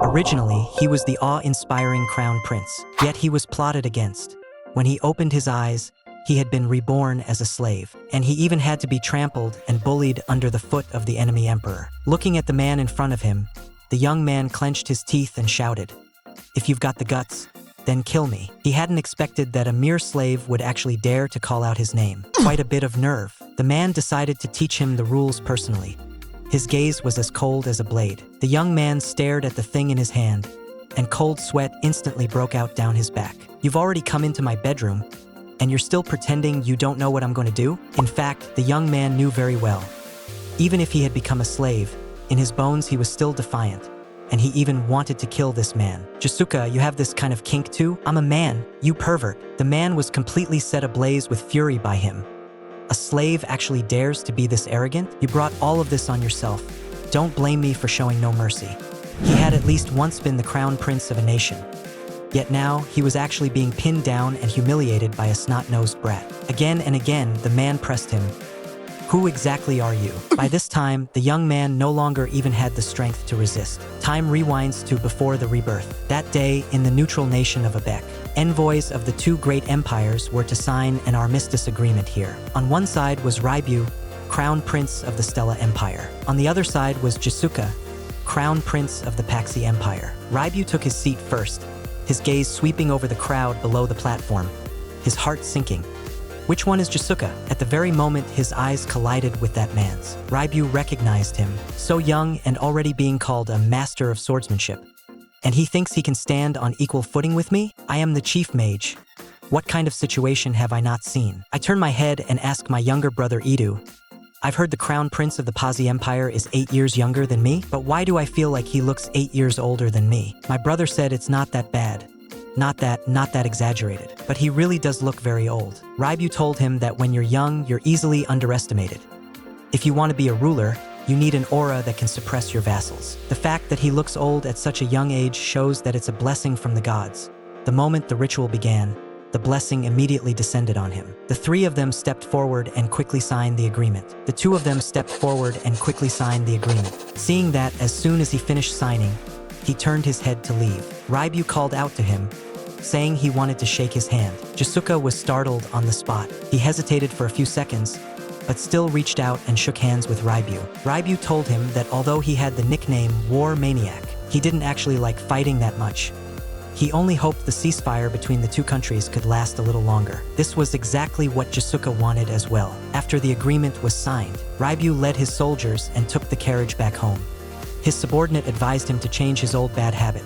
Originally, he was the awe-inspiring crown prince, yet he was plotted against. When he opened his eyes, he had been reborn as a slave, and he even had to be trampled and bullied under the foot of the enemy emperor. Looking at the man in front of him, the young man clenched his teeth and shouted, "If you've got the guts, then kill me." He hadn't expected that a mere slave would actually dare to call out his name. Quite a bit of nerve. The man decided to teach him the rules personally. His gaze was as cold as a blade. The young man stared at the thing in his hand, and cold sweat instantly broke out down his back. "You've already come into my bedroom, and you're still pretending you don't know what I'm going to do?" In fact, the young man knew very well. Even if he had become a slave, in his bones he was still defiant, and he even wanted to kill this man. "Jiseuka, you have this kind of kink too? I'm a man, you pervert." The man was completely set ablaze with fury by him. A slave actually dares to be this arrogant? You brought all of this on yourself. Don't blame me for showing no mercy. He had at least once been the crown prince of a nation. Yet now, he was actually being pinned down and humiliated by a snot-nosed brat. Again and again, the man pressed him. "Who exactly are you?" By this time, the young man no longer even had the strength to resist. Time rewinds to before the rebirth. That day, in the neutral nation of Awaken, envoys of the two great empires were to sign an armistice agreement here. On one side was Reibeu, crown prince of the Stella Empire. On the other side was Jiseuka, crown prince of the Paxi Empire. Reibeu took his seat first, his gaze sweeping over the crowd below the platform, his heart sinking. Which one is Jiseuka? At the very moment his eyes collided with that man's, Reibeu recognized him, so young and already being called a master of swordsmanship. And he thinks he can stand on equal footing with me? I am the chief mage. What kind of situation have I not seen? I turn my head and ask my younger brother Edu. I've heard the crown prince of the Paxi Empire is 8 years younger than me, but why do I feel like he looks 8 years older than me? My brother said it's not that bad. Not that exaggerated, but he really does look very old. Reibeu told him that when you're young, you're easily underestimated. If you want to be a ruler, you need an aura that can suppress your vassals. The fact that he looks old at such a young age shows that it's a blessing from the gods. The moment the ritual began, the blessing immediately descended on him. The three of them stepped forward and quickly signed the agreement. The two of them stepped forward and quickly signed the agreement. Seeing that, as soon as he finished signing, he turned his head to leave. Reibeu called out to him, saying he wanted to shake his hand. Jiseuka was startled on the spot. He hesitated for a few seconds, but still reached out and shook hands with Reibeu. Reibeu told him that although he had the nickname War Maniac, he didn't actually like fighting that much. He only hoped the ceasefire between the two countries could last a little longer. This was exactly what Jiseuka wanted as well. After the agreement was signed, Reibeu led his soldiers and took the carriage back home. His subordinate advised him to change his old bad habit.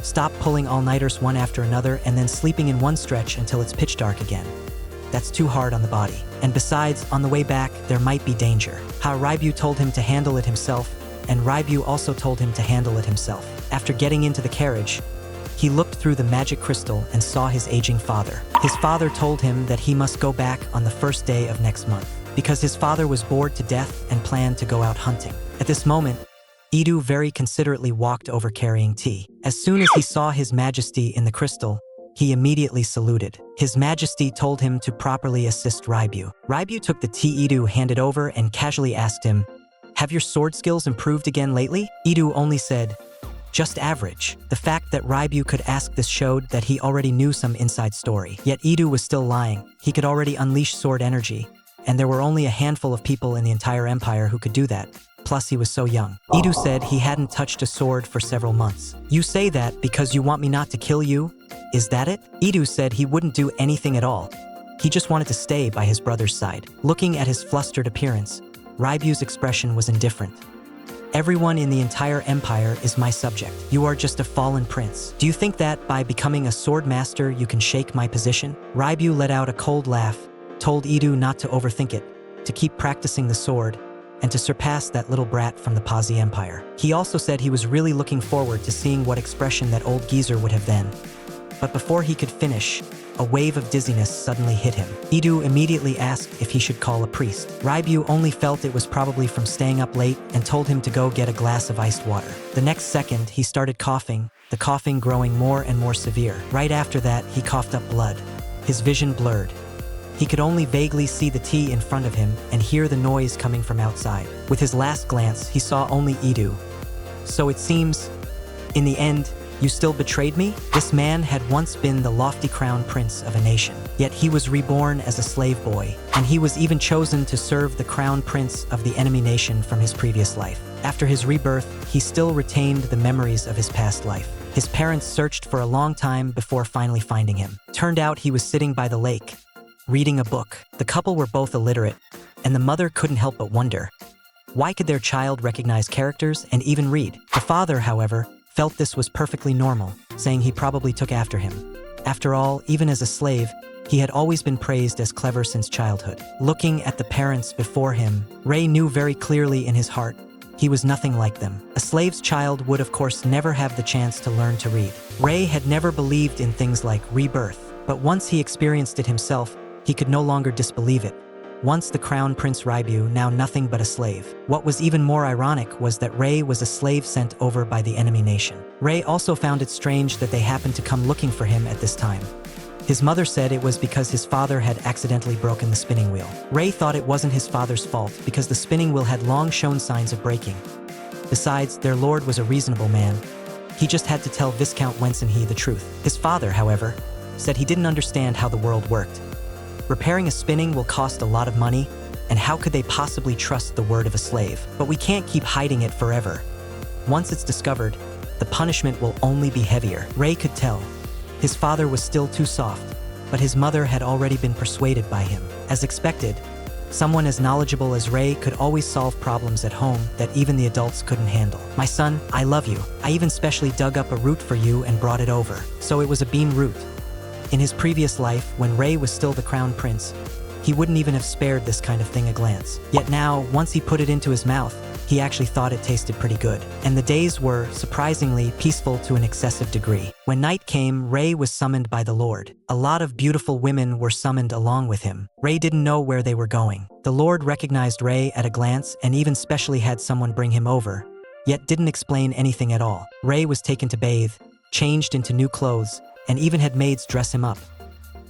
Stop pulling all-nighters one after another and then sleeping in one stretch until it's pitch dark again. That's too hard on the body. And besides, on the way back, there might be danger. Reibeu told him to handle it himself, and Reibeu also told him to handle it himself. After getting into the carriage, he looked through the magic crystal and saw his aging father. His father told him that he must go back on the first day of next month, because his father was bored to death and planned to go out hunting. At this moment, Edu very considerately walked over carrying tea. As soon as he saw His Majesty in the crystal, he immediately saluted. His Majesty told him to properly assist Reibeu. Reibeu took the tea Edu handed over and casually asked him, "Have your sword skills improved again lately?" Edu only said, "Just average." The fact that Reibeu could ask this showed that he already knew some inside story. Yet Edu was still lying. He could already unleash sword energy, and there were only a handful of people in the entire empire who could do that. Plus, he was so young. Edu said he hadn't touched a sword for several months. "You say that because you want me not to kill you? Is that it?" Edu said he wouldn't do anything at all. He just wanted to stay by his brother's side. Looking at his flustered appearance, Reibeu's expression was indifferent. "Everyone in the entire empire is my subject. You are just a fallen prince. Do you think that by becoming a sword master you can shake my position?" Reibeu let out a cold laugh, told Edu not to overthink it, to keep practicing the sword, and to surpass that little brat from the Paxi Empire. He also said he was really looking forward to seeing what expression that old geezer would have then. But before he could finish, a wave of dizziness suddenly hit him. Edu immediately asked if he should call a priest. Reibeu only felt it was probably from staying up late and told him to go get a glass of iced water. The next second, he started coughing, the coughing growing more and more severe. Right after that, he coughed up blood. His vision blurred. He could only vaguely see the tea in front of him and hear the noise coming from outside. With his last glance, he saw only Edu. So it seems In the end, you still betrayed me? This man had once been the lofty crown prince of a nation, yet he was reborn as a slave boy, and he was even chosen to serve the crown prince of the enemy nation from his previous life. After his rebirth, he still retained the memories of his past life. His parents searched for a long time before finally finding him. Turned out he was sitting by the lake, reading a book. The couple were both illiterate, and the mother couldn't help but wonder, why could their child recognize characters and even read? The father, however, felt this was perfectly normal, saying he probably took after him. After all, even as a slave, he had always been praised as clever since childhood. Looking at the parents before him, Rei knew very clearly in his heart he was nothing like them. A slave's child would of course never have the chance to learn to read. Rei had never believed in things like rebirth, but once he experienced it himself, he could no longer disbelieve it. Once the crown prince Reibeu, now nothing but a slave. What was even more ironic was that Rei was a slave sent over by the enemy nation. Rei also found it strange that they happened to come looking for him at this time. His mother said it was because his father had accidentally broken the spinning wheel. Rei thought it wasn't his father's fault because the spinning wheel had long shown signs of breaking. Besides, their lord was a reasonable man. He just had to tell Viscount Wensenhe the truth. His father, however, said he didn't understand how the world worked. Repairing a spinning will cost a lot of money, and how could they possibly trust the word of a slave? But we can't keep hiding it forever. Once it's discovered, the punishment will only be heavier. Rei could tell. His father was still too soft, but his mother had already been persuaded by him. As expected, someone as knowledgeable as Rei could always solve problems at home that even the adults couldn't handle. My son, I love you. I even specially dug up a root for you and brought it over. So it was a bean root. In his previous life, when Rei was still the crown prince, he wouldn't even have spared this kind of thing a glance. Yet now, once he put it into his mouth, he actually thought it tasted pretty good. And the days were, surprisingly, peaceful to an excessive degree. When night came, Rei was summoned by the Lord. A lot of beautiful women were summoned along with him. Rei didn't know where they were going. The Lord recognized Rei at a glance and even specially had someone bring him over, yet didn't explain anything at all. Rei was taken to bathe, changed into new clothes, and even had maids dress him up.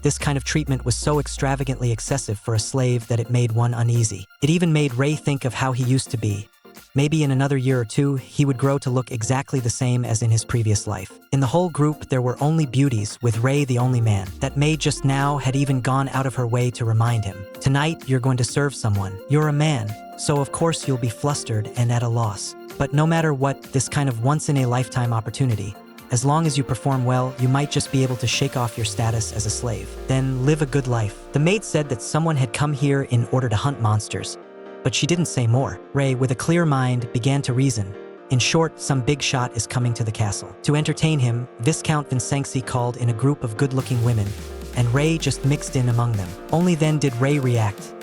This kind of treatment was so extravagantly excessive for a slave that it made one uneasy. It even made Rei think of how he used to be. Maybe in another year or two, he would grow to look exactly the same as in his previous life. In the whole group, there were only beauties, with Rei the only man. That maid just now had even gone out of her way to remind him. Tonight, you're going to serve someone. You're a man, so of course you'll be flustered and at a loss. But no matter what, this kind of once-in-a-lifetime opportunity, as long as you perform well, you might just be able to shake off your status as a slave. Then live a good life. The maid said that someone had come here in order to hunt monsters, but she didn't say more. Rei, with a clear mind, began to reason. In short, some big shot is coming to the castle. To entertain him, Viscount Vincenzi called in a group of good-looking women, and Rei just mixed in among them. Only then did Rei react.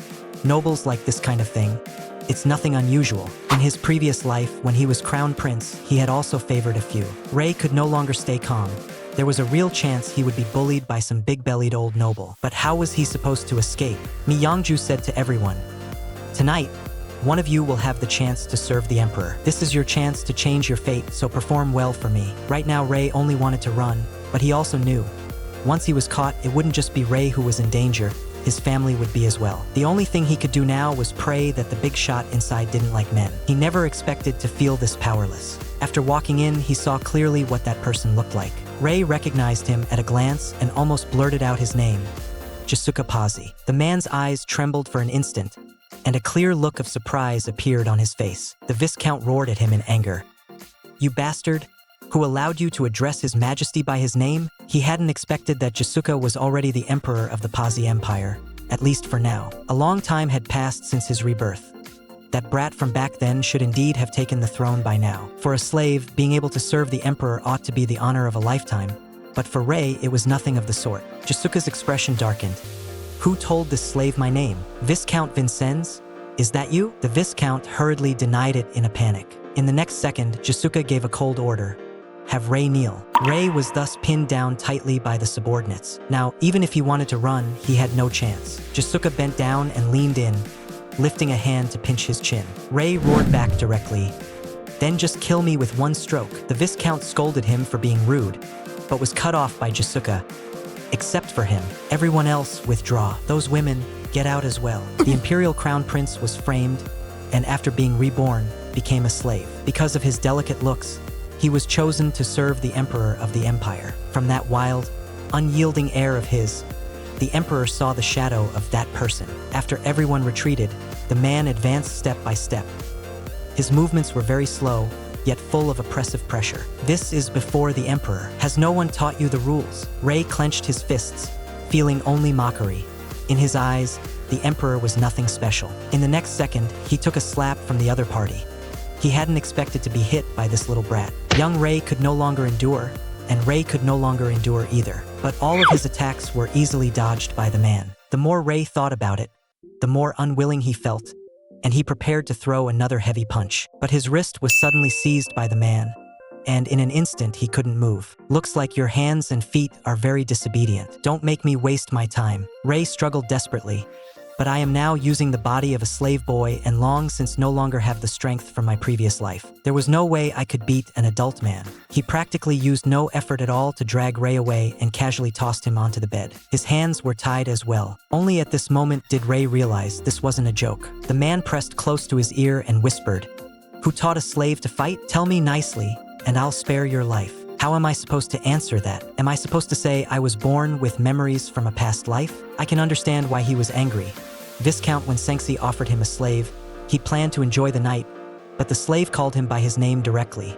Nobles like this kind of thing. It's nothing unusual. In his previous life, when he was crown prince, he had also favored a few. Rei could no longer stay calm. There was a real chance he would be bullied by some big-bellied old noble. But how was he supposed to escape? Mi Yongju said to everyone, "Tonight, one of you will have the chance to serve the emperor. This is your chance to change your fate, so perform well for me." Right now, Rei only wanted to run, but he also knew, once he was caught, it wouldn't just be Rei who was in danger, his family would be as well. The only thing he could do now was pray that the big shot inside didn't like men. He never expected to feel this powerless. After walking in, he saw clearly what that person looked like. Rei recognized him at a glance and almost blurted out his name, Jiseuka Pazi. The man's eyes trembled for an instant, and a clear look of surprise appeared on his face. The Viscount roared at him in anger. "You bastard! Who allowed you to address His Majesty by his name?" He hadn't expected that Jiseuka was already the emperor of the Pazi Empire, at least for now. A long time had passed since his rebirth. That brat from back then should indeed have taken the throne by now. For a slave, being able to serve the emperor ought to be the honor of a lifetime, but for Rei, it was nothing of the sort. Jiseuka's expression darkened. "Who told this slave my name? Viscount Vincenz? Is that you?" The Viscount hurriedly denied it in a panic. In the next second, Jiseuka gave a cold order. "Have Rei kneel." Rei was thus pinned down tightly by the subordinates. Now, even if he wanted to run, he had no chance. Jiseuka bent down and leaned in, lifting a hand to pinch his chin. Rei roared back directly, "Then just kill me with one stroke." The Viscount scolded him for being rude, but was cut off by Jiseuka. "Except for him. Everyone else, withdraw. Those women, get out as well." The imperial crown prince was framed, and after being reborn, became a slave. Because of his delicate looks, He was chosen to serve the emperor of the empire. From that wild, unyielding air of his, the emperor saw the shadow of that person. After everyone retreated, the man advanced step by step. His movements were very slow, yet full of oppressive pressure. This is before the emperor. Has no one taught you the rules? Rei clenched his fists, feeling only mockery. In his eyes, the emperor was nothing special. In the next second, he took a slap from the other party. He hadn't expected to be hit by this little brat. Young Rei could no longer endure, and Rei could no longer endure either. But all of his attacks were easily dodged by the man. The more Rei thought about it, the more unwilling he felt, and he prepared to throw another heavy punch. But his wrist was suddenly seized by the man, and in an instant he couldn't move. Looks like your hands and feet are very disobedient. Don't make me waste my time. Rei struggled desperately. But I am now using the body of a slave boy and long since no longer have the strength from my previous life. There was no way I could beat an adult man. He practically used no effort at all to drag Rei away and casually tossed him onto the bed. His hands were tied as well. Only at this moment did Rei realize this wasn't a joke. The man pressed close to his ear and whispered, "Who taught a slave to fight? Tell me nicely, and I'll spare your life." How am I supposed to answer that? Am I supposed to say I was born with memories from a past life? I can understand why he was angry. Viscount when Sengsi offered him a slave, he planned to enjoy the night, but the slave called him by his name directly.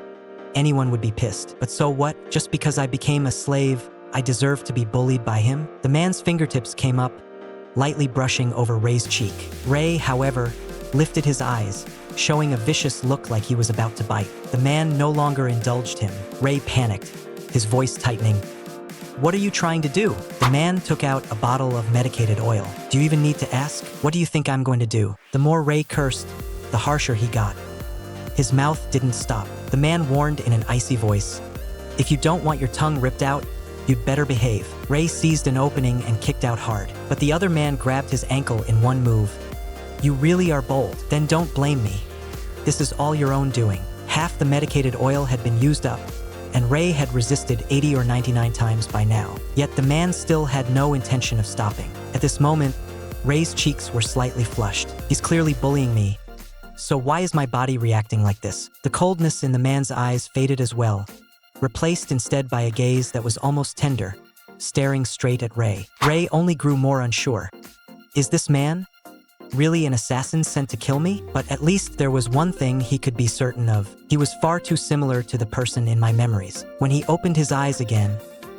Anyone would be pissed. But so what? Just because I became a slave, I deserve to be bullied by him? The man's fingertips came up, lightly brushing over Rei's cheek. Rei, however, lifted his eyes, showing a vicious look like he was about to bite. The man no longer indulged him. Rei panicked, his voice tightening. "What are you trying to do?" The man took out a bottle of medicated oil. "Do you even need to ask? What do you think I'm going to do?" The more Rei cursed, the harsher he got. His mouth didn't stop. The man warned in an icy voice, "If you don't want your tongue ripped out, you'd better behave." Rei seized an opening and kicked out hard, but the other man grabbed his ankle in one move. "You really are bold. Then don't blame me. This is all your own doing." Half the medicated oil had been used up, and Rei had resisted 80 or 99 times by now. Yet the man still had no intention of stopping. At this moment, Rei's cheeks were slightly flushed. "He's clearly bullying me. So why is my body reacting like this?" The coldness in the man's eyes faded as well, replaced instead by a gaze that was almost tender, staring straight at Rei. Rei only grew more unsure. Is this man really an assassin sent to kill me? But at least there was one thing he could be certain of. He was far too similar to the person in my memories. When he opened his eyes again,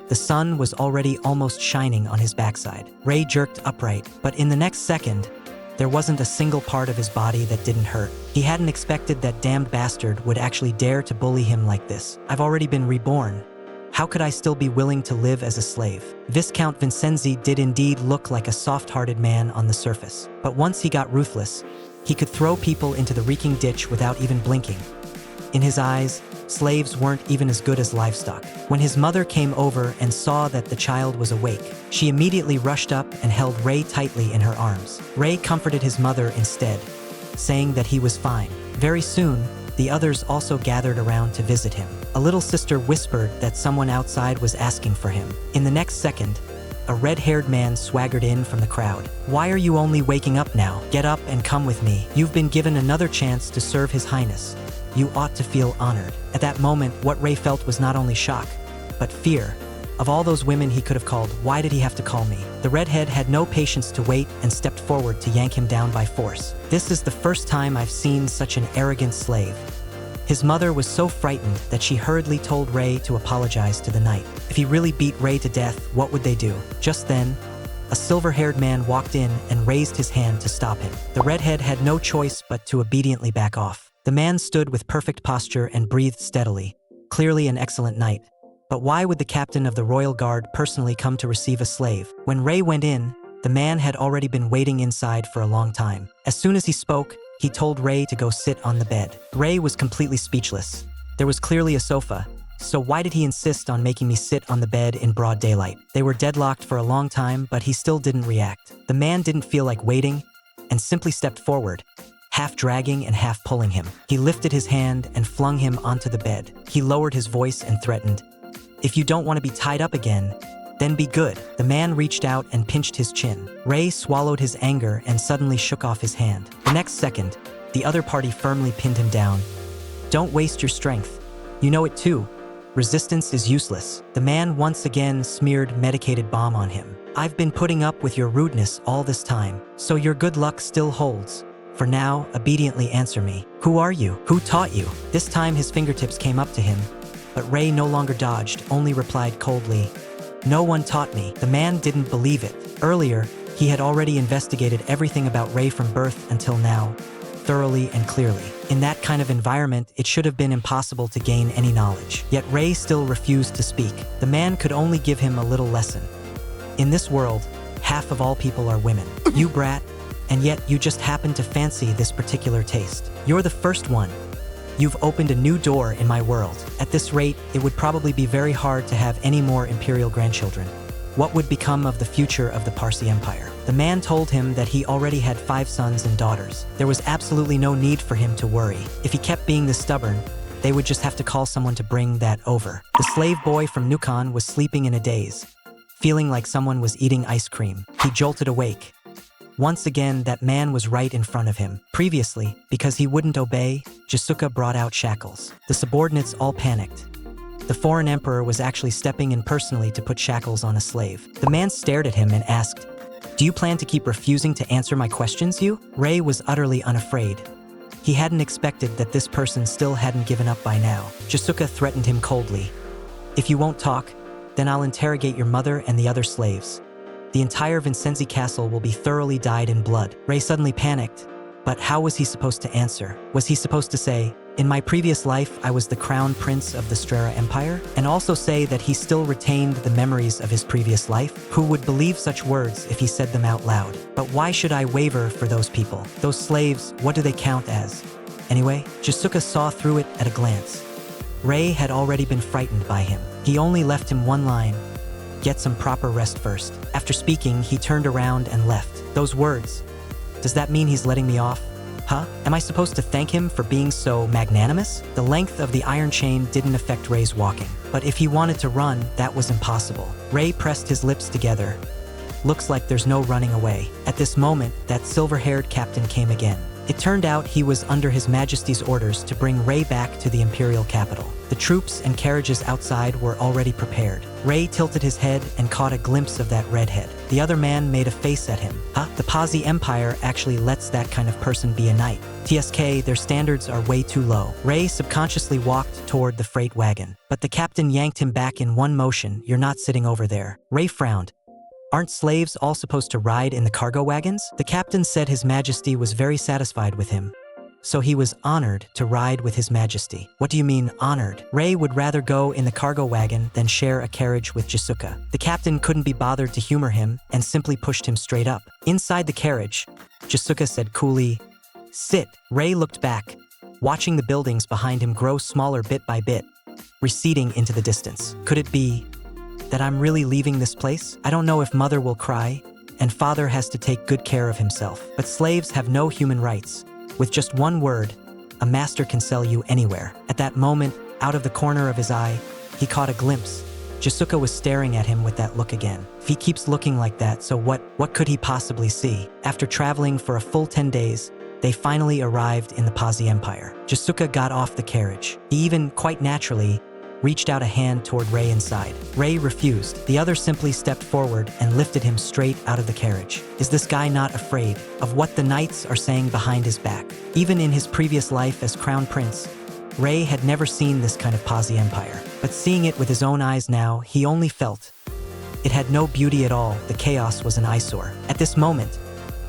the sun was already almost shining on his backside. Rei jerked upright, but in the next second, there wasn't a single part of his body that didn't hurt. He hadn't expected that damned bastard would actually dare to bully him like this. I've already been reborn. How could I still be willing to live as a slave? Viscount Vincenzi did indeed look like a soft-hearted man on the surface. But once he got ruthless, he could throw people into the reeking ditch without even blinking. In his eyes, slaves weren't even as good as livestock. When his mother came over and saw that the child was awake, she immediately rushed up and held Rei tightly in her arms. Rei comforted his mother instead, saying that he was fine. Very soon, the others also gathered around to visit him. A little sister whispered that someone outside was asking for him. In the next second, a red-haired man swaggered in from the crowd. "Why are you only waking up now? Get up and come with me. You've been given another chance to serve His Highness. You ought to feel honored." At that moment, what Rei felt was not only shock, but fear. Of all those women he could have called, why did he have to call me? The redhead had no patience to wait and stepped forward to yank him down by force. "This is the first time I've seen such an arrogant slave." His mother was so frightened that she hurriedly told Rei to apologize to the knight. If he really beat Rei to death, what would they do? Just then, a silver-haired man walked in and raised his hand to stop him. The redhead had no choice but to obediently back off. The man stood with perfect posture and breathed steadily, clearly an excellent knight. But why would the captain of the royal guard personally come to receive a slave? When Rei went in, the man had already been waiting inside for a long time. As soon as he spoke, he told Rei to go sit on the bed. Rei was completely speechless. There was clearly a sofa, so why did he insist on making me sit on the bed in broad daylight? They were deadlocked for a long time, but he still didn't react. The man didn't feel like waiting and simply stepped forward, half dragging and half pulling him. He lifted his hand and flung him onto the bed. He lowered his voice and threatened, "If you don't want to be tied up again, then be good." The man reached out and pinched his chin. Rei swallowed his anger and suddenly shook off his hand. The next second, the other party firmly pinned him down. "Don't waste your strength. You know it too. Resistance is useless. The man once again smeared medicated bomb on him. I've been putting up with your rudeness all this time, so your good luck still holds. For now, obediently answer me. Who are you? Who taught you? This time his fingertips came up to him, but Ray no longer dodged, only replied coldly, no one taught me. The man didn't believe it. Earlier, he had already investigated everything about Ray from birth until now, thoroughly and clearly. In that kind of environment, it should have been impossible to gain any knowledge. Yet Ray still refused to speak. The man could only give him a little lesson. In this world, half of all people are women. You brat, and yet you just happen to fancy this particular taste. You're the first one. You've opened a new door in my world. At this rate, it would probably be very hard to have any more imperial grandchildren. What would become of the future of the Parsi Empire? The man told him that he already had 5 sons and daughters. There was absolutely no need for him to worry. If he kept being this stubborn, they would just have to call someone to bring that over. The slave boy from Nukan was sleeping in a daze, feeling like someone was eating ice cream. He jolted awake. Once again, that man was right in front of him. Previously, because he wouldn't obey, Jiseuka brought out shackles. The subordinates all panicked. The foreign emperor was actually stepping in personally to put shackles on a slave. The man stared at him and asked, do you plan to keep refusing to answer my questions, you? Ray was utterly unafraid. He hadn't expected that this person still hadn't given up by now. Jiseuka threatened him coldly. If you won't talk, then I'll interrogate your mother and the other slaves. The entire Vincenzi castle will be thoroughly dyed in blood. Ray suddenly panicked, but how was he supposed to answer? Was he supposed to say, in my previous life, I was the crown prince of the Strera Empire, and also say that he still retained the memories of his previous life? Who would believe such words if he said them out loud? But why should I waver for those people? Those slaves, what do they count as? Anyway, Jiseuka saw through it at a glance. Ray had already been frightened by him. He only left him one line, get some proper rest first. After speaking, he turned around and left. Those words, does that mean he's letting me off? Huh? Am I supposed to thank him for being so magnanimous? The length of the iron chain didn't affect Ray's walking, but if he wanted to run, that was impossible. Ray pressed his lips together. Looks like there's no running away. At this moment, that silver-haired captain came again. It turned out he was under His Majesty's orders to bring Ray back to the imperial capital. The troops and carriages outside were already prepared. Ray tilted his head and caught a glimpse of that redhead. The other man made a face at him. Huh? The Parsi Empire actually lets that kind of person be a knight. TSK, their standards are way too low. Ray subconsciously walked toward the freight wagon, but the captain yanked him back in one motion. You're not sitting over there. Ray frowned. Aren't slaves all supposed to ride in the cargo wagons? The captain said His Majesty was very satisfied with him, so he was honored to ride with His Majesty. What do you mean, honored? Ray would rather go in the cargo wagon than share a carriage with Jiseuka. The captain couldn't be bothered to humor him and simply pushed him straight up. Inside the carriage, Jiseuka said coolly, sit. Ray looked back, watching the buildings behind him grow smaller bit by bit, receding into the distance. Could it be that I'm really leaving this place? I don't know if mother will cry, and father has to take good care of himself. But slaves have no human rights. With just one word, a master can sell you anywhere. At that moment, out of the corner of his eye, he caught a glimpse. Jiseuka was staring at him with that look again. If he keeps looking like that, so what could he possibly see? After traveling for a full 10 days, they finally arrived in the Parsi Empire. Jiseuka got off the carriage. He even, quite naturally, reached out a hand toward Ray inside. Ray refused. The other simply stepped forward and lifted him straight out of the carriage. Is this guy not afraid of what the knights are saying behind his back? Even in his previous life as crown prince, Ray had never seen this kind of Parsi Empire. But seeing it with his own eyes now, he only felt it had no beauty at all. The chaos was an eyesore. At this moment,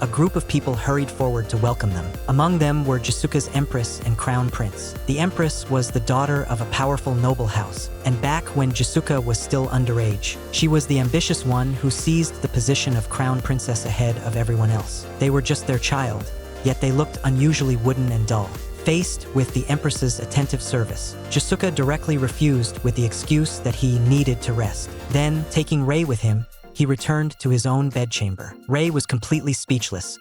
a group of people hurried forward to welcome them. Among them were Jiseuka's empress and crown prince. The empress was the daughter of a powerful noble house, and back when Jiseuka was still underage, she was the ambitious one who seized the position of crown princess ahead of everyone else. They were just their child, yet they looked unusually wooden and dull. Faced with the empress's attentive service, Jiseuka directly refused with the excuse that he needed to rest. Then, taking Ray with him, he returned to his own bedchamber. Ray was completely speechless.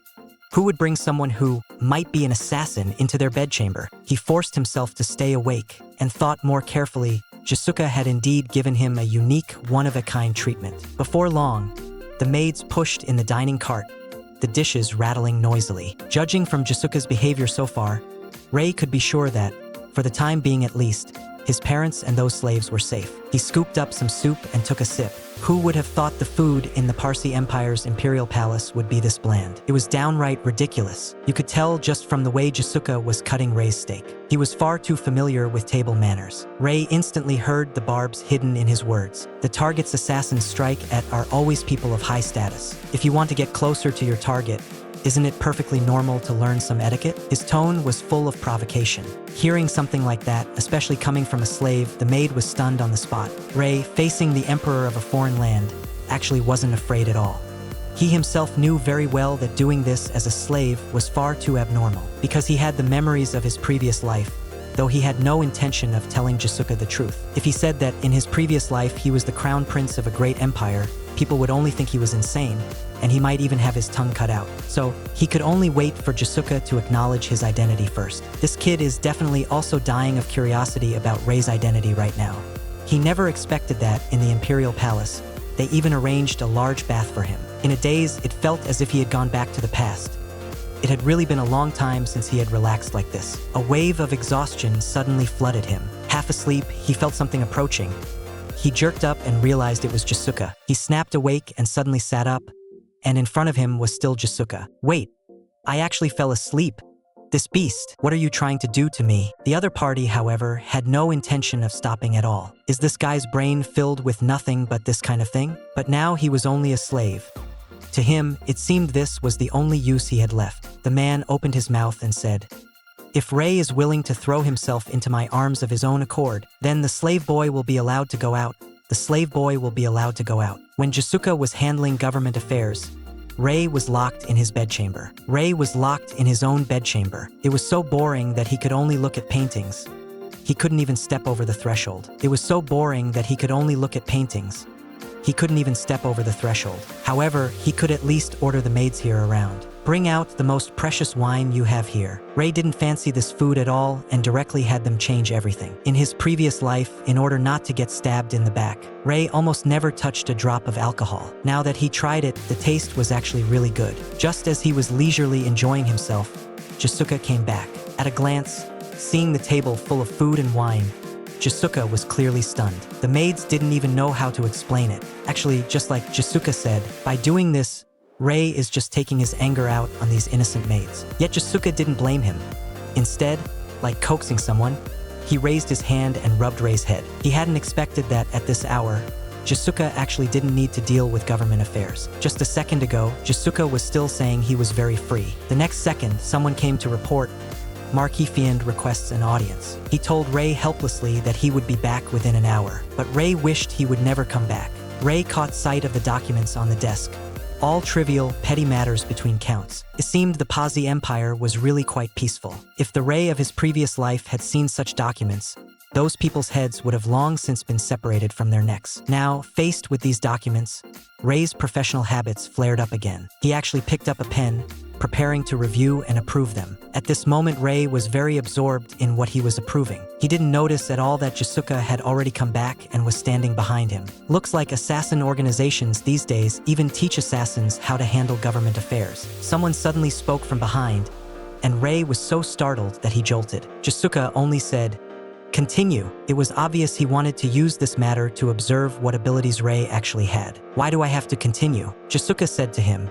Who would bring someone who might be an assassin into their bedchamber? He forced himself to stay awake and thought more carefully. Jiseuka had indeed given him a unique, one-of-a-kind treatment. Before long, the maids pushed in the dining cart, the dishes rattling noisily. Judging from Jiseuka's behavior so far, Ray could be sure that, for the time being at least, His parents and those slaves were safe. He scooped up some soup and took a sip. Who would have thought the food in the Parsi Empire's imperial palace would be this bland? It was downright ridiculous. You could tell just from the way Jiseuka was cutting Rei's steak. He was far too familiar with table manners. Rei instantly heard the barbs hidden in his words. The targets assassins strike at are always people of high status. If you want to get closer to your target, isn't it perfectly normal to learn some etiquette? His tone was full of provocation. Hearing something like that, especially coming from a slave, the maid was stunned on the spot. Rei, facing the emperor of a foreign land, actually wasn't afraid at all. He himself knew very well that doing this as a slave was far too abnormal, because he had the memories of his previous life, though he had no intention of telling Jiseuka the truth. If he said that in his previous life he was the crown prince of a great empire, people would only think he was insane, and he might even have his tongue cut out. So he could only wait for Jiseuka to acknowledge his identity first. This kid is definitely also dying of curiosity about Rei's identity right now. He never expected that in the imperial palace. They even arranged a large bath for him. In a daze, it felt as if he had gone back to the past. It had really been a long time since he had relaxed like this. A wave of exhaustion suddenly flooded him. Half asleep, he felt something approaching. He jerked up and realized it was Jiseuka. He snapped awake and suddenly sat up, and in front of him was still Jiseuka. Wait, I actually fell asleep. This beast, what are you trying to do to me? The other party, however, had no intention of stopping at all. Is this guy's brain filled with nothing but this kind of thing? But now he was only a slave. To him, it seemed this was the only use he had left. The man opened his mouth and said, "If Rei is willing to throw himself into my arms of his own accord, then the slave boy will be allowed to go out. The slave boy will be allowed to go out." When Jiseuka was handling government affairs, Rei was locked in his bedchamber. Rei was locked in his own bedchamber. It was so boring that he could only look at paintings. He couldn't even step over the threshold. It was so boring that he could only look at paintings. He couldn't even step over the threshold. However, he could at least order the maids here around. "Bring out the most precious wine you have here." Rei didn't fancy this food at all and directly had them change everything. In his previous life, in order not to get stabbed in the back, Rei almost never touched a drop of alcohol. Now that he tried it, the taste was actually really good. Just as he was leisurely enjoying himself, Jiseuka came back. At a glance, seeing the table full of food and wine, Jiseuka was clearly stunned. The maids didn't even know how to explain it. Actually, just like Jiseuka said, by doing this, Rei is just taking his anger out on these innocent maids. Yet Jiseuka didn't blame him. Instead, like coaxing someone, he raised his hand and rubbed Rei's head. He hadn't expected that at this hour, Jiseuka actually didn't need to deal with government affairs. Just a second ago, Jiseuka was still saying he was very free. The next second, someone came to report, "Marquis Fiend requests an audience." He told Rei helplessly that he would be back within an hour, but Rei wished he would never come back. Rei caught sight of the documents on the desk. All trivial, petty matters between counts. It seemed the Parsi Empire was really quite peaceful. If the Rei of his previous life had seen such documents, those people's heads would have long since been separated from their necks. Now, faced with these documents, Rei's professional habits flared up again. He actually picked up a pen, preparing to review and approve them. At this moment, Rei was very absorbed in what he was approving. He didn't notice at all that Jiseuka had already come back and was standing behind him. Looks like assassin organizations these days even teach assassins how to handle government affairs. Someone suddenly spoke from behind, and Rei was so startled that he jolted. Jiseuka only said, "Continue." It was obvious he wanted to use this matter to observe what abilities Rei actually had. "Why do I have to continue?" Jiseuka said to him,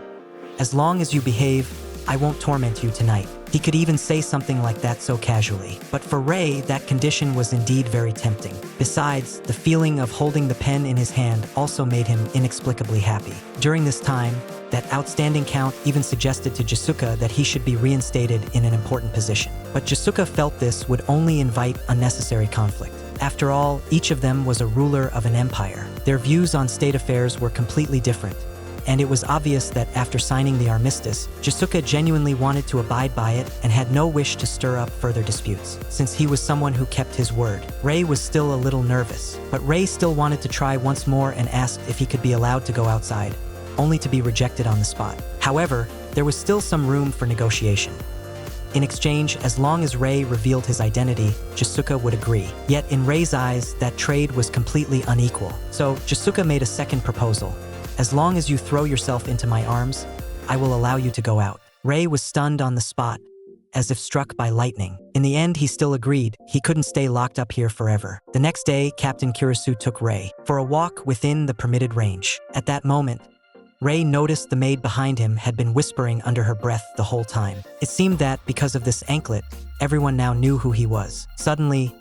"As long as you behave, I won't torment you tonight." He could even say something like that so casually. But for Rei, that condition was indeed very tempting. Besides, the feeling of holding the pen in his hand also made him inexplicably happy. During this time, that outstanding count even suggested to Jiseuka that he should be reinstated in an important position. But Jiseuka felt this would only invite unnecessary conflict. After all, each of them was a ruler of an empire. Their views on state affairs were completely different. And it was obvious that after signing the armistice, Jiseuka genuinely wanted to abide by it and had no wish to stir up further disputes. Since he was someone who kept his word, Rei was still a little nervous. But Rei still wanted to try once more and asked if he could be allowed to go outside, only to be rejected on the spot. However, there was still some room for negotiation. In exchange, as long as Rei revealed his identity, Jiseuka would agree. Yet in Rei's eyes, that trade was completely unequal. So Jiseuka made a second proposal. "As long as you throw yourself into my arms, I will allow you to go out." Rei was stunned on the spot, as if struck by lightning. In the end, he still agreed. He couldn't stay locked up here forever. The next day, Captain Kirisu took Rei for a walk within the permitted range. At that moment, Rei noticed the maid behind him had been whispering under her breath the whole time. It seemed that, because of this anklet, everyone now knew who he was. Suddenly,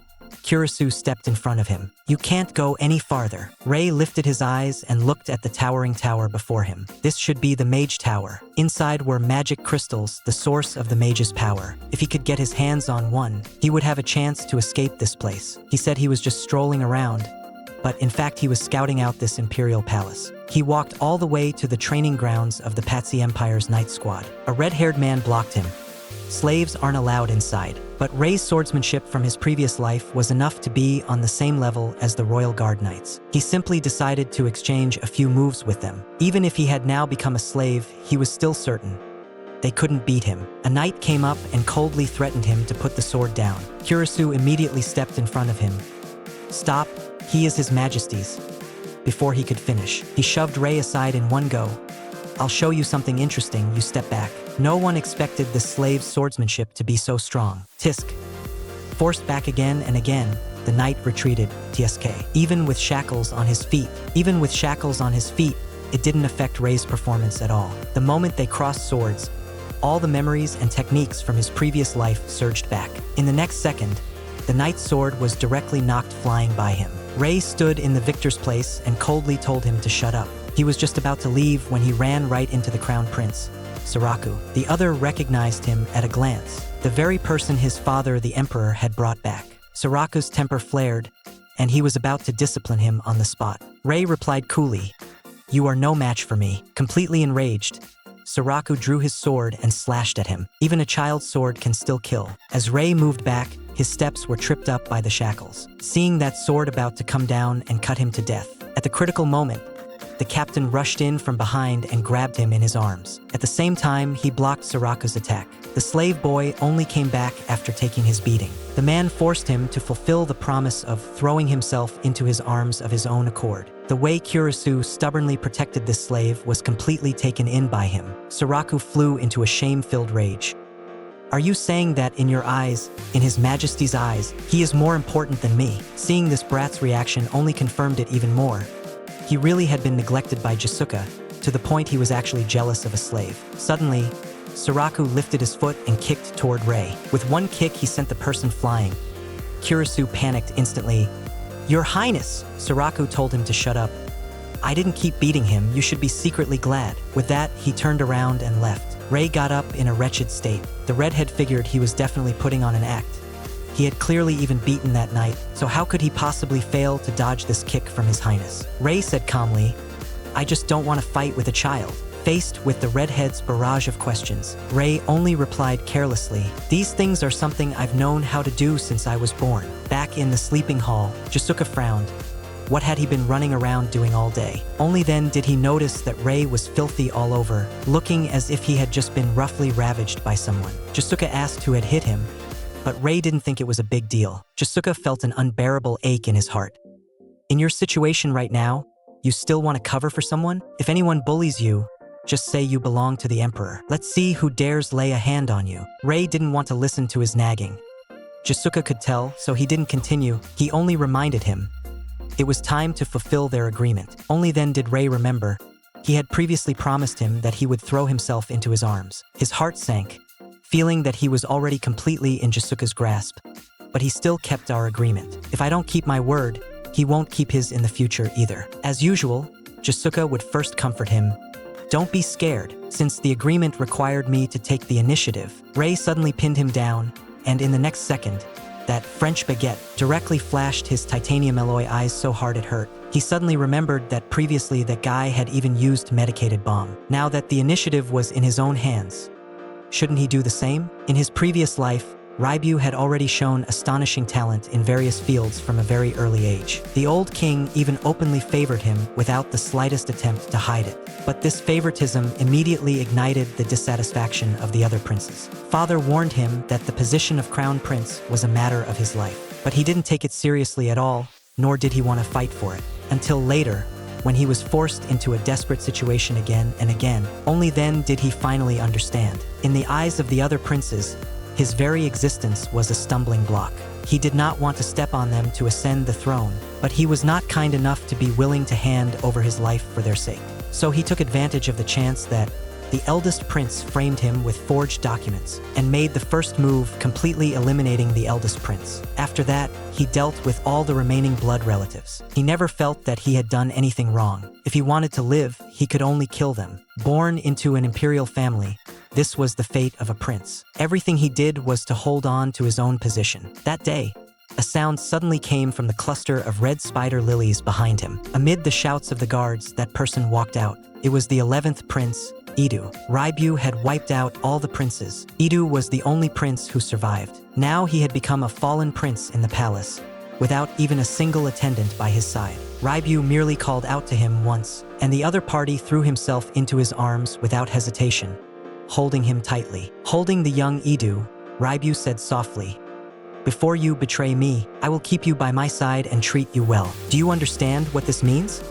Kirisu stepped in front of him. "You can't go any farther." Rei lifted his eyes and looked at the towering tower before him. This should be the Mage Tower. Inside were magic crystals, the source of the mage's power. If he could get his hands on one, he would have a chance to escape this place. He said he was just strolling around, but in fact he was scouting out this imperial palace. He walked all the way to the training grounds of the Patsy Empire's night squad. A red-haired man blocked him. Slaves aren't allowed inside. But Rei's swordsmanship from his previous life was enough to be on the same level as the Royal Guard Knights. He simply decided to exchange a few moves with them. Even if he had now become a slave, he was still certain they couldn't beat him. A knight came up and coldly threatened him to put the sword down. Kirisu immediately stepped in front of him. "Stop, he is His Majesty's." Before he could finish, he shoved Rei aside in one go. "I'll show you something interesting, you step back." No one expected the slave's swordsmanship to be so strong. Tisk. Forced back again and again, the knight retreated. Tsk. Even with shackles on his feet, it didn't affect Rei's performance at all. The moment they crossed swords, all the memories and techniques from his previous life surged back. In the next second, the knight's sword was directly knocked flying by him. Rei stood in the victor's place and coldly told him to shut up. He was just about to leave when he ran right into the crown prince, Saraku. The other recognized him at a glance, the very person his father, the emperor, had brought back. Saraku's temper flared, and he was about to discipline him on the spot. Rei replied coolly, "You are no match for me." Completely enraged, Saraku drew his sword and slashed at him. Even a child's sword can still kill. As Rei moved back, his steps were tripped up by the shackles. Seeing that sword about to come down and cut him to death, at the critical moment, the captain rushed in from behind and grabbed him in his arms. At the same time, he blocked Saraku's attack. The slave boy only came back after taking his beating. The man forced him to fulfill the promise of throwing himself into his arms of his own accord. The way Kirisu stubbornly protected this slave was completely taken in by him. Saraku flew into a shame-filled rage. "Are you saying that in your eyes, in His Majesty's eyes, he is more important than me?" Seeing this brat's reaction only confirmed it even more. He really had been neglected by Jiseuka, to the point he was actually jealous of a slave. Suddenly, Saraku lifted his foot and kicked toward Rei. With one kick, he sent the person flying. Kirisu panicked instantly. "Your Highness!" Saraku told him to shut up. "I didn't keep beating him, you should be secretly glad." With that, he turned around and left. Rei got up in a wretched state. The redhead figured he was definitely putting on an act. He had clearly even beaten that night, so how could he possibly fail to dodge this kick from His Highness? Rei said calmly, "I just don't want to fight with a child." Faced with the redhead's barrage of questions, Rei only replied carelessly, "These things are something I've known how to do since I was born." Back in the sleeping hall, Jiseuka frowned. What had he been running around doing all day? Only then did he notice that Rei was filthy all over, looking as if he had just been roughly ravaged by someone. Jiseuka asked who had hit him, but Rei didn't think it was a big deal. Jiseuka felt an unbearable ache in his heart. In your situation right now, you still want to cover for someone? If anyone bullies you, just say you belong to the Emperor. Let's see who dares lay a hand on you. Rei didn't want to listen to his nagging. Jiseuka could tell, so he didn't continue. He only reminded him. It was time to fulfill their agreement. Only then did Rei remember. He had previously promised him that he would throw himself into his arms. His heart sank, feeling that he was already completely in Jiseuka's grasp. But he still kept our agreement. If I don't keep my word, he won't keep his in the future either. As usual, Jiseuka would first comfort him. Don't be scared, since the agreement required me to take the initiative. Rei suddenly pinned him down, and in the next second, that French baguette directly flashed his titanium alloy eyes so hard it hurt. He suddenly remembered that previously that guy had even used medicated bomb. Now that the initiative was in his own hands, shouldn't he do the same? In his previous life, Reibeu had already shown astonishing talent in various fields from a very early age. The old king even openly favored him without the slightest attempt to hide it. But this favoritism immediately ignited the dissatisfaction of the other princes. Father warned him that the position of crown prince was a matter of his life. But he didn't take it seriously at all, nor did he want to fight for it. Until later, when he was forced into a desperate situation again and again, only then did he finally understand. In the eyes of the other princes, His very existence was a stumbling block. He did not want to step on them to ascend the throne, but he was not kind enough to be willing to hand over his life for their sake. So he took advantage of the chance that the eldest prince framed him with forged documents and made the first move, completely eliminating the eldest prince. After that, he dealt with all the remaining blood relatives. He never felt that he had done anything wrong. If he wanted to live, he could only kill them. Born into an imperial family, this was the fate of a prince. Everything he did was to hold on to his own position. That day, a sound suddenly came from the cluster of red spider lilies behind him. Amid the shouts of the guards, that person walked out. It was the 11th prince, Reibeu. Reibeu had wiped out all the princes. Reibeu was the only prince who survived. Now he had become a fallen prince in the palace, without even a single attendant by his side. Reibeu merely called out to him once, and the other party threw himself into his arms without hesitation, holding him tightly. Holding the young Reibeu, Reibeu said softly, "Before you betray me, I will keep you by my side and treat you well. Do you understand what this means?"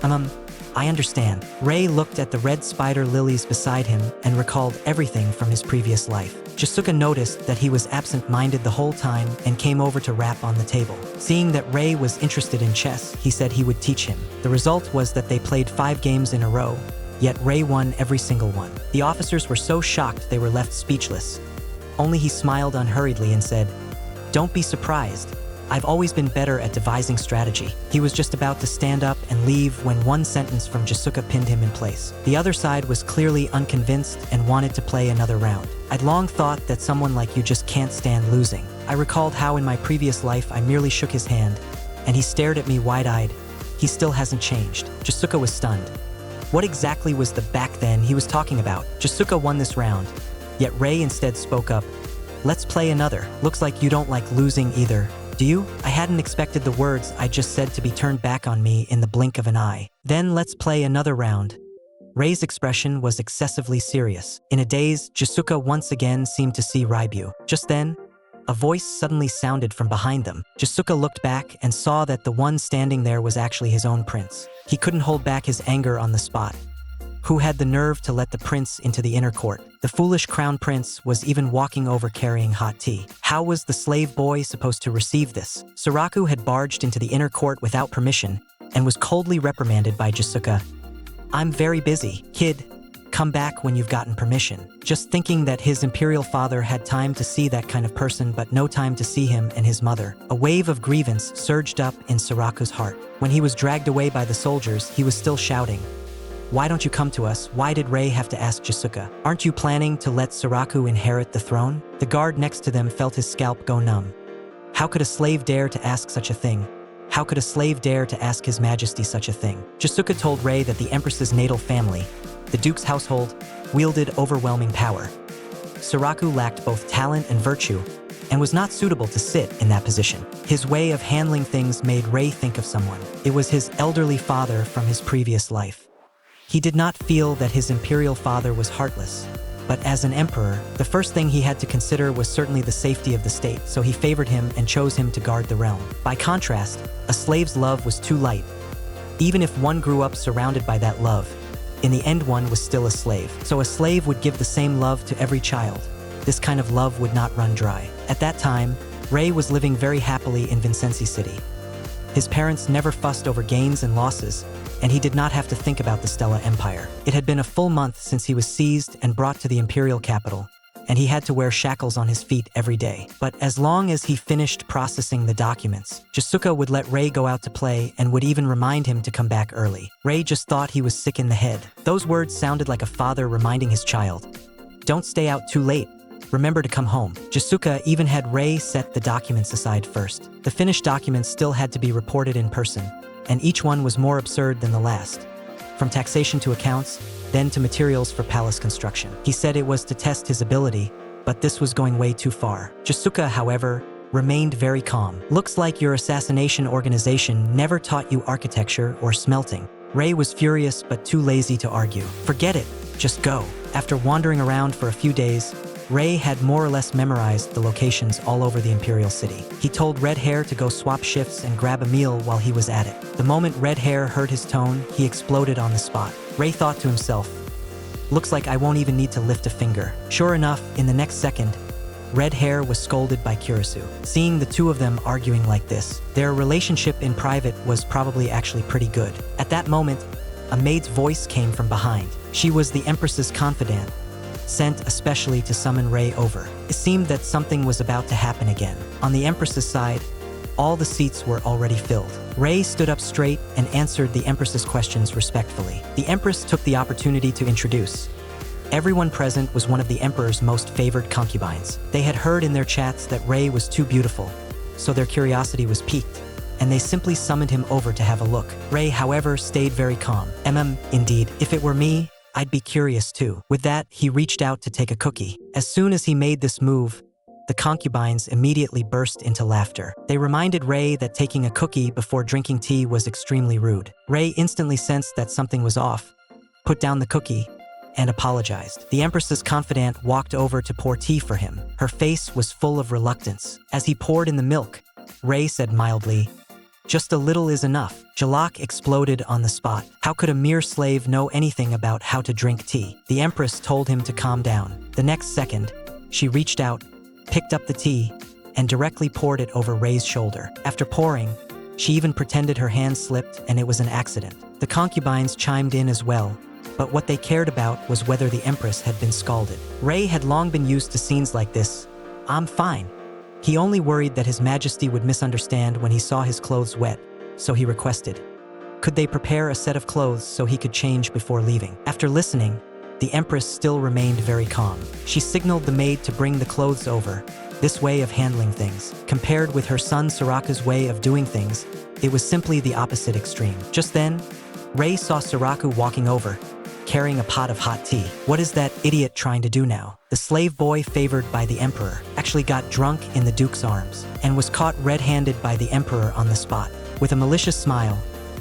I understand. Rei looked at the red spider lilies beside him and recalled everything from his previous life. Jiseuka noticed that he was absent-minded the whole time and came over to rap on the table. Seeing that Rei was interested in chess, he said he would teach him. The result was that they played 5 games in a row, yet Rei won every single one. The officers were so shocked they were left speechless. Only he smiled unhurriedly and said, "Don't be surprised. I've always been better at devising strategy." He was just about to stand up and leave when one sentence from Jiseuka pinned him in place. The other side was clearly unconvinced and wanted to play another round. "I'd long thought that someone like you just can't stand losing." I recalled how in my previous life I merely shook his hand, and he stared at me wide-eyed. He still hasn't changed. Jiseuka was stunned. What exactly was the back then he was talking about? Jiseuka won this round, yet Rei instead spoke up. "Let's play another. Looks like you don't like losing either. Do you?" I hadn't expected the words I just said to be turned back on me in the blink of an eye. "Then let's play another round." Rei's expression was excessively serious. In a daze, Jiseuka once again seemed to see Reibeu. Just then, a voice suddenly sounded from behind them. Jiseuka looked back and saw that the one standing there was actually his own prince. He couldn't hold back his anger on the spot. Who had the nerve to let the prince into the inner court? The foolish crown prince was even walking over carrying hot tea. How was the slave boy supposed to receive this? Suraku had barged into the inner court without permission and was coldly reprimanded by Jiseuka. "I'm very busy, kid. Come back when you've gotten permission." Just thinking that his imperial father had time to see that kind of person but no time to see him and his mother. A wave of grievance surged up in Suraku's heart. When he was dragged away by the soldiers, he was still shouting, "Why don't you come to us?" Why did Rei have to ask Jiseuka? "Aren't you planning to let Suraku inherit the throne?" The guard next to them felt his scalp go numb. How could a slave dare to ask such a thing? How could a slave dare to ask His Majesty such a thing? Jiseuka told Rei that the Empress's natal family, the Duke's household, wielded overwhelming power. Suraku lacked both talent and virtue, and was not suitable to sit in that position. His way of handling things made Rei think of someone. It was his elderly father from his previous life. He did not feel that his imperial father was heartless, but as an emperor, the first thing he had to consider was certainly the safety of the state, so he favored him and chose him to guard the realm. By contrast, a slave's love was too light. Even if one grew up surrounded by that love, in the end one was still a slave. So a slave would give the same love to every child. This kind of love would not run dry. At that time, Rei was living very happily in Vincenzi City. His parents never fussed over gains and losses, and he did not have to think about the Stella Empire. It had been a full month since he was seized and brought to the imperial capital, and he had to wear shackles on his feet every day. But as long as he finished processing the documents, Jiseuka would let Rei go out to play and would even remind him to come back early. Rei just thought he was sick in the head. Those words sounded like a father reminding his child, "Don't stay out too late. Remember to come home." Jiseuka even had Rei set the documents aside first. The finished documents still had to be reported in person, and each one was more absurd than the last. From taxation to accounts, then to materials for palace construction. He said it was to test his ability, but this was going way too far. Jiseuka, however, remained very calm. "Looks like your assassination organization never taught you architecture or smelting." Rei was furious but too lazy to argue. "Forget it, just go." After wandering around for a few days, Rei had more or less memorized the locations all over the imperial city. He told Red Hair to go swap shifts and grab a meal while he was at it. The moment Red Hair heard his tone, he exploded on the spot. Rei thought to himself, "Looks like I won't even need to lift a finger." Sure enough, in the next second, red hair was scolded by Kurisu. Seeing the two of them arguing like this, their relationship in private was probably actually pretty good. At that moment, a maid's voice came from behind. She was the Empress's confidant, sent especially to summon Rei over. It seemed that something was about to happen again. On the Empress's side, all the seats were already filled. Rei stood up straight and answered the Empress's questions respectfully. The Empress took the opportunity to introduce. Everyone present was one of the Emperor's most favored concubines. They had heard in their chats that Rei was too beautiful, so their curiosity was piqued, and they simply summoned him over to have a look. Rei, however, stayed very calm. Indeed, if it were me, I'd be curious too. With that, he reached out to take a cookie. As soon as he made this move, the concubines immediately burst into laughter. They reminded Rei that taking a cookie before drinking tea was extremely rude. Rei instantly sensed that something was off, put down the cookie, and apologized. The Empress's confidant walked over to pour tea for him. Her face was full of reluctance. As he poured in the milk, Rei said mildly, "Just a little is enough." Jalak exploded on the spot. How could a mere slave know anything about how to drink tea? The Empress told him to calm down. The next second, she reached out, picked up the tea, and directly poured it over Rei's shoulder. After pouring, she even pretended her hand slipped and it was an accident. The concubines chimed in as well, but what they cared about was whether the Empress had been scalded. Rei had long been used to scenes like this. "I'm fine." He only worried that His Majesty would misunderstand when he saw his clothes wet, so he requested, could they prepare a set of clothes so he could change before leaving? After listening, the Empress still remained very calm. She signaled the maid to bring the clothes over. This way of handling things, compared with her son Saraku's way of doing things, it was simply the opposite extreme. Just then, Rei saw Saraku walking over, carrying a pot of hot tea. What is that idiot trying to do now? The slave boy favored by the Emperor actually got drunk in the Duke's arms and was caught red-handed by the Emperor on the spot. With a malicious smile,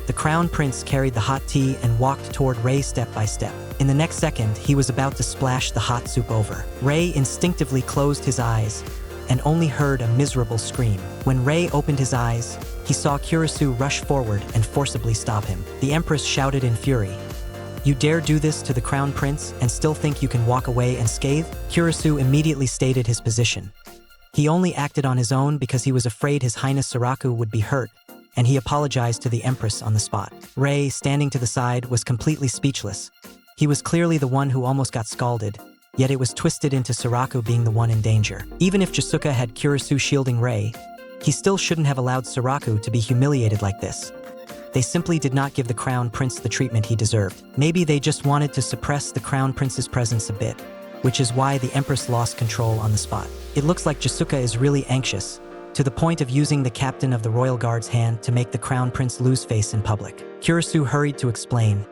the Crown Prince carried the hot tea and walked toward Rei step by step. In the next second, he was about to splash the hot soup over. Rei instinctively closed his eyes and only heard a miserable scream. When Rei opened his eyes, he saw Kurisu rush forward and forcibly stop him. The Empress shouted in fury, "You dare do this to the Crown Prince and still think you can walk away unscathed?" Kurisu immediately stated his position. He only acted on his own because he was afraid His Highness Saraku would be hurt, and he apologized to the Empress on the spot. Rei, standing to the side, was completely speechless. He was clearly the one who almost got scalded, yet it was twisted into Saraku being the one in danger. Even if Jiseuka had Kurisu shielding Rei, he still shouldn't have allowed Saraku to be humiliated like this. They simply did not give the Crown Prince the treatment he deserved. Maybe they just wanted to suppress the Crown Prince's presence a bit, which is why the Empress lost control on the spot. It looks like Jiseuka is really anxious, to the point of using the captain of the Royal Guard's hand to make the Crown Prince lose face in public. Kurisu hurried to explain.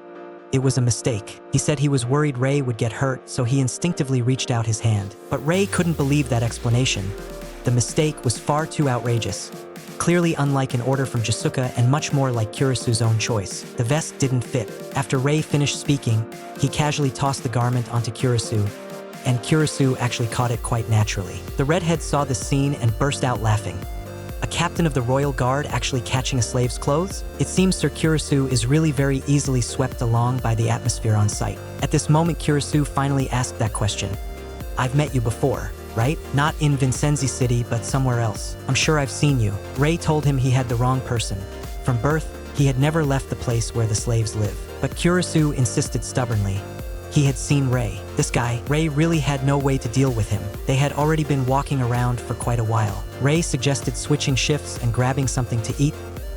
It was a mistake. He said he was worried Rei would get hurt, so he instinctively reached out his hand. But Rei couldn't believe that explanation. The mistake was far too outrageous. Clearly unlike an order from Jiseuka and much more like Kurisu's own choice. The vest didn't fit. After Rei finished speaking, he casually tossed the garment onto Kurisu, and Kurisu actually caught it quite naturally. The redhead saw this scene and burst out laughing. A captain of the Royal Guard actually catching a slave's clothes? It seems Sir Kurisu is really very easily swept along by the atmosphere on site. At this moment, Kurisu finally asked that question. "I've met you before, right? Not in Vincenzi City, but somewhere else. I'm sure I've seen you." Rei told him he had the wrong person. From birth, he had never left the place where the slaves live. But Kurisu insisted stubbornly. He had seen Rei. This guy, Rei really had no way to deal with him. They had already been walking around for quite a while. Rei suggested switching shifts and grabbing something to eat,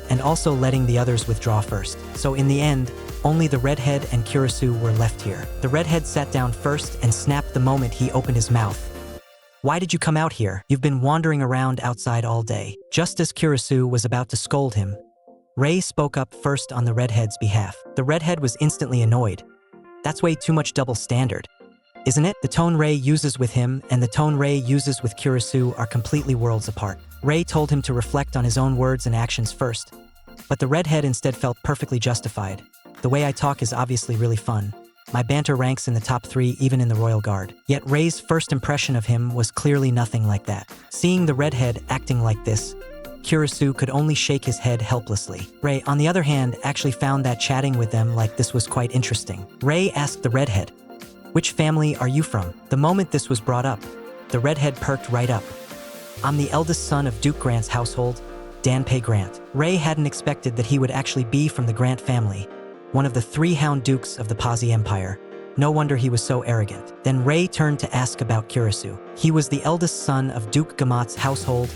and also letting the others withdraw first. So in the end, only the redhead and Kurisu were left here. The redhead sat down first and snapped the moment he opened his mouth. "Why did you come out here? You've been wandering around outside all day." Just as Kurisu was about to scold him, Rei spoke up first on the redhead's behalf. The redhead was instantly annoyed. That's way too much double standard, isn't it? The tone Rei uses with him and the tone Rei uses with Kurisu are completely worlds apart. Rei told him to reflect on his own words and actions first, but the redhead instead felt perfectly justified. "The way I talk is obviously really fun. My banter ranks in the top 3 even in the Royal Guard." Yet Rei's first impression of him was clearly nothing like that. Seeing the redhead acting like this, Kurisu could only shake his head helplessly. Rei, on the other hand, actually found that chatting with them like this was quite interesting. Rei asked the redhead, "Which family are you from?" The moment this was brought up, The redhead perked right up. I'm the eldest son of Duke Grant's household, Danpei Grant. Rei hadn't expected that he would actually be from the Grant family, one of the 3 Hound Dukes of the Pazi Empire. No wonder he was so arrogant. Then Rei turned to ask about Kurisu. He was the eldest son of Duke Gamat's household,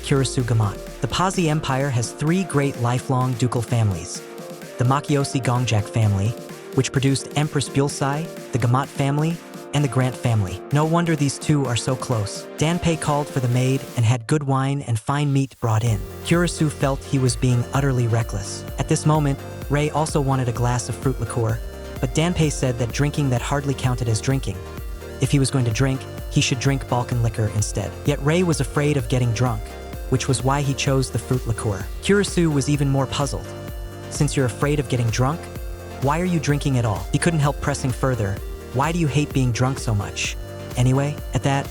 Kurisu Gamat. The Pazi Empire has 3 great lifelong ducal families. The Makiyoshi Gongjak family, which produced Empress Bulsai, the Gamat family, and the Grant family. No wonder these 2 are so close. Danpei called for the maid and had good wine and fine meat brought in. Kurisu felt he was being utterly reckless. At this moment, Rei also wanted a glass of fruit liqueur, but Danpei said that drinking that hardly counted as drinking. If he was going to drink, he should drink Balkan liquor instead. Yet Rei was afraid of getting drunk, which was why he chose the fruit liqueur. Kurisu was even more puzzled. Since you're afraid of getting drunk, why are you drinking at all? He couldn't help pressing further. Why do you hate being drunk so much? Anyway, at that,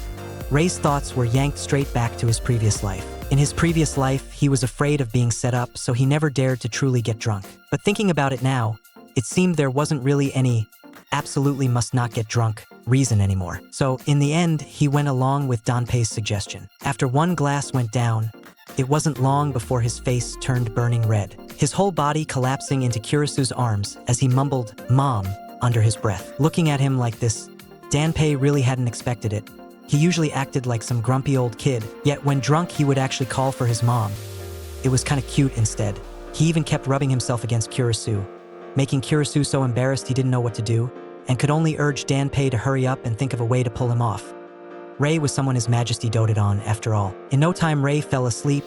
Rei's thoughts were yanked straight back to his previous life. In his previous life, he was afraid of being set up, so he never dared to truly get drunk. But thinking about it now, it seemed there wasn't really any absolutely must not get drunk reason anymore. So in the end, he went along with Danpei's suggestion. After 1 glass went down, it wasn't long before his face turned burning red, his whole body collapsing into Kurisu's arms as he mumbled, "Mom," under his breath. Looking at him like this, Danpei really hadn't expected it. He usually acted like some grumpy old kid, yet when drunk he would actually call for his mom. It was kinda cute instead. He even kept rubbing himself against Kurisu, making Kurisu so embarrassed he didn't know what to do, and could only urge Danpei to hurry up and think of a way to pull him off. Rei was someone His Majesty doted on, after all. In no time Rei fell asleep,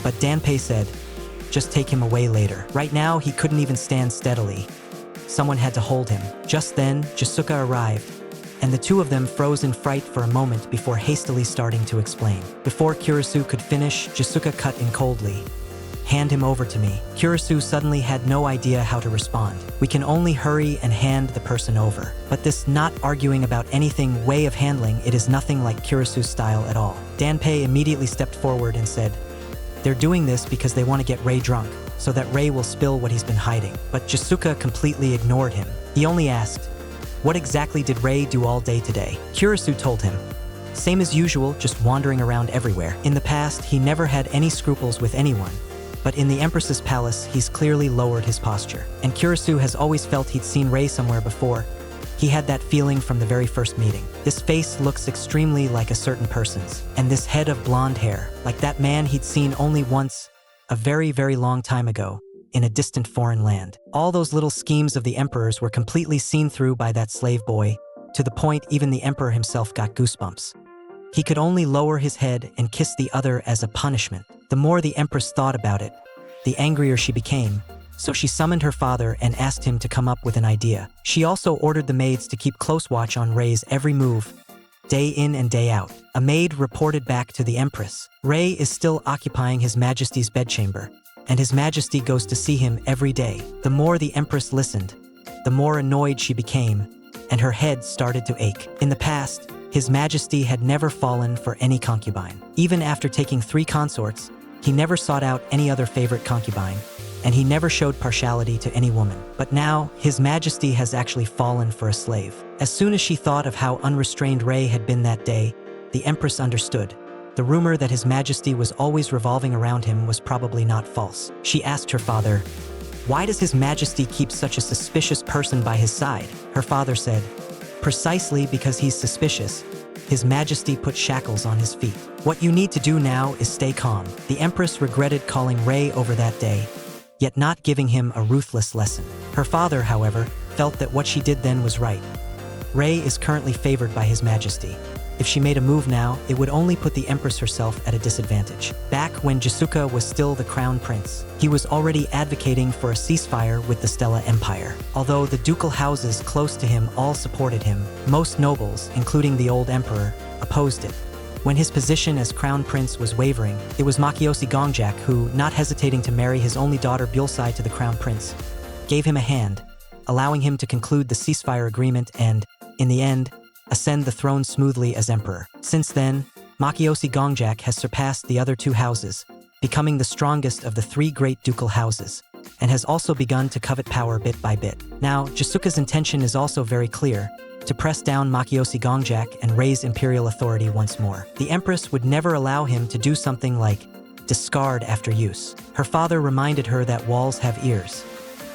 but Danpei said, "Just take him away later." Right now, he couldn't even stand steadily. Someone had to hold him. Just then, Jiseuka arrived, and the 2 of them froze in fright for a moment before hastily starting to explain. Before Kurisu could finish, Jiseuka cut in coldly. "Hand him over to me." Kurisu suddenly had no idea how to respond. "We can only hurry and hand the person over." But this not arguing about anything way of handling it is nothing like Kurisu's style at all. Danpei immediately stepped forward and said, "They're doing this because they want to get Rei drunk, so that Rei will spill what he's been hiding." But Jiseuka completely ignored him. He only asked, "What exactly did Rei do all day today?" Kurisu told him, "Same as usual, just wandering around everywhere." In the past, he never had any scruples with anyone, but in the Empress's palace, he's clearly lowered his posture. And Kurisu has always felt he'd seen Rei somewhere before. He had that feeling from the very first meeting. This face looks extremely like a certain person's, and this head of blonde hair, like that man he'd seen only once, a very, very long time ago, in a distant foreign land. All those little schemes of the Emperor's were completely seen through by that slave boy, to the point even the Emperor himself got goosebumps. He could only lower his head and kiss the other as a punishment. The more the Empress thought about it, the angrier she became, so she summoned her father and asked him to come up with an idea. She also ordered the maids to keep close watch on Rei's every move, day in and day out. A maid reported back to the Empress. Rei is still occupying His Majesty's bedchamber, and His Majesty goes to see him every day. The more the Empress listened, the more annoyed she became, and her head started to ache. In the past, His Majesty had never fallen for any concubine. Even after taking 3 consorts, he never sought out any other favorite concubine, and he never showed partiality to any woman. But now, His Majesty has actually fallen for a slave. As soon as she thought of how unrestrained Rei had been that day, the Empress understood. The rumor that His Majesty was always revolving around him was probably not false. She asked her father, "Why does His Majesty keep such a suspicious person by his side?" Her father said, "Precisely because he's suspicious, His Majesty put shackles on his feet. What you need to do now is stay calm." The Empress regretted calling Rei over that day, yet not giving him a ruthless lesson. Her father, however, felt that what she did then was right. Rei is currently favored by His Majesty. If she made a move now, it would only put the Empress herself at a disadvantage. Back when Jiseuka was still the crown prince, he was already advocating for a ceasefire with the Stella Empire. Although the ducal houses close to him all supported him, most nobles, including the old emperor, opposed it. When his position as crown prince was wavering, it was Makiyoshi Gongjak who, not hesitating to marry his only daughter Bulsai to the crown prince, gave him a hand, allowing him to conclude the ceasefire agreement and, in the end, ascend the throne smoothly as emperor. Since then, Makiyoshi Gongjak has surpassed the other 2 houses, becoming the strongest of the 3 great ducal houses, and has also begun to covet power bit by bit. Now, Jiseuka's intention is also very clear, to press down Makiyoshi Gongjak and raise imperial authority once more. The Empress would never allow him to do something like discard after use. Her father reminded her that walls have ears.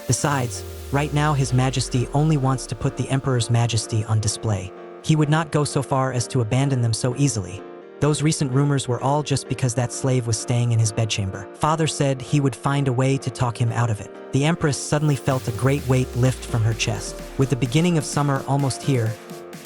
Besides, right now His Majesty only wants to put the Emperor's majesty on display. He would not go so far as to abandon them so easily. Those recent rumors were all just because that slave was staying in his bedchamber. Father said he would find a way to talk him out of it. The Empress suddenly felt a great weight lift from her chest. With the beginning of summer almost here,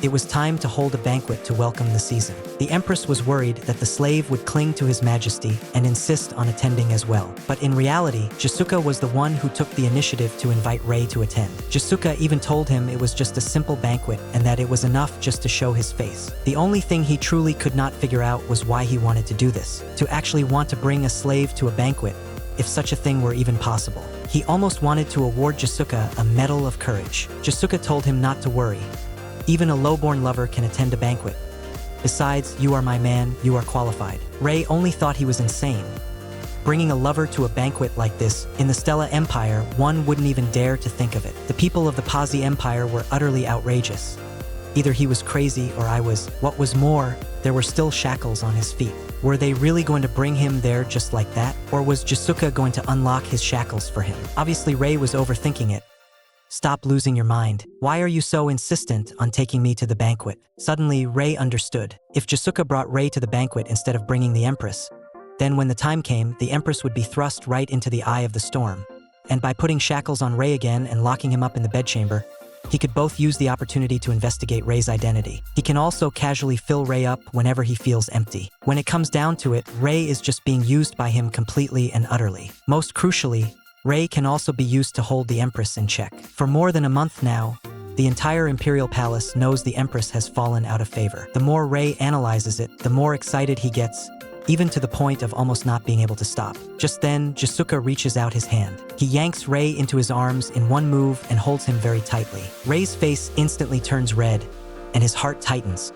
it was time to hold a banquet to welcome the season. The Empress was worried that the slave would cling to His Majesty and insist on attending as well. But in reality, Jiseuka was the one who took the initiative to invite Rei to attend. Jiseuka even told him it was just a simple banquet and that it was enough just to show his face. The only thing he truly could not figure out was why he wanted to do this. To actually want to bring a slave to a banquet, if such a thing were even possible. He almost wanted to award Jiseuka a Medal of Courage. Jiseuka told him not to worry. Even a low-born lover can attend a banquet. Besides, you are my man, you are qualified. Rei only thought he was insane. Bringing a lover to a banquet like this, in the Stella Empire, one wouldn't even dare to think of it. The people of the Pazi Empire were utterly outrageous. Either he was crazy or I was. What was more, there were still shackles on his feet. Were they really going to bring him there just like that? Or was Jiseuka going to unlock his shackles for him? Obviously, Rei was overthinking it. Stop losing your mind. Why are you so insistent on taking me to the banquet? Suddenly, Rei understood. If Jiseuka brought Rei to the banquet instead of bringing the Empress, then when the time came, the Empress would be thrust right into the eye of the storm. And by putting shackles on Rei again and locking him up in the bedchamber, he could both use the opportunity to investigate Rei's identity. He can also casually fill Rei up whenever he feels empty. When it comes down to it, Rei is just being used by him completely and utterly. Most crucially, Rei can also be used to hold the Empress in check. For more than a month now, the entire Imperial Palace knows the Empress has fallen out of favor. The more Rei analyzes it, the more excited he gets, even to the point of almost not being able to stop. Just then, Jiseuka reaches out his hand. He yanks Rei into his arms in one move and holds him very tightly. Rei's face instantly turns red, and his heart tightens.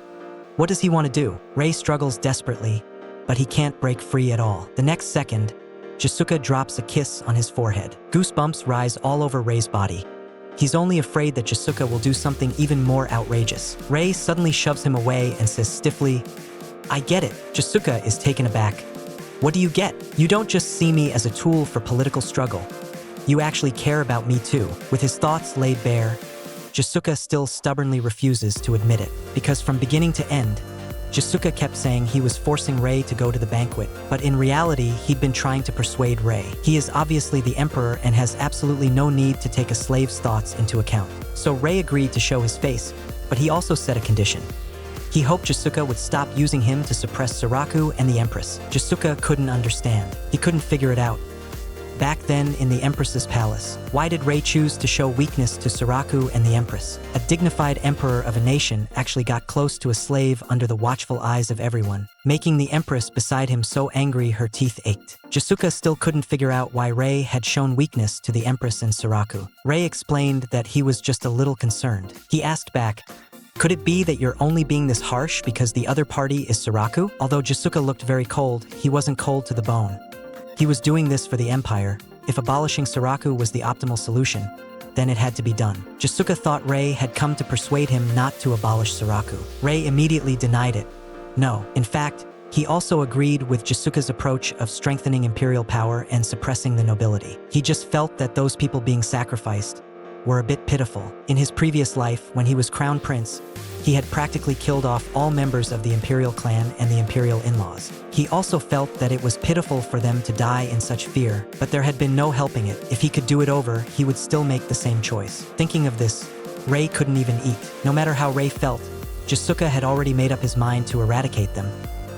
What does he want to do? Rei struggles desperately, but he can't break free at all. The next second, Jiseuka drops a kiss on his forehead. Goosebumps rise all over Rei's body. He's only afraid that Jiseuka will do something even more outrageous. Rei suddenly shoves him away and says stiffly, "I get it." Jiseuka is taken aback. "What do you get? You don't just see me as a tool for political struggle. You actually care about me too." With his thoughts laid bare, Jiseuka still stubbornly refuses to admit it. Because from beginning to end, Jiseuka kept saying he was forcing Rei to go to the banquet, but in reality, he'd been trying to persuade Rei. He is obviously the Emperor and has absolutely no need to take a slave's thoughts into account. So Rei agreed to show his face, but he also set a condition. He hoped Jiseuka would stop using him to suppress Suraku and the Empress. Jiseuka couldn't understand. He couldn't figure it out. Back then, in the Empress's palace, why did Rei choose to show weakness to Suraku and the Empress? A dignified emperor of a nation actually got close to a slave under the watchful eyes of everyone, making the Empress beside him so angry her teeth ached. Jiseuka still couldn't figure out why Rei had shown weakness to the Empress and Suraku. Rei explained that he was just a little concerned. He asked back, "Could it be that you're only being this harsh because the other party is Suraku?" Although Jiseuka looked very cold, he wasn't cold to the bone. He was doing this for the Empire. If abolishing Suraku was the optimal solution, then it had to be done. Jiseuka thought Rei had come to persuade him not to abolish Suraku. Rei immediately denied it. No, in fact, he also agreed with Jiseuka's approach of strengthening imperial power and suppressing the nobility. He just felt that those people being sacrificed were a bit pitiful. In his previous life, when he was crown prince, he had practically killed off all members of the imperial clan and the imperial in-laws. He also felt that it was pitiful for them to die in such fear, but there had been no helping it. If he could do it over, he would still make the same choice. Thinking of this, Rei couldn't even eat. No matter how Rei felt, Jiseuka had already made up his mind to eradicate them,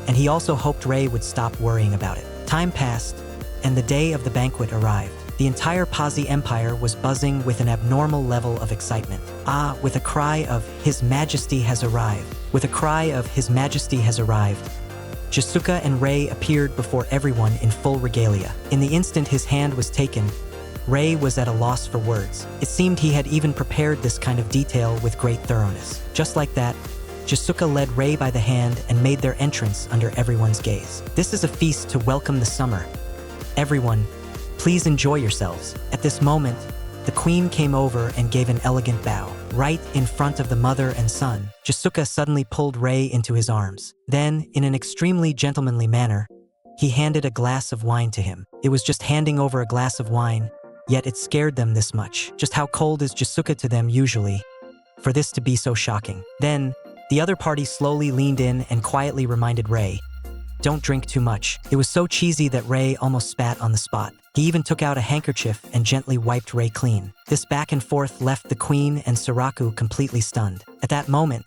and he also hoped Rei would stop worrying about it. Time passed, and the day of the banquet arrived. The entire Pazi Empire was buzzing with an abnormal level of excitement. With a cry of, "His Majesty has arrived." With a cry of, "His Majesty has arrived," Jiseuka and Rei appeared before everyone in full regalia. In the instant his hand was taken, Rei was at a loss for words. It seemed he had even prepared this kind of detail with great thoroughness. Just like that, Jiseuka led Rei by the hand and made their entrance under everyone's gaze. This is a feast to welcome the summer. Everyone, please enjoy yourselves. At this moment, the queen came over and gave an elegant bow. Right in front of the mother and son, Jiseuka suddenly pulled Rei into his arms. Then, in an extremely gentlemanly manner, he handed a glass of wine to him. It was just handing over a glass of wine, yet it scared them this much. Just how cold is Jiseuka to them usually, for this to be so shocking? Then, the other party slowly leaned in and quietly reminded Rei, "Don't drink too much." It was so cheesy that Rei almost spat on the spot. He even took out a handkerchief and gently wiped Rei clean. This back and forth left the queen and Saraku completely stunned. At that moment,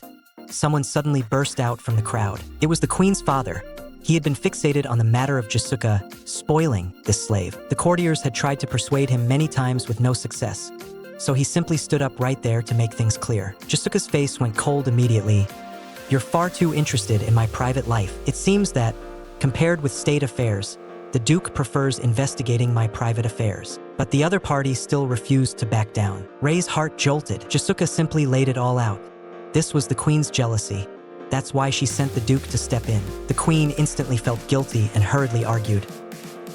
someone suddenly burst out from the crowd. It was the queen's father. He had been fixated on the matter of Jiseuka spoiling this slave. The courtiers had tried to persuade him many times with no success, so he simply stood up right there to make things clear. Jiseuka's face went cold immediately. "You're far too interested in my private life. It seems that, compared with state affairs, the Duke prefers investigating my private affairs." But the other party still refused to back down. Rei's heart jolted. Jiseuka simply laid it all out. This was the queen's jealousy. That's why she sent the Duke to step in. The queen instantly felt guilty and hurriedly argued,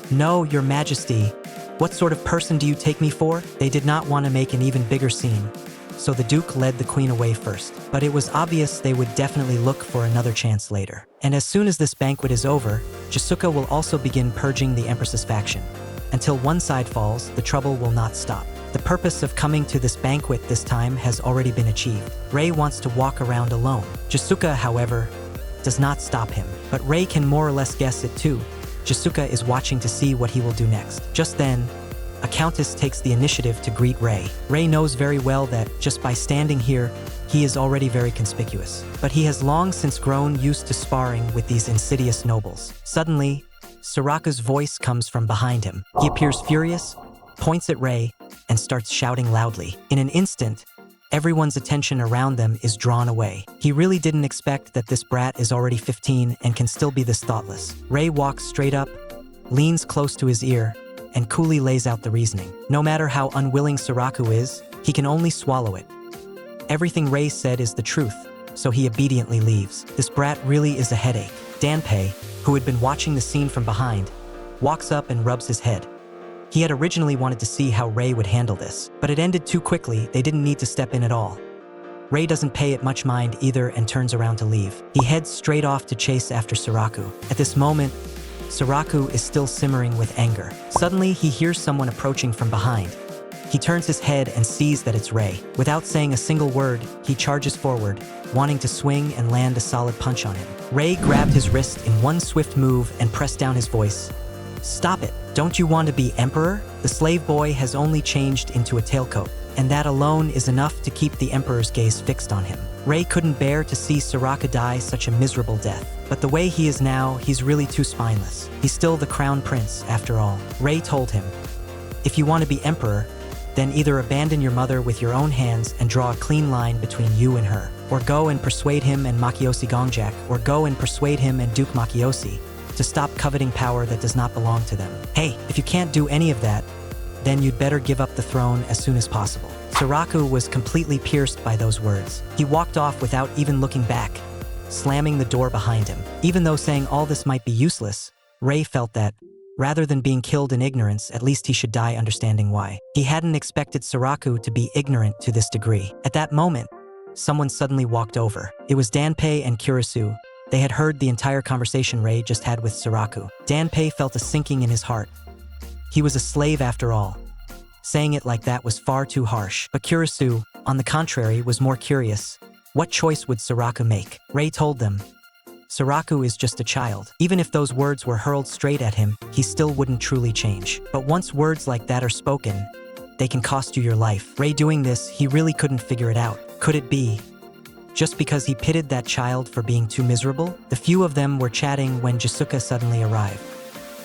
"No, your majesty. What sort of person do you take me for?" They did not want to make an even bigger scene, so the Duke led the queen away first. But it was obvious they would definitely look for another chance later. And as soon as this banquet is over, Jiseuka will also begin purging the Empress's faction. Until one side falls, the trouble will not stop. The purpose of coming to this banquet this time has already been achieved. Rei wants to walk around alone. Jiseuka, however, does not stop him. But Rei can more or less guess it too. Jiseuka is watching to see what he will do next. Just then, a countess takes the initiative to greet Rei. Rei knows very well that, just by standing here, he is already very conspicuous. But he has long since grown used to sparring with these insidious nobles. Suddenly, Saraku's voice comes from behind him. He appears furious, points at Rei, and starts shouting loudly. In an instant, everyone's attention around them is drawn away. He really didn't expect that this brat is already 15 and can still be this thoughtless. Rei walks straight up, leans close to his ear, and coolly lays out the reasoning. No matter how unwilling Saraku is, he can only swallow it. Everything Rei said is the truth, so he obediently leaves. This brat really is a headache. Danpei, who had been watching the scene from behind, walks up and rubs his head. He had originally wanted to see how Rei would handle this, but it ended too quickly. They didn't need to step in at all. Rei doesn't pay it much mind either and turns around to leave. He heads straight off to chase after Saraku. At this moment, Saraku is still simmering with anger. Suddenly, he hears someone approaching from behind. He turns his head and sees that it's Rei. Without saying a single word, he charges forward, wanting to swing and land a solid punch on him. Rei grabbed his wrist in one swift move and pressed down his voice. "Stop it. Don't you want to be emperor?" The slave boy has only changed into a tailcoat, and that alone is enough to keep the emperor's gaze fixed on him. Rei couldn't bear to see Saraku die such a miserable death. But the way he is now, he's really too spineless. He's still the crown prince, after all. Rei told him, "If you want to be emperor, then either abandon your mother with your own hands and draw a clean line between you and her, or go and persuade him and Makiyoshi Gongjak, or go and persuade him and Duke Makiyoshi to stop coveting power that does not belong to them. Hey, if you can't do any of that, then you'd better give up the throne as soon as possible." Saraku was completely pierced by those words. He walked off without even looking back, slamming the door behind him. Even though saying all this might be useless, Rei felt that, rather than being killed in ignorance, at least he should die understanding why. He hadn't expected Saraku to be ignorant to this degree. At that moment, someone suddenly walked over. It was Danpei and Kurisu. They had heard the entire conversation Rei just had with Saraku. Danpei felt a sinking in his heart. He was a slave after all. Saying it like that was far too harsh. But Kurisu, on the contrary, was more curious. What choice would Saraku make? Rei told them, Saraku is just a child. Even if those words were hurled straight at him, he still wouldn't truly change. But once words like that are spoken, they can cost you your life. Rei doing this, he really couldn't figure it out. Could it be just because he pitied that child for being too miserable? The few of them were chatting when Jiseuka suddenly arrived.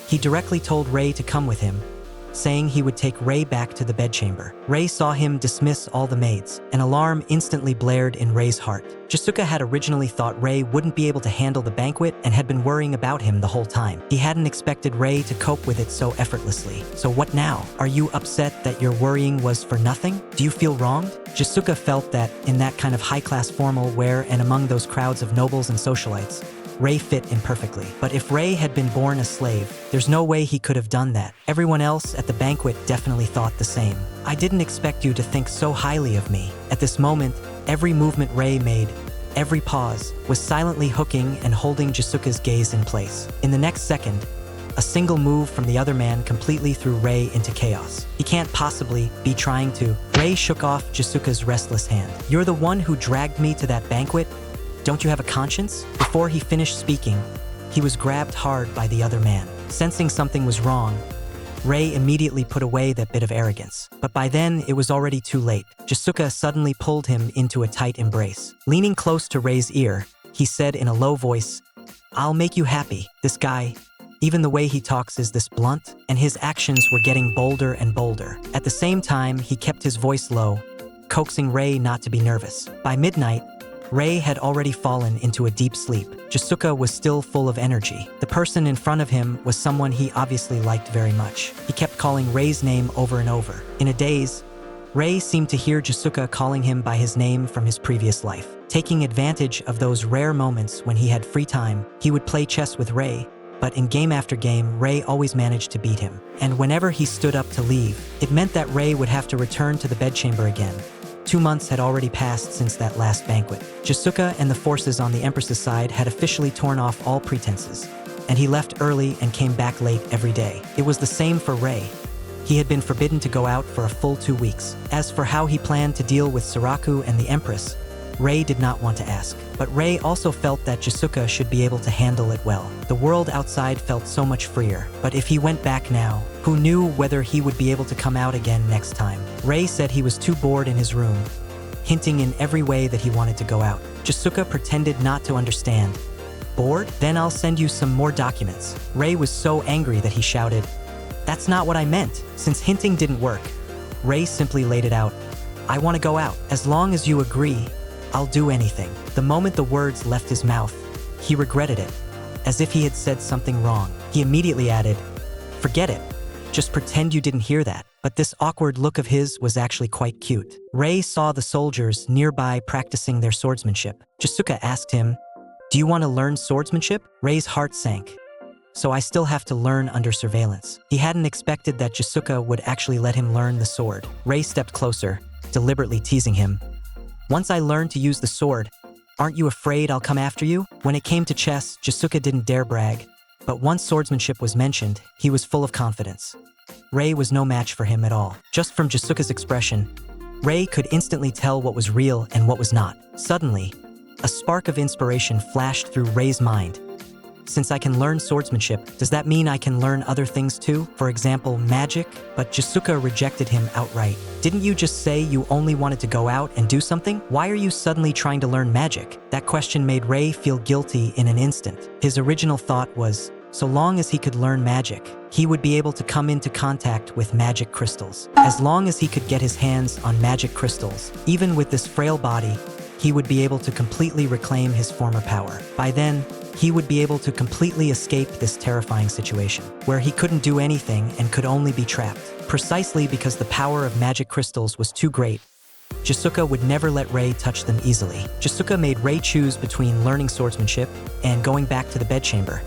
He directly told Rei to come with him, saying he would take Rei back to the bedchamber. Rei saw him dismiss all the maids. An alarm instantly blared in Rei's heart. Jiseuka had originally thought Rei wouldn't be able to handle the banquet and had been worrying about him the whole time. He hadn't expected Rei to cope with it so effortlessly. So what now? Are you upset that your worrying was for nothing? Do you feel wronged? Jiseuka felt that, in that kind of high-class formal wear and among those crowds of nobles and socialites, Rei fit in perfectly. But if Rei had been born a slave, there's no way he could have done that. Everyone else at the banquet definitely thought the same. I didn't expect you to think so highly of me. At this moment, every movement Rei made, every pause, was silently hooking and holding Jiseuka's gaze in place. In the next second, a single move from the other man completely threw Rei into chaos. He can't possibly be trying to. Rei shook off Jiseuka's restless hand. You're the one who dragged me to that banquet? Don't you have a conscience? Before he finished speaking, he was grabbed hard by the other man. Sensing something was wrong, Rei immediately put away that bit of arrogance. But by then, it was already too late. Jiseuka suddenly pulled him into a tight embrace. Leaning close to Rei's ear, he said in a low voice, "I'll make you happy. This guy, even the way he talks is this blunt," and his actions were getting bolder and bolder. At the same time, he kept his voice low, coaxing Rei not to be nervous. By midnight, Rei had already fallen into a deep sleep. Jiseuka was still full of energy. The person in front of him was someone he obviously liked very much. He kept calling Rei's name over and over. In a daze, Rei seemed to hear Jiseuka calling him by his name from his previous life. Taking advantage of those rare moments when he had free time, he would play chess with Rei, but in game after game, Rei always managed to beat him. And whenever he stood up to leave, it meant that Rei would have to return to the bedchamber again. 2 months had already passed since that last banquet. Jiseuka and the forces on the Empress's side had officially torn off all pretenses, and he left early and came back late every day. It was the same for Rei. He had been forbidden to go out for a full 2 weeks. As for how he planned to deal with Saraku and the Empress, Rei did not want to ask. But Rei also felt that Jiseuka should be able to handle it well. The world outside felt so much freer. But if he went back now, who knew whether he would be able to come out again next time? Rei said he was too bored in his room, hinting in every way that he wanted to go out. Jiseuka pretended not to understand. Bored? Then I'll send you some more documents. Rei was so angry that he shouted, "That's not what I meant." Since hinting didn't work, Rei simply laid it out. "I want to go out. As long as you agree, I'll do anything." The moment the words left his mouth, he regretted it, as if he had said something wrong. He immediately added, "Forget it. Just pretend you didn't hear that." But this awkward look of his was actually quite cute. Rei saw the soldiers nearby practicing their swordsmanship. Jiseuka asked him, "Do you want to learn swordsmanship?" Rei's heart sank. "So I still have to learn under surveillance." He hadn't expected that Jiseuka would actually let him learn the sword. Rei stepped closer, deliberately teasing him. "Once I learn to use the sword, aren't you afraid I'll come after you?" When it came to chess, Jiseuka didn't dare brag, but once swordsmanship was mentioned, he was full of confidence. Rei was no match for him at all. Just from Jiseuka's expression, Rei could instantly tell what was real and what was not. Suddenly, a spark of inspiration flashed through Rei's mind. Since I can learn swordsmanship, does that mean I can learn other things too? For example, magic? But Jiseuka rejected him outright. "Didn't you just say you only wanted to go out and do something? Why are you suddenly trying to learn magic?" That question made Rei feel guilty in an instant. His original thought was, so long as he could learn magic, he would be able to come into contact with magic crystals. As long as he could get his hands on magic crystals, even with this frail body, he would be able to completely reclaim his former power. By then, he would be able to completely escape this terrifying situation, where he couldn't do anything and could only be trapped. Precisely because the power of magic crystals was too great, Jiseuka would never let Rei touch them easily. Jiseuka made Rei choose between learning swordsmanship and going back to the bedchamber.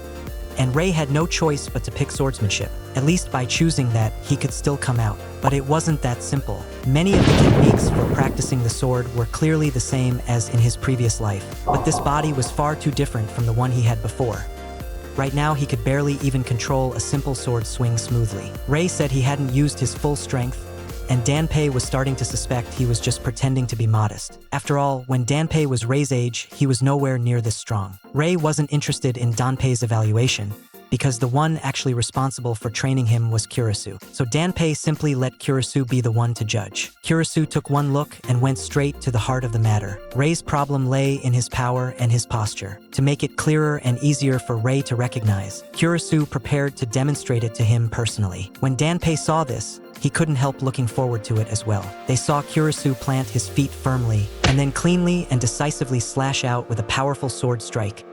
And Rei had no choice but to pick swordsmanship. At least by choosing that, he could still come out. But it wasn't that simple. Many of the techniques for practicing the sword were clearly the same as in his previous life, but this body was far too different from the one he had before. Right now, he could barely even control a simple sword swing smoothly. Rei said he hadn't used his full strength, and Danpei was starting to suspect he was just pretending to be modest. After all, when Danpei was Rei's age, he was nowhere near this strong. Rei wasn't interested in Danpei's evaluation, because the one actually responsible for training him was Kurisu. So Danpei simply let Kurisu be the one to judge. Kurisu took one look and went straight to the heart of the matter. Rei's problem lay in his power and his posture. To make it clearer and easier for Rei to recognize, Kurisu prepared to demonstrate it to him personally. When Danpei saw this, he couldn't help looking forward to it as well. They saw Kurisu plant his feet firmly, and then cleanly and decisively slash out with a powerful sword strike,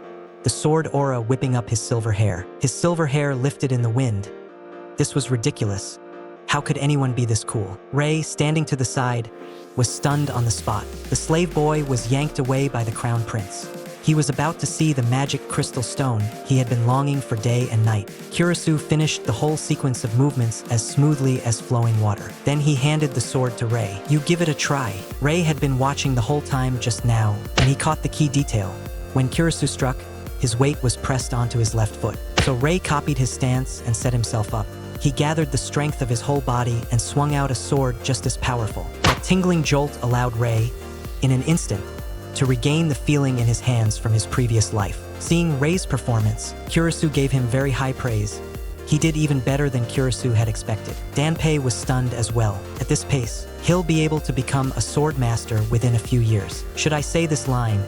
the sword aura whipping up his silver hair. His silver hair lifted in the wind. This was ridiculous. How could anyone be this cool? Rei, standing to the side, was stunned on the spot. The slave boy was yanked away by the crown prince. He was about to see the magic crystal stone he had been longing for day and night. Kurisu finished the whole sequence of movements as smoothly as flowing water. Then he handed the sword to Rei. "You give it a try." Rei had been watching the whole time just now, and he caught the key detail. When Kurisu struck, his weight was pressed onto his left foot. So Rei copied his stance and set himself up. He gathered the strength of his whole body and swung out a sword just as powerful. That tingling jolt allowed Rei, in an instant, to regain the feeling in his hands from his previous life. Seeing Rei's performance, Kurisu gave him very high praise. He did even better than Kurisu had expected. Danpei was stunned as well. At this pace, he'll be able to become a sword master within a few years. Should I say this line?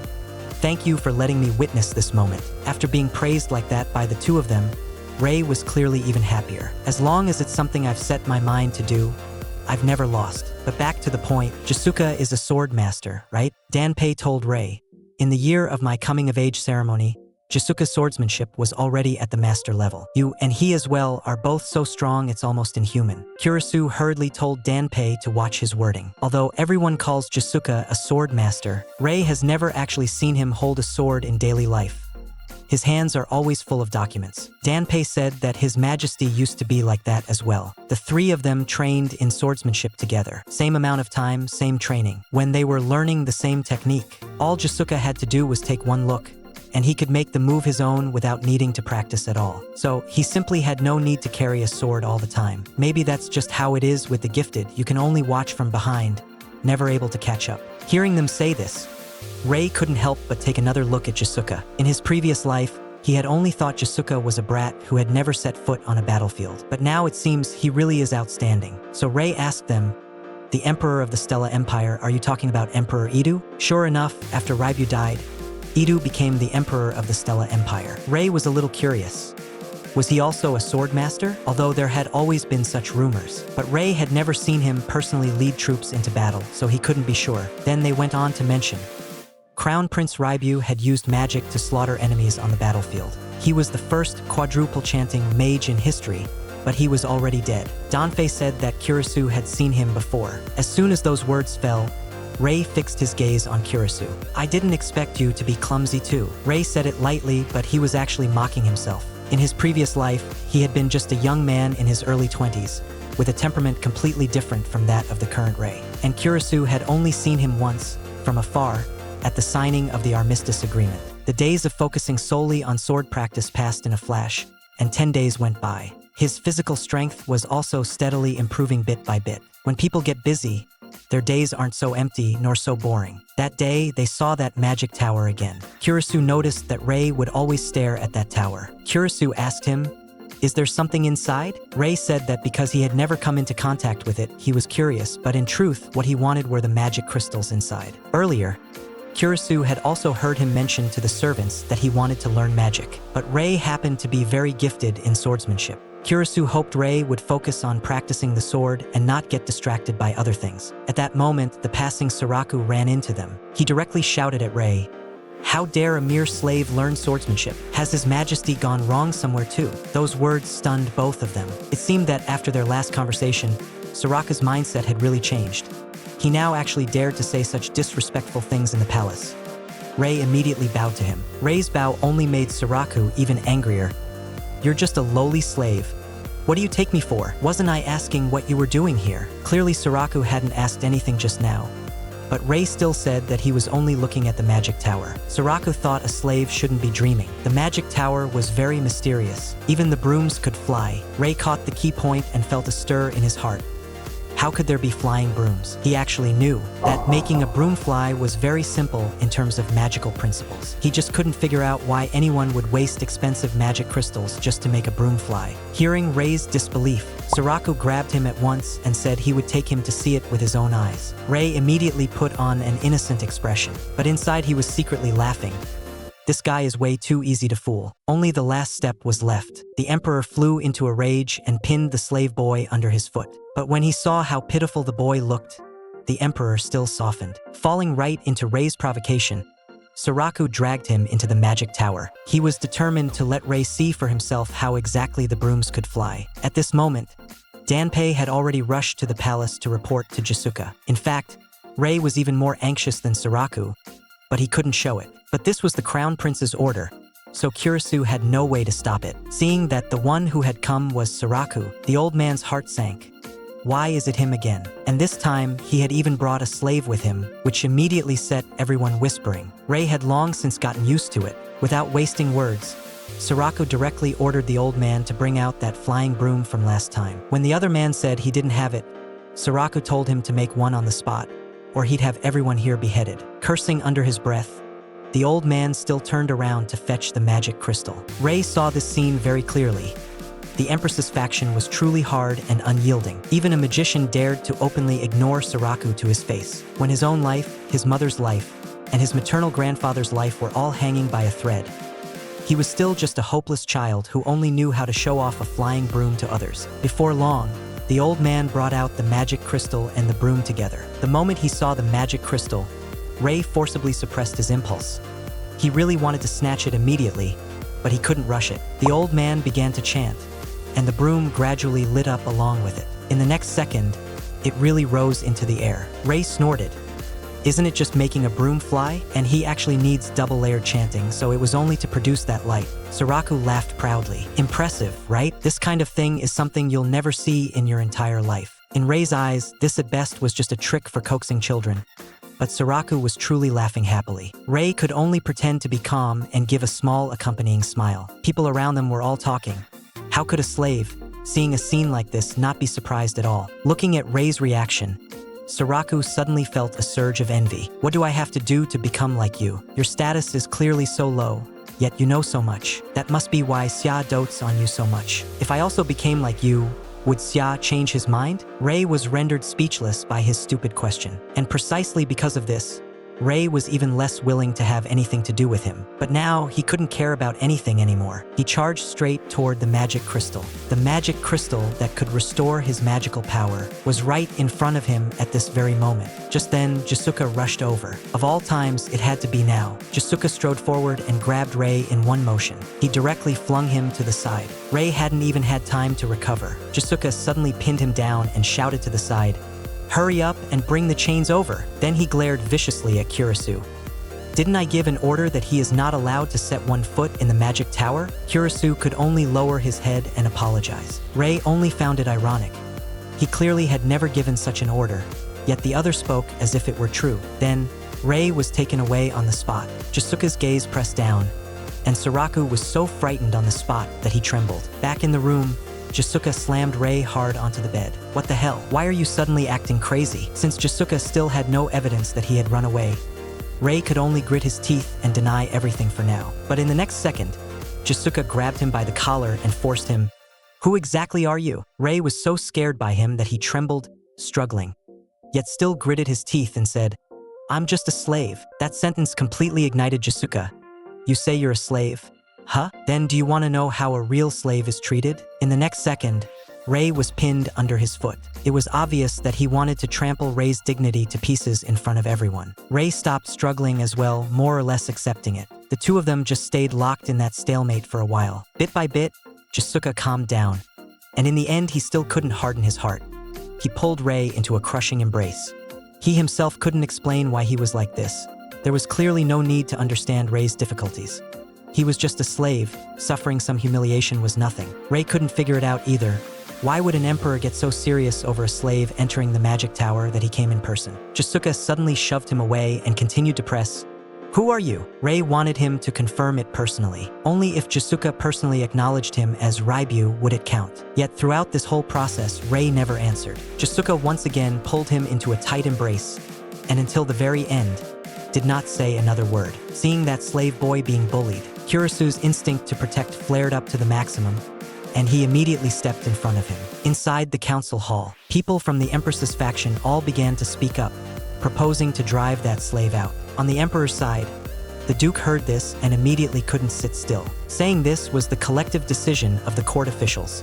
"Thank you for letting me witness this moment." After being praised like that by the two of them, Rei was clearly even happier. As long as it's something I've set my mind to do, I've never lost. But back to the point, Jiseuka is a sword master, right? Danpei told Rei. "In the year of my coming-of-age ceremony, Jiseuka's swordsmanship was already at the master level. You and he as well are both so strong it's almost inhuman." Kurisu hurriedly told Danpei to watch his wording. Although everyone calls Jiseuka a sword master, Rei has never actually seen him hold a sword in daily life. His hands are always full of documents. Danpei said that His Majesty used to be like that as well. The three of them trained in swordsmanship together. Same amount of time, same training. When they were learning the same technique, all Jiseuka had to do was take one look, and he could make the move his own without needing to practice at all. So he simply had no need to carry a sword all the time. Maybe that's just how it is with the gifted. You can only watch from behind, never able to catch up. Hearing them say this, Rei couldn't help but take another look at Jiseuka. In his previous life, he had only thought Jiseuka was a brat who had never set foot on a battlefield. But now it seems he really is outstanding. So Rei asked them, "The Emperor of the Stella Empire, are you talking about Emperor Edu?" Sure enough, after Reibeu died, Edu became the Emperor of the Stella Empire. Rei was a little curious. Was he also a sword master? Although there had always been such rumors. But Rei had never seen him personally lead troops into battle, so he couldn't be sure. Then they went on to mention, Crown Prince Reibeu had used magic to slaughter enemies on the battlefield. He was the first quadruple-chanting mage in history, but he was already dead. Danpei said that Kurisu had seen him before. As soon as those words fell, Rei fixed his gaze on Kurisu. "I didn't expect you to be clumsy too." Rei said it lightly, but he was actually mocking himself. In his previous life, he had been just a young man in his early 20s, with a temperament completely different from that of the current Rei. And Kurisu had only seen him once, from afar, at the signing of the Armistice Agreement. The days of focusing solely on sword practice passed in a flash, and 10 days went by. His physical strength was also steadily improving bit by bit. When people get busy, their days aren't so empty nor so boring. That day, they saw that magic tower again. Kurisu noticed that Rei would always stare at that tower. Kurisu asked him, "Is there something inside?" Rei said that because he had never come into contact with it, he was curious, but in truth, what he wanted were the magic crystals inside. Earlier, Kurisu had also heard him mention to the servants that he wanted to learn magic, but Rei happened to be very gifted in swordsmanship. Kurisu hoped Rei would focus on practicing the sword and not get distracted by other things. At that moment, the passing Saraku ran into them. He directly shouted at Rei, "How dare a mere slave learn swordsmanship? Has His Majesty gone wrong somewhere too?" Those words stunned both of them. It seemed that after their last conversation, Saraku's mindset had really changed. He now actually dared to say such disrespectful things in the palace. Rei immediately bowed to him. Rei's bow only made Saraku even angrier. "You're just a lowly slave. What do you take me for? Wasn't I asking what you were doing here?" Clearly Saraku hadn't asked anything just now, but Rei still said that he was only looking at the magic tower. Saraku thought a slave shouldn't be dreaming. The magic tower was very mysterious. Even the brooms could fly. Rei caught the key point and felt a stir in his heart. How could there be flying brooms? He actually knew that making a broom fly was very simple in terms of magical principles. He just couldn't figure out why anyone would waste expensive magic crystals just to make a broom fly. Hearing Rei's disbelief, Saraku grabbed him at once and said he would take him to see it with his own eyes. Rei immediately put on an innocent expression, but inside he was secretly laughing. This guy is way too easy to fool. Only the last step was left. The emperor flew into a rage and pinned the slave boy under his foot. But when he saw how pitiful the boy looked, the emperor still softened. Falling right into Rei's provocation, Saraku dragged him into the magic tower. He was determined to let Rei see for himself how exactly the brooms could fly. At this moment, Danpei had already rushed to the palace to report to Jiseuka. In fact, Rei was even more anxious than Saraku, but he couldn't show it. But this was the crown prince's order, so Kurisu had no way to stop it. Seeing that the one who had come was Saraku, the old man's heart sank. Why is it him again? And this time, he had even brought a slave with him, which immediately set everyone whispering. Rei had long since gotten used to it. Without wasting words, Saraku directly ordered the old man to bring out that flying broom from last time. When the other man said he didn't have it, Saraku told him to make one on the spot, or he'd have everyone here beheaded. Cursing under his breath, the old man still turned around to fetch the magic crystal. Rei saw this scene very clearly. The Empress's faction was truly hard and unyielding. Even a magician dared to openly ignore Saraku to his face, when his own life, his mother's life, and his maternal grandfather's life were all hanging by a thread. He was still just a hopeless child who only knew how to show off a flying broom to others. Before long, the old man brought out the magic crystal and the broom together. The moment he saw the magic crystal, Rei forcibly suppressed his impulse. He really wanted to snatch it immediately, but he couldn't rush it. The old man began to chant, and the broom gradually lit up along with it. In the next second, it really rose into the air. Rei snorted. Isn't it just making a broom fly? And he actually needs double-layered chanting, so it was only to produce that light. Saraku laughed proudly. Impressive, right? This kind of thing is something you'll never see in your entire life. In Rei's eyes, this at best was just a trick for coaxing children. But Saraku was truly laughing happily. Rei could only pretend to be calm and give a small accompanying smile. People around them were all talking. How could a slave, seeing a scene like this, not be surprised at all? Looking at Rei's reaction, Saraku suddenly felt a surge of envy. What do I have to do to become like you? Your status is clearly so low, yet you know so much. That must be why Xia dotes on you so much. If I also became like you, would Xia change his mind? Rei was rendered speechless by his stupid question. And precisely because of this, Rei was even less willing to have anything to do with him. But now, he couldn't care about anything anymore. He charged straight toward the magic crystal. The magic crystal that could restore his magical power was right in front of him at this very moment. Just then, Jiseuka rushed over. Of all times, it had to be now. Jiseuka strode forward and grabbed Rei in one motion. He directly flung him to the side. Rei hadn't even had time to recover. Jiseuka suddenly pinned him down and shouted to the side, "Hurry up and bring the chains over." Then he glared viciously at Kurisu. Didn't I give an order that he is not allowed to set one foot in the magic tower? Kurisu could only lower his head and apologize. Rei only found it ironic. He clearly had never given such an order, yet the other spoke as if it were true. Then, Rei was taken away on the spot. Jiseuka's gaze pressed down, and Saraku was so frightened on the spot that he trembled. Back in the room, Jiseuka slammed Rei hard onto the bed. What the hell? Why are you suddenly acting crazy? Since Jiseuka still had no evidence that he had run away, Rei could only grit his teeth and deny everything for now. But in the next second, Jiseuka grabbed him by the collar and forced him. Who exactly are you? Rei was so scared by him that he trembled, struggling, yet still gritted his teeth and said, I'm just a slave. That sentence completely ignited Jiseuka. You say you're a slave? Huh? Then do you want to know how a real slave is treated? In the next second, Rei was pinned under his foot. It was obvious that he wanted to trample Rei's dignity to pieces in front of everyone. Rei stopped struggling as well, more or less accepting it. The two of them just stayed locked in that stalemate for a while. Bit by bit, Jiseuka calmed down, and in the end he still couldn't harden his heart. He pulled Rei into a crushing embrace. He himself couldn't explain why he was like this. There was clearly no need to understand Rei's difficulties. He was just a slave. Suffering some humiliation was nothing. Rei couldn't figure it out either. Why would an emperor get so serious over a slave entering the magic tower that he came in person? Jiseuka suddenly shoved him away and continued to press. Who are you? Rei wanted him to confirm it personally. Only if Jiseuka personally acknowledged him as Reibeu would it count. Yet throughout this whole process, Rei never answered. Jiseuka once again pulled him into a tight embrace, and until the very end, did not say another word. Seeing that slave boy being bullied, Kurisu's instinct to protect flared up to the maximum, and he immediately stepped in front of him. Inside the council hall, people from the Empress's faction all began to speak up, proposing to drive that slave out. On the Emperor's side, the Duke heard this and immediately couldn't sit still. Saying this was the collective decision of the court officials.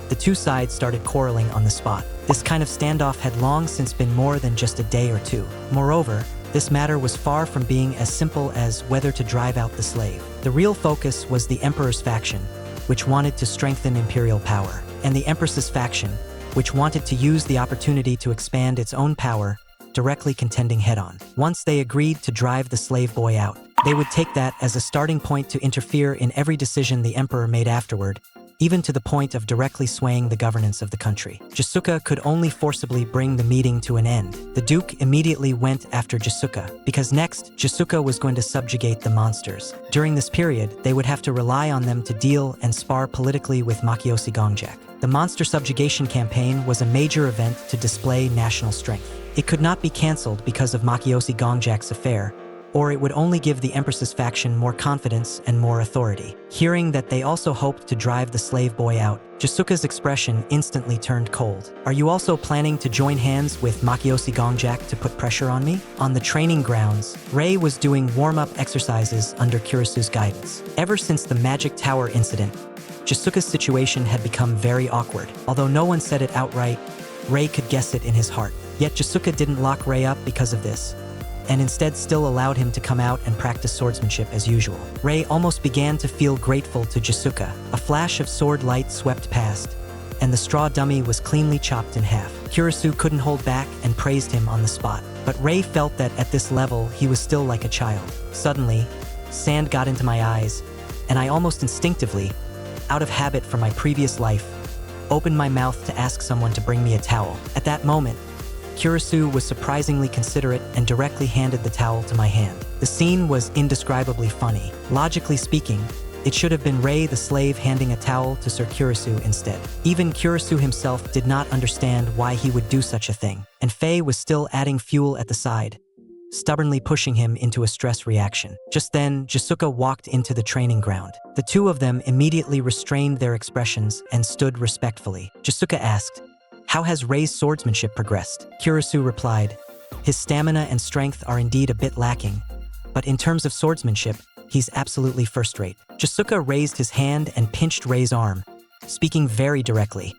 The two sides started quarreling on the spot. This kind of standoff had long since been more than just a day or two. Moreover, this matter was far from being as simple as whether to drive out the slave. The real focus was the Emperor's faction, which wanted to strengthen imperial power, and the Empress's faction, which wanted to use the opportunity to expand its own power, directly contending head-on. Once they agreed to drive the slave boy out, They would take that as a starting point to interfere in every decision the emperor made afterward, even to the point of directly swaying the governance of the country. Jiseuka could only forcibly bring the meeting to an end. The duke immediately went after Jiseuka, because next, Jiseuka was going to subjugate the monsters. During this period, they would have to rely on them to deal and spar politically with Makiyoshi Gongjak. The monster subjugation campaign was a major event to display national strength. It could not be cancelled because of Makiyoshi Gongjak's affair, or it would only give the Empress's faction more confidence and more authority. Hearing that they also hoped to drive the slave boy out, Jiseuka's expression instantly turned cold. Are you also planning to join hands with Makiyoshi Gongjak to put pressure on me? On the training grounds, Rei was doing warm-up exercises under Kurisu's guidance. Ever since the Magic Tower incident, Jiseuka's situation had become very awkward. Although no one said it outright, Rei could guess it in his heart. Yet Jiseuka didn't lock Rei up because of this, and instead still allowed him to come out and practice swordsmanship as usual. Rei almost began to feel grateful to Jiseuka. A flash of sword light swept past, and the straw dummy was cleanly chopped in half. Kurisu couldn't hold back and praised him on the spot. But Rei felt that at this level, he was still like a child. Suddenly, sand got into my eyes, and I almost instinctively, out of habit from my previous life, opened my mouth to ask someone to bring me a towel. At that moment, Kurisu was surprisingly considerate and directly handed the towel to my hand. The scene was indescribably funny. Logically speaking, it should have been Rei the slave handing a towel to Sir Kurisu instead. Even Kurisu himself did not understand why he would do such a thing, and Faye was still adding fuel at the side, stubbornly pushing him into a stress reaction. Just then, Jiseuka walked into the training ground. The two of them immediately restrained their expressions and stood respectfully. Jiseuka asked, "How has Rei's swordsmanship progressed?" Kurisu replied, "His stamina and strength are indeed a bit lacking, but in terms of swordsmanship, he's absolutely first-rate." Jiseuka raised his hand and pinched Rei's arm, speaking very directly.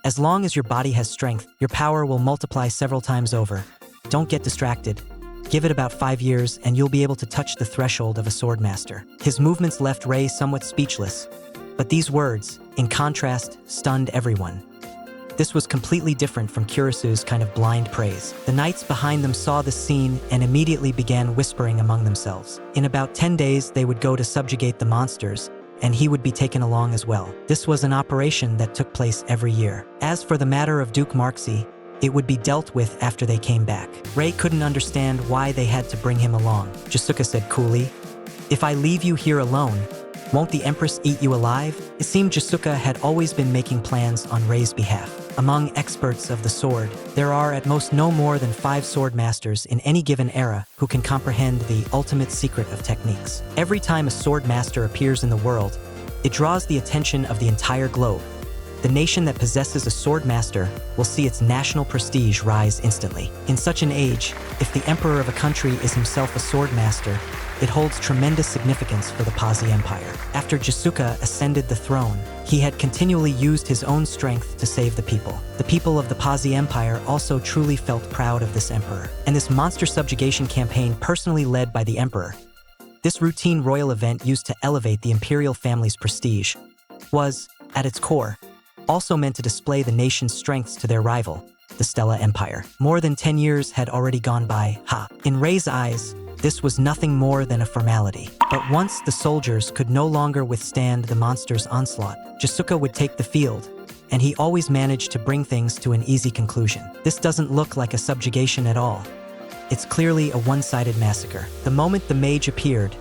"As long as your body has strength, your power will multiply several times over. Don't get distracted. Give it about 5 years and you'll be able to touch the threshold of a swordmaster." His movements left Rei somewhat speechless, but these words, in contrast, stunned everyone. This was completely different from Kurisu's kind of blind praise. The knights behind them saw this scene and immediately began whispering among themselves. In about 10 days, they would go to subjugate the monsters, and he would be taken along as well. This was an operation that took place every year. As for the matter of Duke Marxi, it would be dealt with after they came back. Rei couldn't understand why they had to bring him along. Jiseuka said coolly, "If I leave you here alone, won't the Empress eat you alive?" It seemed Jiseuka had always been making plans on Rei's behalf. Among experts of the sword, there are at most no more than 5 sword masters in any given era who can comprehend the ultimate secret of techniques. Every time a sword master appears in the world, it draws the attention of the entire globe. The nation that possesses a sword master will see its national prestige rise instantly. In such an age, if the emperor of a country is himself a sword master, it holds tremendous significance for the Pazi Empire. After Jiseuka ascended the throne, he had continually used his own strength to save the people. The people of the Pazi Empire also truly felt proud of this emperor. And this monster subjugation campaign personally led by the emperor, this routine royal event used to elevate the imperial family's prestige, was, at its core, also meant to display the nation's strengths to their rival, the Stella Empire. More than 10 years had already gone by. In Rei's eyes, this was nothing more than a formality. But once the soldiers could no longer withstand the monster's onslaught, Jiseuka would take the field, and he always managed to bring things to an easy conclusion. This doesn't look like a subjugation at all. It's clearly a one-sided massacre. The moment the mage appeared,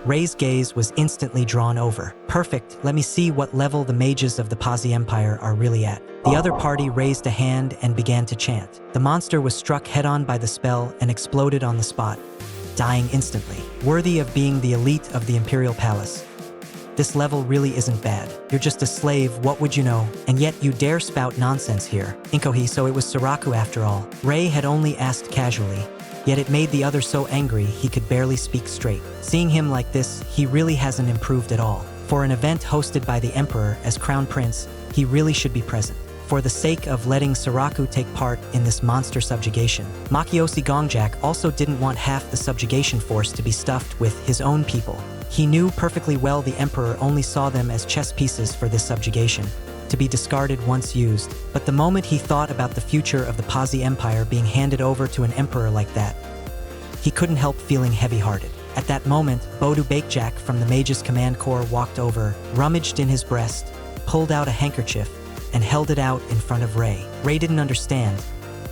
Rei's gaze was instantly drawn over. Perfect, let me see what level the mages of the Pazi Empire are really at. The other party raised a hand and began to chant. The monster was struck head-on by the spell and exploded on the spot, dying instantly. Worthy of being the elite of the Imperial Palace. This level really isn't bad. You're just a slave, what would you know? And yet you dare spout nonsense here. Inkohi, so it was Saraku after all. Rei had only asked casually, yet it made the other so angry he could barely speak straight. Seeing him like this, he really hasn't improved at all. For an event hosted by the Emperor as Crown Prince, he really should be present. For the sake of letting Saraku take part in this monster subjugation, Makiyoshi Gongjak also didn't want half the subjugation force to be stuffed with his own people. He knew perfectly well the Emperor only saw them as chess pieces for this subjugation, to be discarded once used. But the moment he thought about the future of the Pazi Empire being handed over to an emperor like that, he couldn't help feeling heavy-hearted. At that moment, Bodu Baekjack from the Mage's Command Corps walked over, rummaged in his breast, pulled out a handkerchief, and held it out in front of Rei. Rei didn't understand.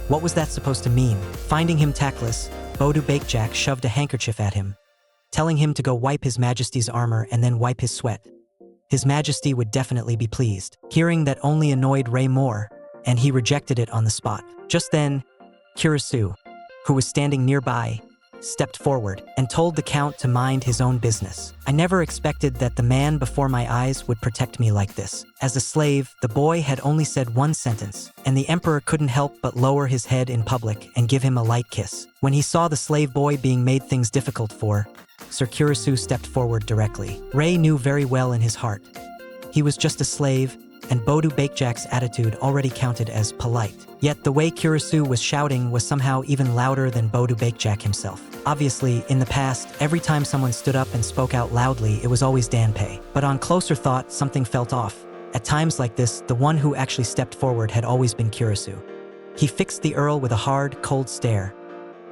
What was that supposed to mean? Finding him tactless, Bodu Baekjack shoved a handkerchief at him, telling him to go wipe His Majesty's armor and then wipe his sweat. His Majesty would definitely be pleased. Hearing that only annoyed Rei more, and he rejected it on the spot. Just then, Kurisu, who was standing nearby, stepped forward and told the Count to mind his own business. I never expected that the man before my eyes would protect me like this. As a slave, the boy had only said one sentence, and the Emperor couldn't help but lower his head in public and give him a light kiss. When he saw the slave boy being made things difficult for, Sir Kurisu stepped forward directly. Rei knew very well in his heart. He was just a slave, and Bodu Baekjack's attitude already counted as polite. Yet the way Kurisu was shouting was somehow even louder than Bodu Baekjack himself. Obviously, in the past, every time someone stood up and spoke out loudly, it was always Danpei. But on closer thought, something felt off. At times like this, the one who actually stepped forward had always been Kurisu. He fixed the Earl with a hard, cold stare,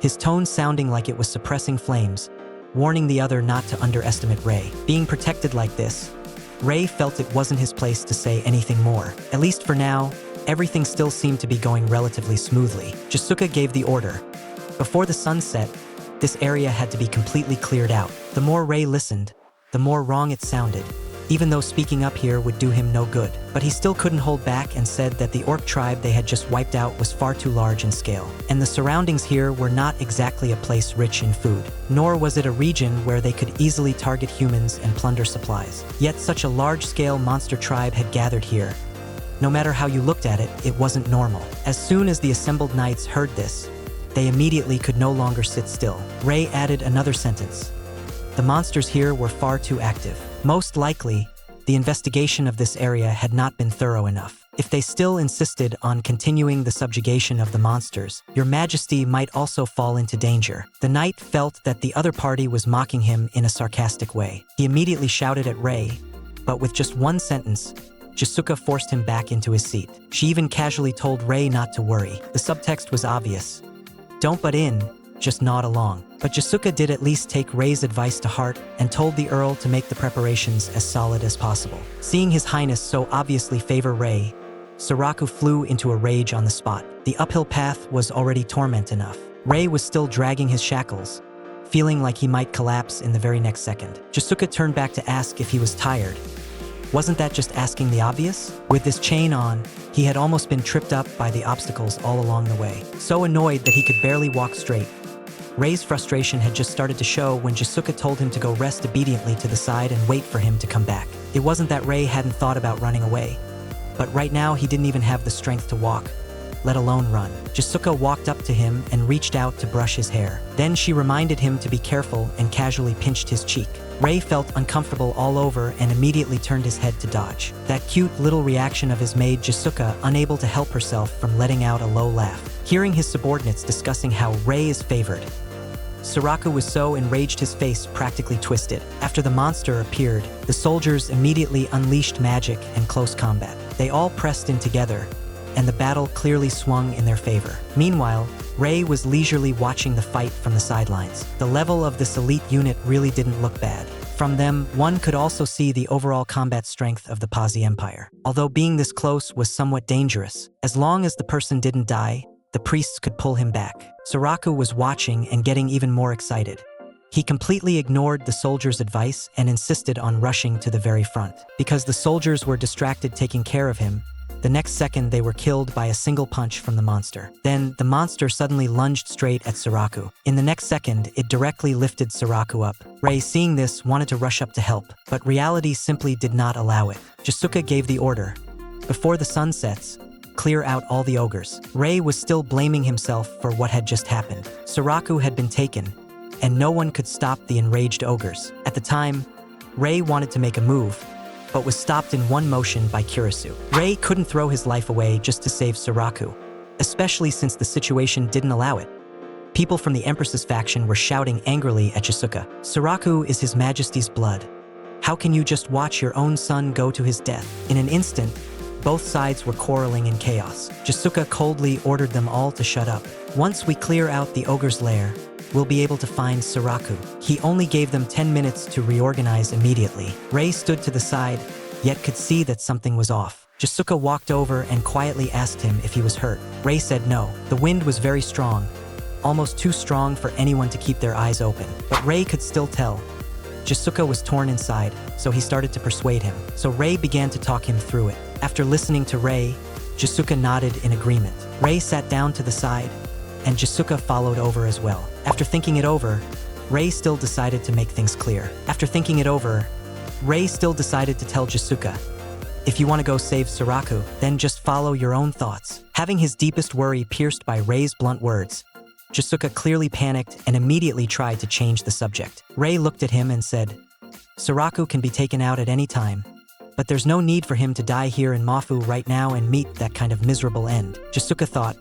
his tone sounding like it was suppressing flames, warning the other not to underestimate Rei. Being protected like this, Rei felt it wasn't his place to say anything more. At least for now, everything still seemed to be going relatively smoothly. Jiseuka gave the order. Before the sun set, this area had to be completely cleared out. The more Rei listened, the more wrong it sounded, even though speaking up here would do him no good. But he still couldn't hold back and said that the orc tribe they had just wiped out was far too large in scale. And the surroundings here were not exactly a place rich in food, nor was it a region where they could easily target humans and plunder supplies. Yet such a large-scale monster tribe had gathered here. No matter how you looked at it, it wasn't normal. As soon as the assembled knights heard this, they immediately could no longer sit still. Rei added another sentence. The monsters here were far too active. Most likely, the investigation of this area had not been thorough enough. If they still insisted on continuing the subjugation of the monsters, Your Majesty might also fall into danger. The knight felt that the other party was mocking him in a sarcastic way. He immediately shouted at Rei, but with just one sentence, Jiseuka forced him back into his seat. She even casually told Rei not to worry. The subtext was obvious. Don't butt in, just nod along. But Jiseuka did at least take Rei's advice to heart and told the Earl to make the preparations as solid as possible. Seeing His Highness so obviously favor Rei, Saraku flew into a rage on the spot. The uphill path was already torment enough. Rei was still dragging his shackles, feeling like he might collapse in the very next second. Jiseuka turned back to ask if he was tired. Wasn't that just asking the obvious? With this chain on, he had almost been tripped up by the obstacles all along the way. So annoyed that he could barely walk straight, Rei's frustration had just started to show when Jiseuka told him to go rest obediently to the side and wait for him to come back. It wasn't that Rei hadn't thought about running away, but right now he didn't even have the strength to walk, let alone run. Jiseuka walked up to him and reached out to brush his hair. Then she reminded him to be careful and casually pinched his cheek. Rei felt uncomfortable all over and immediately turned his head to dodge. That cute little reaction of his made Jiseuka unable to help herself from letting out a low laugh. Hearing his subordinates discussing how Rei is favored, Saraku was so enraged his face practically twisted. After the monster appeared, the soldiers immediately unleashed magic and close combat. They all pressed in together, and the battle clearly swung in their favor. Meanwhile, Rei was leisurely watching the fight from the sidelines. The level of this elite unit really didn't look bad. From them, one could also see the overall combat strength of the Pazi Empire. Although being this close was somewhat dangerous, as long as the person didn't die, the priests could pull him back. Saraku was watching and getting even more excited. He completely ignored the soldiers' advice and insisted on rushing to the very front. Because the soldiers were distracted taking care of him, the next second they were killed by a single punch from the monster. Then, the monster suddenly lunged straight at Saraku. In the next second, it directly lifted Saraku up. Rei, seeing this, wanted to rush up to help, but reality simply did not allow it. Jiseuka gave the order. Before the sun sets, clear out all the ogres. Rei was still blaming himself for what had just happened. Saraku had been taken, and no one could stop the enraged ogres. At the time, Rei wanted to make a move, but was stopped in one motion by Kurisu. Rei couldn't throw his life away just to save Saraku, especially since the situation didn't allow it. People from the Empress's faction were shouting angrily at Jiseuka. Saraku is His Majesty's blood. How can you just watch your own son go to his death? In an instant, both sides were quarreling in chaos. Jiseuka coldly ordered them all to shut up. Once we clear out the ogre's lair, we'll be able to find Saraku. He only gave them 10 minutes to reorganize immediately. Rei stood to the side, yet could see that something was off. Jiseuka walked over and quietly asked him if he was hurt. Rei said no. The wind was very strong, almost too strong for anyone to keep their eyes open. But Rei could still tell. Jiseuka was torn inside, so he started to persuade him. So Rei began to talk him through it. After listening to Rei, Jiseuka nodded in agreement. Rei sat down to the side, and Jiseuka followed over as well. After thinking it over, Rei still decided to make things clear. After thinking it over, Rei still decided to tell Jiseuka, if you want to go save Saraku, then just follow your own thoughts. Having his deepest worry pierced by Rei's blunt words, Jiseuka clearly panicked and immediately tried to change the subject. Rei looked at him and said, Saraku can be taken out at any time, but there's no need for him to die here in Mafu right now and meet that kind of miserable end. Jiseuka thought,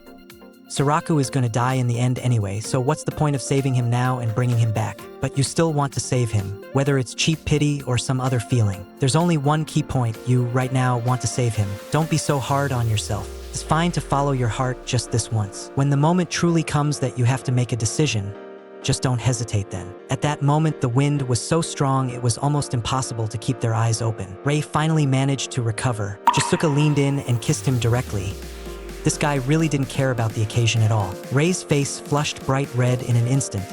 Saraku is going to die in the end anyway, so what's the point of saving him now and bringing him back? But you still want to save him, whether it's cheap pity or some other feeling. There's only one key point: you right now want to save him. Don't be so hard on yourself. It's fine to follow your heart just this once. When the moment truly comes that you have to make a decision, just don't hesitate then. At that moment, the wind was so strong it was almost impossible to keep their eyes open. Rei finally managed to recover. Jiseuka leaned in and kissed him directly. This guy really didn't care about the occasion at all. Rei's face flushed bright red in an instant,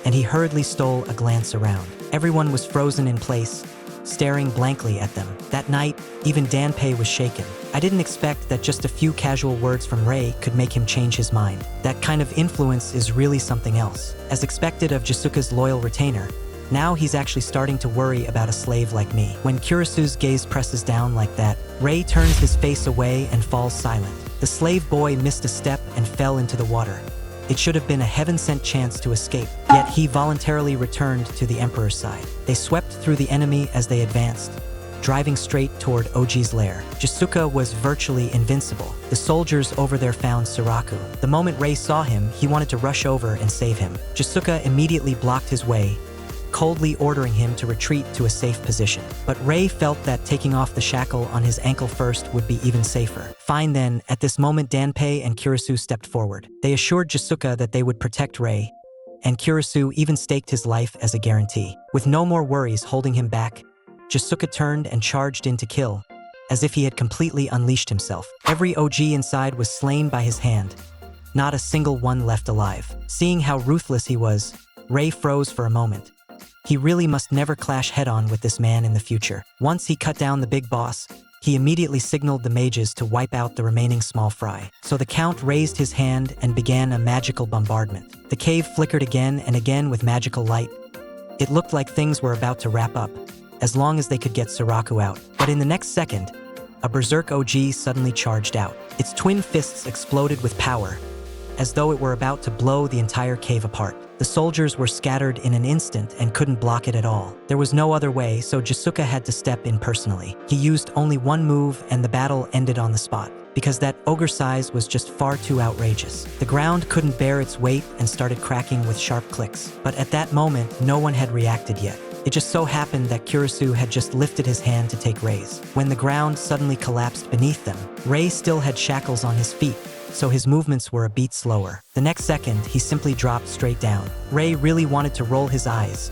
and he hurriedly stole a glance around. Everyone was frozen in place, staring blankly at them. That night, even Danpei was shaken. I didn't expect that just a few casual words from Rei could make him change his mind. That kind of influence is really something else. As expected of Jiseuka's loyal retainer, now he's actually starting to worry about a slave like me. When Kurisu's gaze presses down like that, Rei turns his face away and falls silent. The slave boy missed a step and fell into the water. It should have been a heaven-sent chance to escape, yet he voluntarily returned to the Emperor's side. They swept through the enemy as they advanced, driving straight toward Oji's lair. Jiseuka was virtually invincible. The soldiers over there found Saraku. The moment Rei saw him, he wanted to rush over and save him. Jiseuka immediately blocked his way, coldly ordering him to retreat to a safe position. But Rei felt that taking off the shackle on his ankle first would be even safer. Fine then, at this moment Danpei and Kurisu stepped forward. They assured Jiseuka that they would protect Rei, and Kurisu even staked his life as a guarantee. With no more worries holding him back, Jiseuka turned and charged in to kill, as if he had completely unleashed himself. Every OG inside was slain by his hand, not a single one left alive. Seeing how ruthless he was, Rei froze for a moment. He really must never clash head-on with this man in the future. Once he cut down the big boss, he immediately signaled the mages to wipe out the remaining small fry. So the Count raised his hand and began a magical bombardment. The cave flickered again and again with magical light. It looked like things were about to wrap up, as long as they could get Saraku out. But in the next second, a berserk OG suddenly charged out. Its twin fists exploded with power, as though it were about to blow the entire cave apart. The soldiers were scattered in an instant and couldn't block it at all. There was no other way, so Jiseuka had to step in personally. He used only one move and the battle ended on the spot, because that ogre size was just far too outrageous. The ground couldn't bear its weight and started cracking with sharp clicks. But at that moment, no one had reacted yet. It just so happened that Kurisu had just lifted his hand to take Rei's. When the ground suddenly collapsed beneath them, Rei still had shackles on his feet, so his movements were a beat slower. The next second, he simply dropped straight down. Rei really wanted to roll his eyes.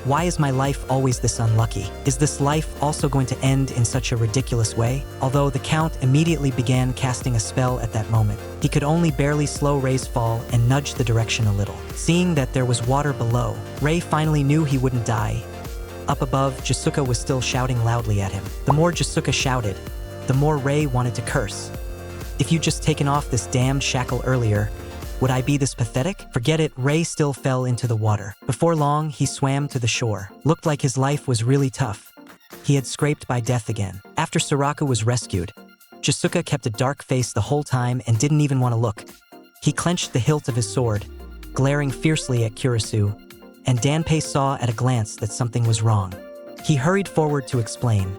Why is my life always this unlucky? Is this life also going to end in such a ridiculous way? Although the Count immediately began casting a spell at that moment, he could only barely slow Rei's fall and nudge the direction a little. Seeing that there was water below, Rei finally knew he wouldn't die. Up above, Jiseuka was still shouting loudly at him. The more Jiseuka shouted, the more Rei wanted to curse. If you'd just taken off this damned shackle earlier, would I be this pathetic? Forget it, Rei still fell into the water. Before long, he swam to the shore. Looked like his life was really tough. He had scraped by death again. After Saraku was rescued, Jiseuka kept a dark face the whole time and didn't even want to look. He clenched the hilt of his sword, glaring fiercely at Kurisu, and Danpei saw at a glance that something was wrong. He hurried forward to explain.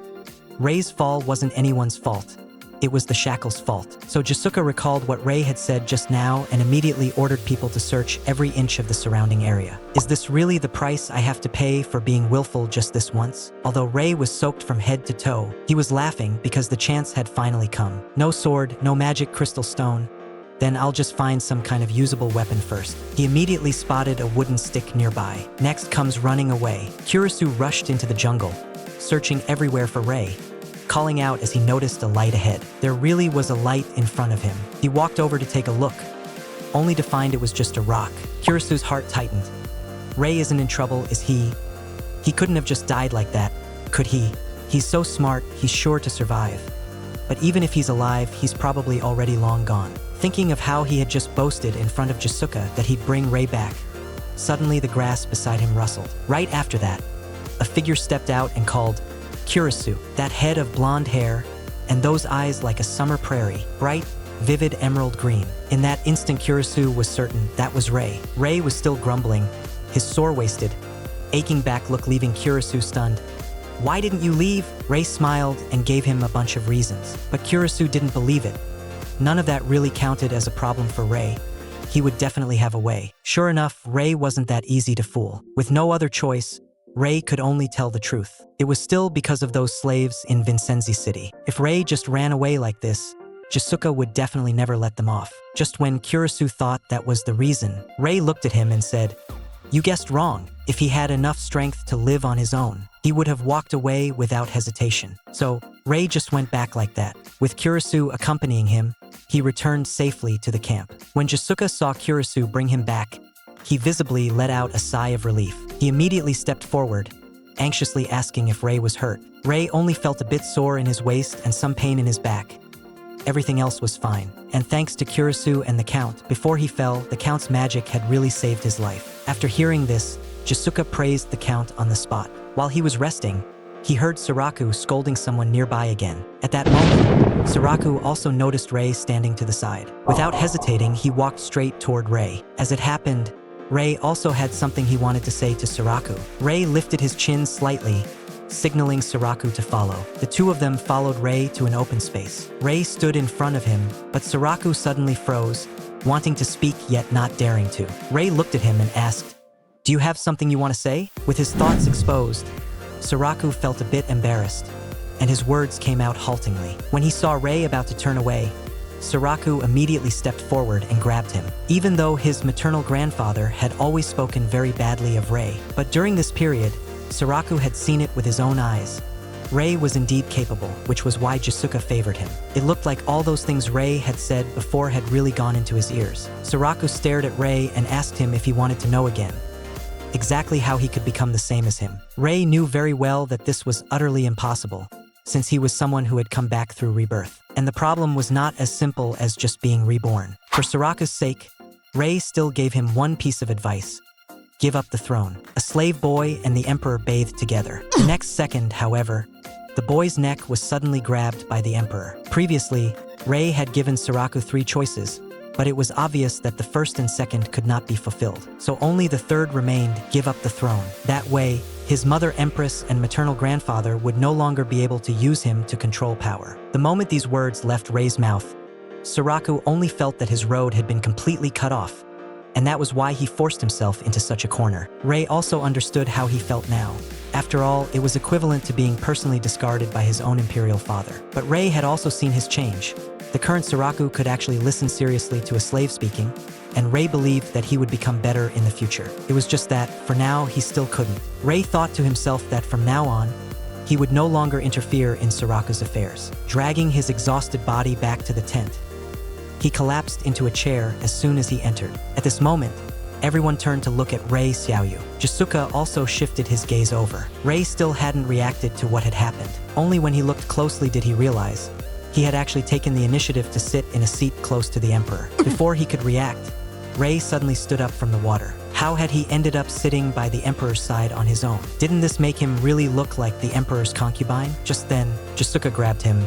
Rei's fall wasn't anyone's fault. It was the shackle's fault. So Jiseuka recalled what Rei had said just now and immediately ordered people to search every inch of the surrounding area. Is this really the price I have to pay for being willful just this once? Although Rei was soaked from head to toe, he was laughing because the chance had finally come. No sword, no magic crystal stone, Then I'll just find some kind of usable weapon first. He immediately spotted a wooden stick nearby. Next comes running away. Kurisu rushed into the jungle, searching everywhere for Rei, calling out as he noticed a light ahead. There really was a light in front of him. He walked over to take a look, only to find it was just a rock. Kurisu's heart tightened. Rei isn't in trouble, is he? He couldn't have just died like that, could he? He's so smart, he's sure to survive. But even if he's alive, he's probably already long gone. Thinking of how he had just boasted in front of Jiseuka that he'd bring Rei back, suddenly the grass beside him rustled. Right after that, a figure stepped out and called, "Kurisu." That head of blonde hair, and those eyes like a summer prairie, bright, vivid emerald green. In that instant, Kurisu was certain that was Rei. Rei was still grumbling, his sore-wasted, aching back look leaving Kurisu stunned. "Why didn't you leave?" Rei smiled and gave him a bunch of reasons, but Kurisu didn't believe it. None of that really counted as a problem for Rei. He would definitely have a way. Sure enough, Rei wasn't that easy to fool. With no other choice, Rei could only tell the truth. It was still because of those slaves in Vincenzi City. If Rei just ran away like this, Jiseuka would definitely never let them off. Just when Kurisu thought that was the reason, Rei looked at him and said, "You guessed wrong. If he had enough strength to live on his own, he would have walked away without hesitation." So, Rei just went back like that. With Kurisu accompanying him, he returned safely to the camp. When Jiseuka saw Kurisu bring him back, he visibly let out a sigh of relief. He immediately stepped forward, anxiously asking if Rei was hurt. Rei only felt a bit sore in his waist and some pain in his back. Everything else was fine. And thanks to Kurisu and the Count, before he fell, the Count's magic had really saved his life. After hearing this, Jiseuka praised the Count on the spot. While he was resting, he heard Saraku scolding someone nearby again. At that moment, Saraku also noticed Rei standing to the side. Without hesitating, he walked straight toward Rei. As it happened, Rei also had something he wanted to say to Saraku. Rei lifted his chin slightly, signaling Saraku to follow. The two of them followed Rei to an open space. Rei stood in front of him, but Saraku suddenly froze, wanting to speak yet not daring to. Rei looked at him and asked, "Do you have something you want to say?" With his thoughts exposed, Saraku felt a bit embarrassed, and his words came out haltingly. When he saw Rei about to turn away, Saraku immediately stepped forward and grabbed him. Even though his maternal grandfather had always spoken very badly of Rei, but during this period, Saraku had seen it with his own eyes. Rei was indeed capable, which was why Jiseuka favored him. It looked like all those things Rei had said before had really gone into his ears. Saraku stared at Rei and asked him if he wanted to know again exactly how he could become the same as him. Rei knew very well that this was utterly impossible, since he was someone who had come back through rebirth. And the problem was not as simple as just being reborn. For Saraku's sake, Rei still gave him one piece of advice: give up the throne. A slave boy and the emperor bathed together. The next second, however, the boy's neck was suddenly grabbed by the emperor. Previously, Rei had given Saraku 3 choices, but it was obvious that the first and second could not be fulfilled. So only the third remained: give up the throne. That way, his mother empress and maternal grandfather would no longer be able to use him to control power. The moment these words left Rei's mouth, Saraku only felt that his road had been completely cut off, and that was why he forced himself into such a corner. Rei also understood how he felt now. After all, it was equivalent to being personally discarded by his own imperial father. But Rei had also seen his change. The current Saraku could actually listen seriously to a slave speaking, and Rei believed that he would become better in the future. It was just that, for now, he still couldn't. Rei thought to himself that from now on, he would no longer interfere in Saraku's affairs. Dragging his exhausted body back to the tent, he collapsed into a chair as soon as he entered. At this moment, everyone turned to look at Rei Xiaoyu. Jiseuka also shifted his gaze over. Rei still hadn't reacted to what had happened. Only when he looked closely did he realize he had actually taken the initiative to sit in a seat close to the emperor. Before he could react, Rei suddenly stood up from the water. How had he ended up sitting by the emperor's side on his own? Didn't this make him really look like the emperor's concubine? Just then, Jiseuka grabbed him.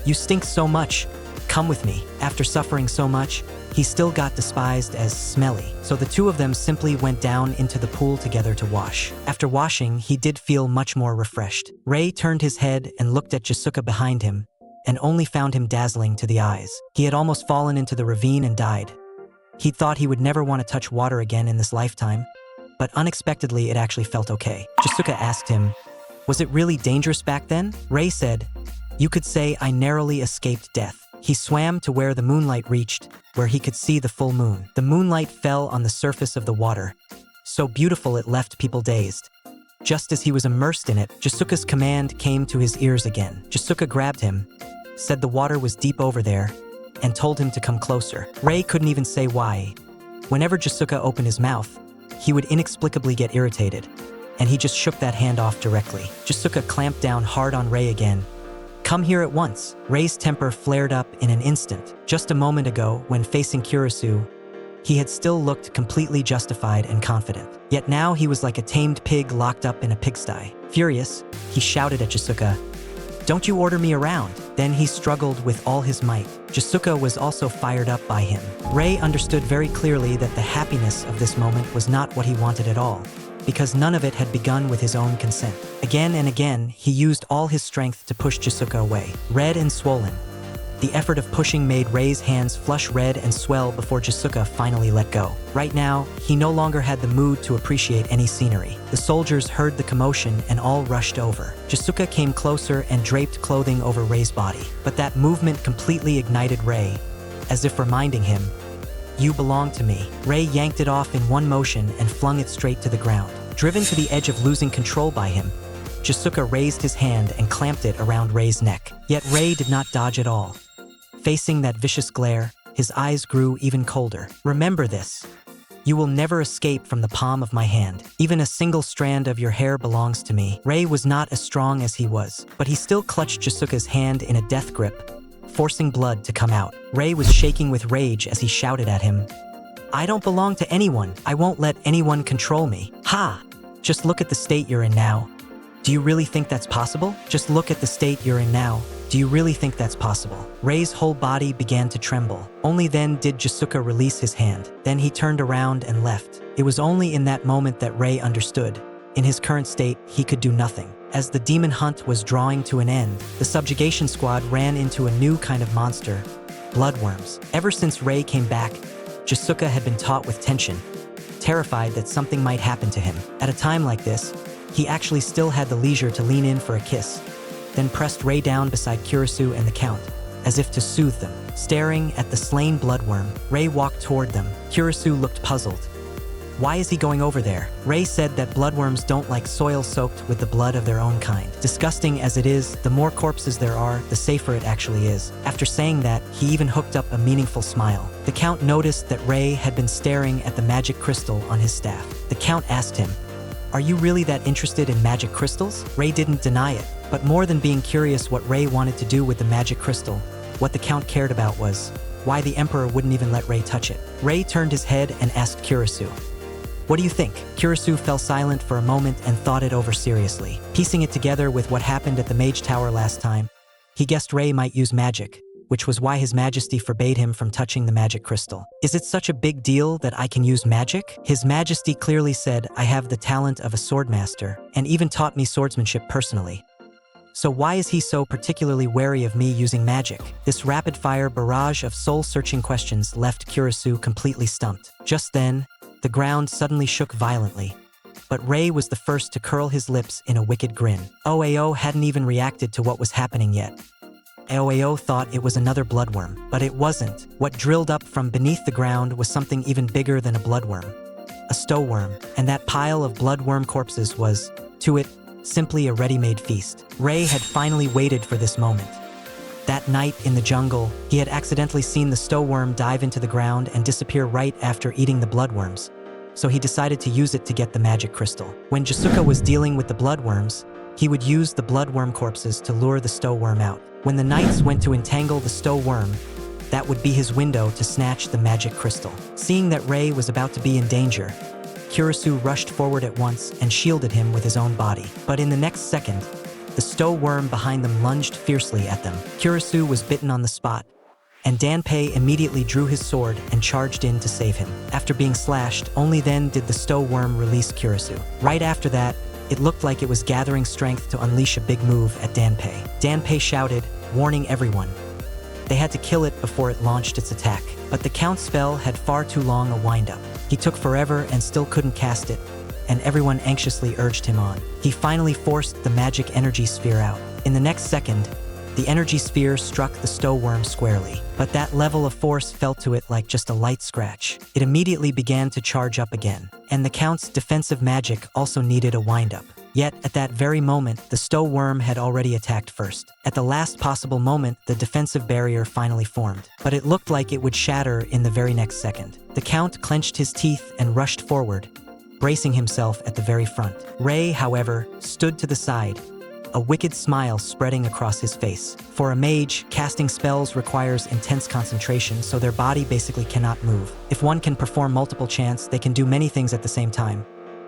"You stink so much. Come with me." After suffering so much, he still got despised as smelly. So the two of them simply went down into the pool together to wash. After washing, he did feel much more refreshed. Rei turned his head and looked at Jiseuka behind him, and only found him dazzling to the eyes. He had almost fallen into the ravine and died. He thought he would never want to touch water again in this lifetime, but unexpectedly it actually felt okay. Jiseuka asked him, "Was it really dangerous back then?" Rei said, "You could say I narrowly escaped death." He swam to where the moonlight reached, where he could see the full moon. The moonlight fell on the surface of the water, so beautiful it left people dazed. Just as he was immersed in it, Jiseuka's command came to his ears again. Jiseuka grabbed him, said the water was deep over there, and told him to come closer. Rei couldn't even say why. Whenever Jiseuka opened his mouth, he would inexplicably get irritated, and he just shook that hand off directly. Jiseuka clamped down hard on Rei again. Come here at once. Rei's temper flared up in an instant. Just a moment ago, when facing Kurisu, he had still looked completely justified and confident. Yet now he was like a tamed pig locked up in a pigsty. Furious, he shouted at Jiseuka, "Don't you order me around." Then he struggled with all his might. Jiseuka was also fired up by him. Rei understood very clearly that the happiness of this moment was not what he wanted at all, because none of it had begun with his own consent. Again and again, he used all his strength to push Jiseuka away. Red and swollen, the effort of pushing made Rei's hands flush red and swell before Jiseuka finally let go. Right now, he no longer had the mood to appreciate any scenery. The soldiers heard the commotion and all rushed over. Jiseuka came closer and draped clothing over Rei's body. But that movement completely ignited Rei, as if reminding him, "You belong to me." Rei yanked it off in one motion and flung it straight to the ground. Driven to the edge of losing control by him, Jiseuka raised his hand and clamped it around Rei's neck. Yet Rei did not dodge at all. Facing that vicious glare, his eyes grew even colder. "Remember this. You will never escape from the palm of my hand. Even a single strand of your hair belongs to me." Rei was not as strong as he was, but he still clutched Jiseuka's hand in a death grip, forcing blood to come out. Rei was shaking with rage as he shouted at him, "I don't belong to anyone. I won't let anyone control me." "Ha! Just look at the state you're in now. Do you really think that's possible? Just look at the state you're in now. Do you really think that's possible?" Rei's whole body began to tremble. Only then did Jiseuka release his hand. Then he turned around and left. It was only in that moment that Rei understood. In his current state, he could do nothing. As the demon hunt was drawing to an end, the subjugation squad ran into a new kind of monster, bloodworms. Ever since Rei came back, Jiseuka had been taut with tension, terrified that something might happen to him. At a time like this, he actually still had the leisure to lean in for a kiss, then pressed Rei down beside Kurisu and the Count, as if to soothe them. Staring at the slain bloodworm, Rei walked toward them. Kurisu looked puzzled. Why is he going over there? Rei said that bloodworms don't like soil soaked with the blood of their own kind. Disgusting as it is, the more corpses there are, the safer it actually is. After saying that, he even hooked up a meaningful smile. The Count noticed that Rei had been staring at the magic crystal on his staff. The Count asked him, "Are you really that interested in magic crystals?" Rei didn't deny it, but more than being curious what Rei wanted to do with the magic crystal, what the Count cared about was why the Emperor wouldn't even let Rei touch it. Rei turned his head and asked Kurisu, "What do you think?" Kurisu fell silent for a moment and thought it over seriously. Piecing it together with what happened at the Mage Tower last time, he guessed Rei might use magic, which was why His Majesty forbade him from touching the magic crystal. "Is it such a big deal that I can use magic?" His Majesty clearly said, "I have the talent of a swordmaster, and even taught me swordsmanship personally. So why is he so particularly wary of me using magic?" This rapid-fire barrage of soul-searching questions left Kurisu completely stumped. Just then, the ground suddenly shook violently, but Rei was the first to curl his lips in a wicked grin. Oao hadn't even reacted to what was happening yet. Oao thought it was another bloodworm, but it wasn't. What drilled up from beneath the ground was something even bigger than a bloodworm, a stowworm, and that pile of bloodworm corpses was, to it, simply a ready-made feast. Rei had finally waited for this moment. That night in the jungle, he had accidentally seen the stowworm dive into the ground and disappear right after eating the bloodworms, so he decided to use it to get the magic crystal. When Jiseuka was dealing with the bloodworms, he would use the bloodworm corpses to lure the stowworm out. When the knights went to entangle the stowworm, that would be his window to snatch the magic crystal. Seeing that Rei was about to be in danger, Kurisu rushed forward at once and shielded him with his own body. But in the next second, the stowworm behind them lunged fiercely at them. Kurisu was bitten on the spot, and Danpei immediately drew his sword and charged in to save him. After being slashed, only then did the stowworm release Kurisu. Right after that, it looked like it was gathering strength to unleash a big move at Danpei. Danpei shouted, warning everyone. They had to kill it before it launched its attack. But the Count's spell had far too long a wind-up. He took forever and still couldn't cast it, and everyone anxiously urged him on. He finally forced the magic energy sphere out. In the next second, The energy sphere struck the stow-worm squarely, but that level of force felt to it like just a light scratch. It immediately began to charge up again, and the Count's defensive magic also needed a wind-up. Yet, at that very moment, the stow-worm had already attacked first. At the last possible moment, the defensive barrier finally formed, but it looked like it would shatter in the very next second. The Count clenched his teeth and rushed forward, bracing himself at the very front. Rei, however, stood to the side, a wicked smile spreading across his face. For a mage, casting spells requires intense concentration, so their body basically cannot move. If one can perform multiple chants, they can do many things at the same time.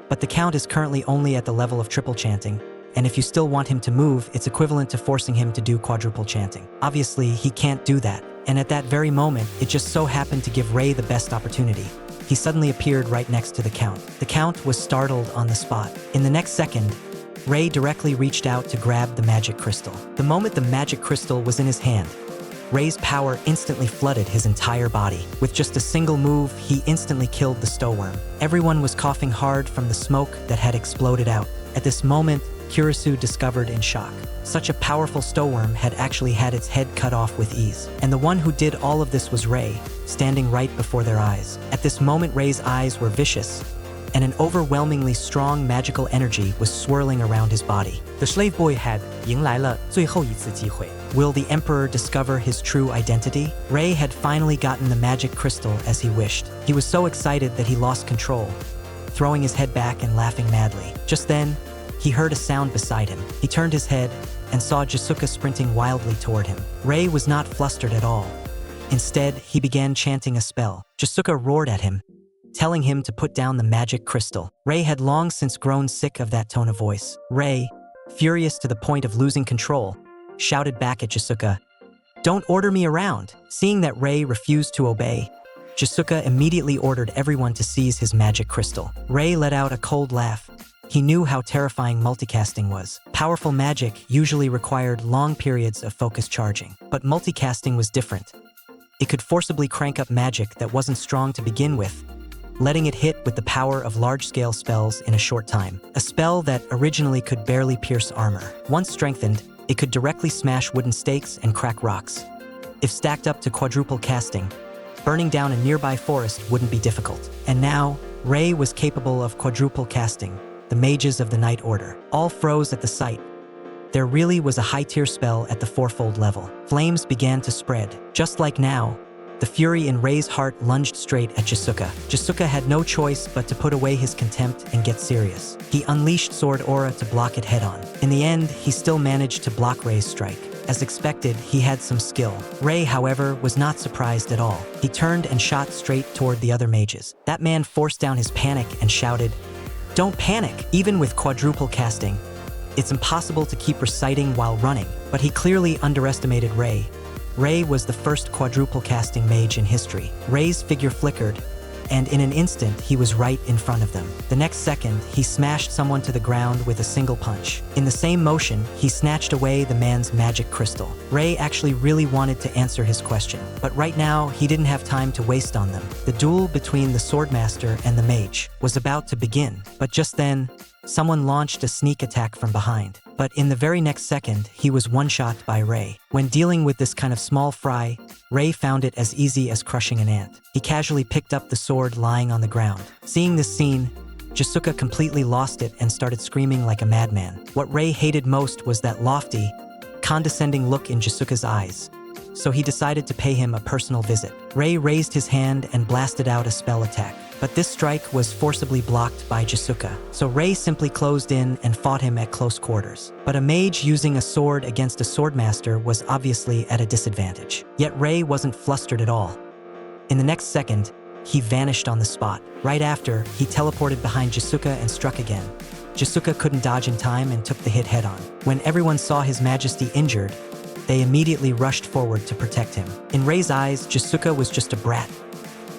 But the Count is currently only at the level of triple chanting, and if you still want him to move, it's equivalent to forcing him to do quadruple chanting. Obviously, he can't do that, and at that very moment, it just so happened to give Rei the best opportunity. He suddenly appeared right next to the Count. The Count was startled on the spot. In the next second, Rei directly reached out to grab the magic crystal. The moment the magic crystal was in his hand, Rei's power instantly flooded his entire body. With just a single move, he instantly killed the stow-worm. Everyone was coughing hard from the smoke that had exploded out. At this moment, Kurisu discovered in shock. Such a powerful stow-worm had actually had its head cut off with ease. And the one who did all of this was Rei, standing right before their eyes. At this moment, Rei's eyes were vicious, and an overwhelmingly strong magical energy was swirling around his body. The slave boy had 迎来了最后一次机会. Will the Emperor discover his true identity? Rei had finally gotten the magic crystal as he wished. He was so excited that he lost control, throwing his head back and laughing madly. Just then, he heard a sound beside him. He turned his head and saw Jiseuka sprinting wildly toward him. Rei was not flustered at all. Instead, he began chanting a spell. Jiseuka roared at him, telling him to put down the magic crystal. Rei had long since grown sick of that tone of voice. Rei, furious to the point of losing control, shouted back at Jiseuka, "Don't order me around." Seeing that Rei refused to obey, Jiseuka immediately ordered everyone to seize his magic crystal. Rei let out a cold laugh. He knew how terrifying multicasting was. Powerful magic usually required long periods of focus charging, but multicasting was different. It could forcibly crank up magic that wasn't strong to begin with, letting it hit with the power of large-scale spells in a short time. A spell that originally could barely pierce armor. Once strengthened, it could directly smash wooden stakes and crack rocks. If stacked up to quadruple casting, burning down a nearby forest wouldn't be difficult. And now, Rei was capable of quadruple casting. The mages of the Night Order all froze at the sight. There really was a high-tier spell at the fourfold level. Flames began to spread. Just like now, the fury in Rei's heart lunged straight at Jiseuka. Jiseuka had no choice but to put away his contempt and get serious. He unleashed sword aura to block it head-on. In the end, he still managed to block Rei's strike. As expected, he had some skill. Rei, however, was not surprised at all. He turned and shot straight toward the other mages. That man forced down his panic and shouted, "Don't panic!" Even with quadruple casting, it's impossible to keep reciting while running. But he clearly underestimated Rei. Rei was the first quadruple casting mage in history. Rei's figure flickered, and in an instant, he was right in front of them. The next second, he smashed someone to the ground with a single punch. In the same motion, he snatched away the man's magic crystal. Rei actually really wanted to answer his question, but right now, he didn't have time to waste on them. The duel between the swordmaster and the mage was about to begin, but just then, someone launched a sneak attack from behind. But in the very next second, he was one-shot by Rei. When dealing with this kind of small fry, Rei found it as easy as crushing an ant. He casually picked up the sword lying on the ground. Seeing this scene, Jiseuka completely lost it and started screaming like a madman. What Rei hated most was that lofty, condescending look in Jiseuka's eyes, so he decided to pay him a personal visit. Rei raised his hand and blasted out a spell attack. But this strike was forcibly blocked by Jiseuka, so Rei simply closed in and fought him at close quarters. But a mage using a sword against a swordmaster was obviously at a disadvantage. Yet Rei wasn't flustered at all. In the next second, he vanished on the spot. Right after, he teleported behind Jiseuka and struck again. Jiseuka couldn't dodge in time and took the hit head-on. When everyone saw His Majesty injured, they immediately rushed forward to protect him. In Rei's eyes, Jiseuka was just a brat.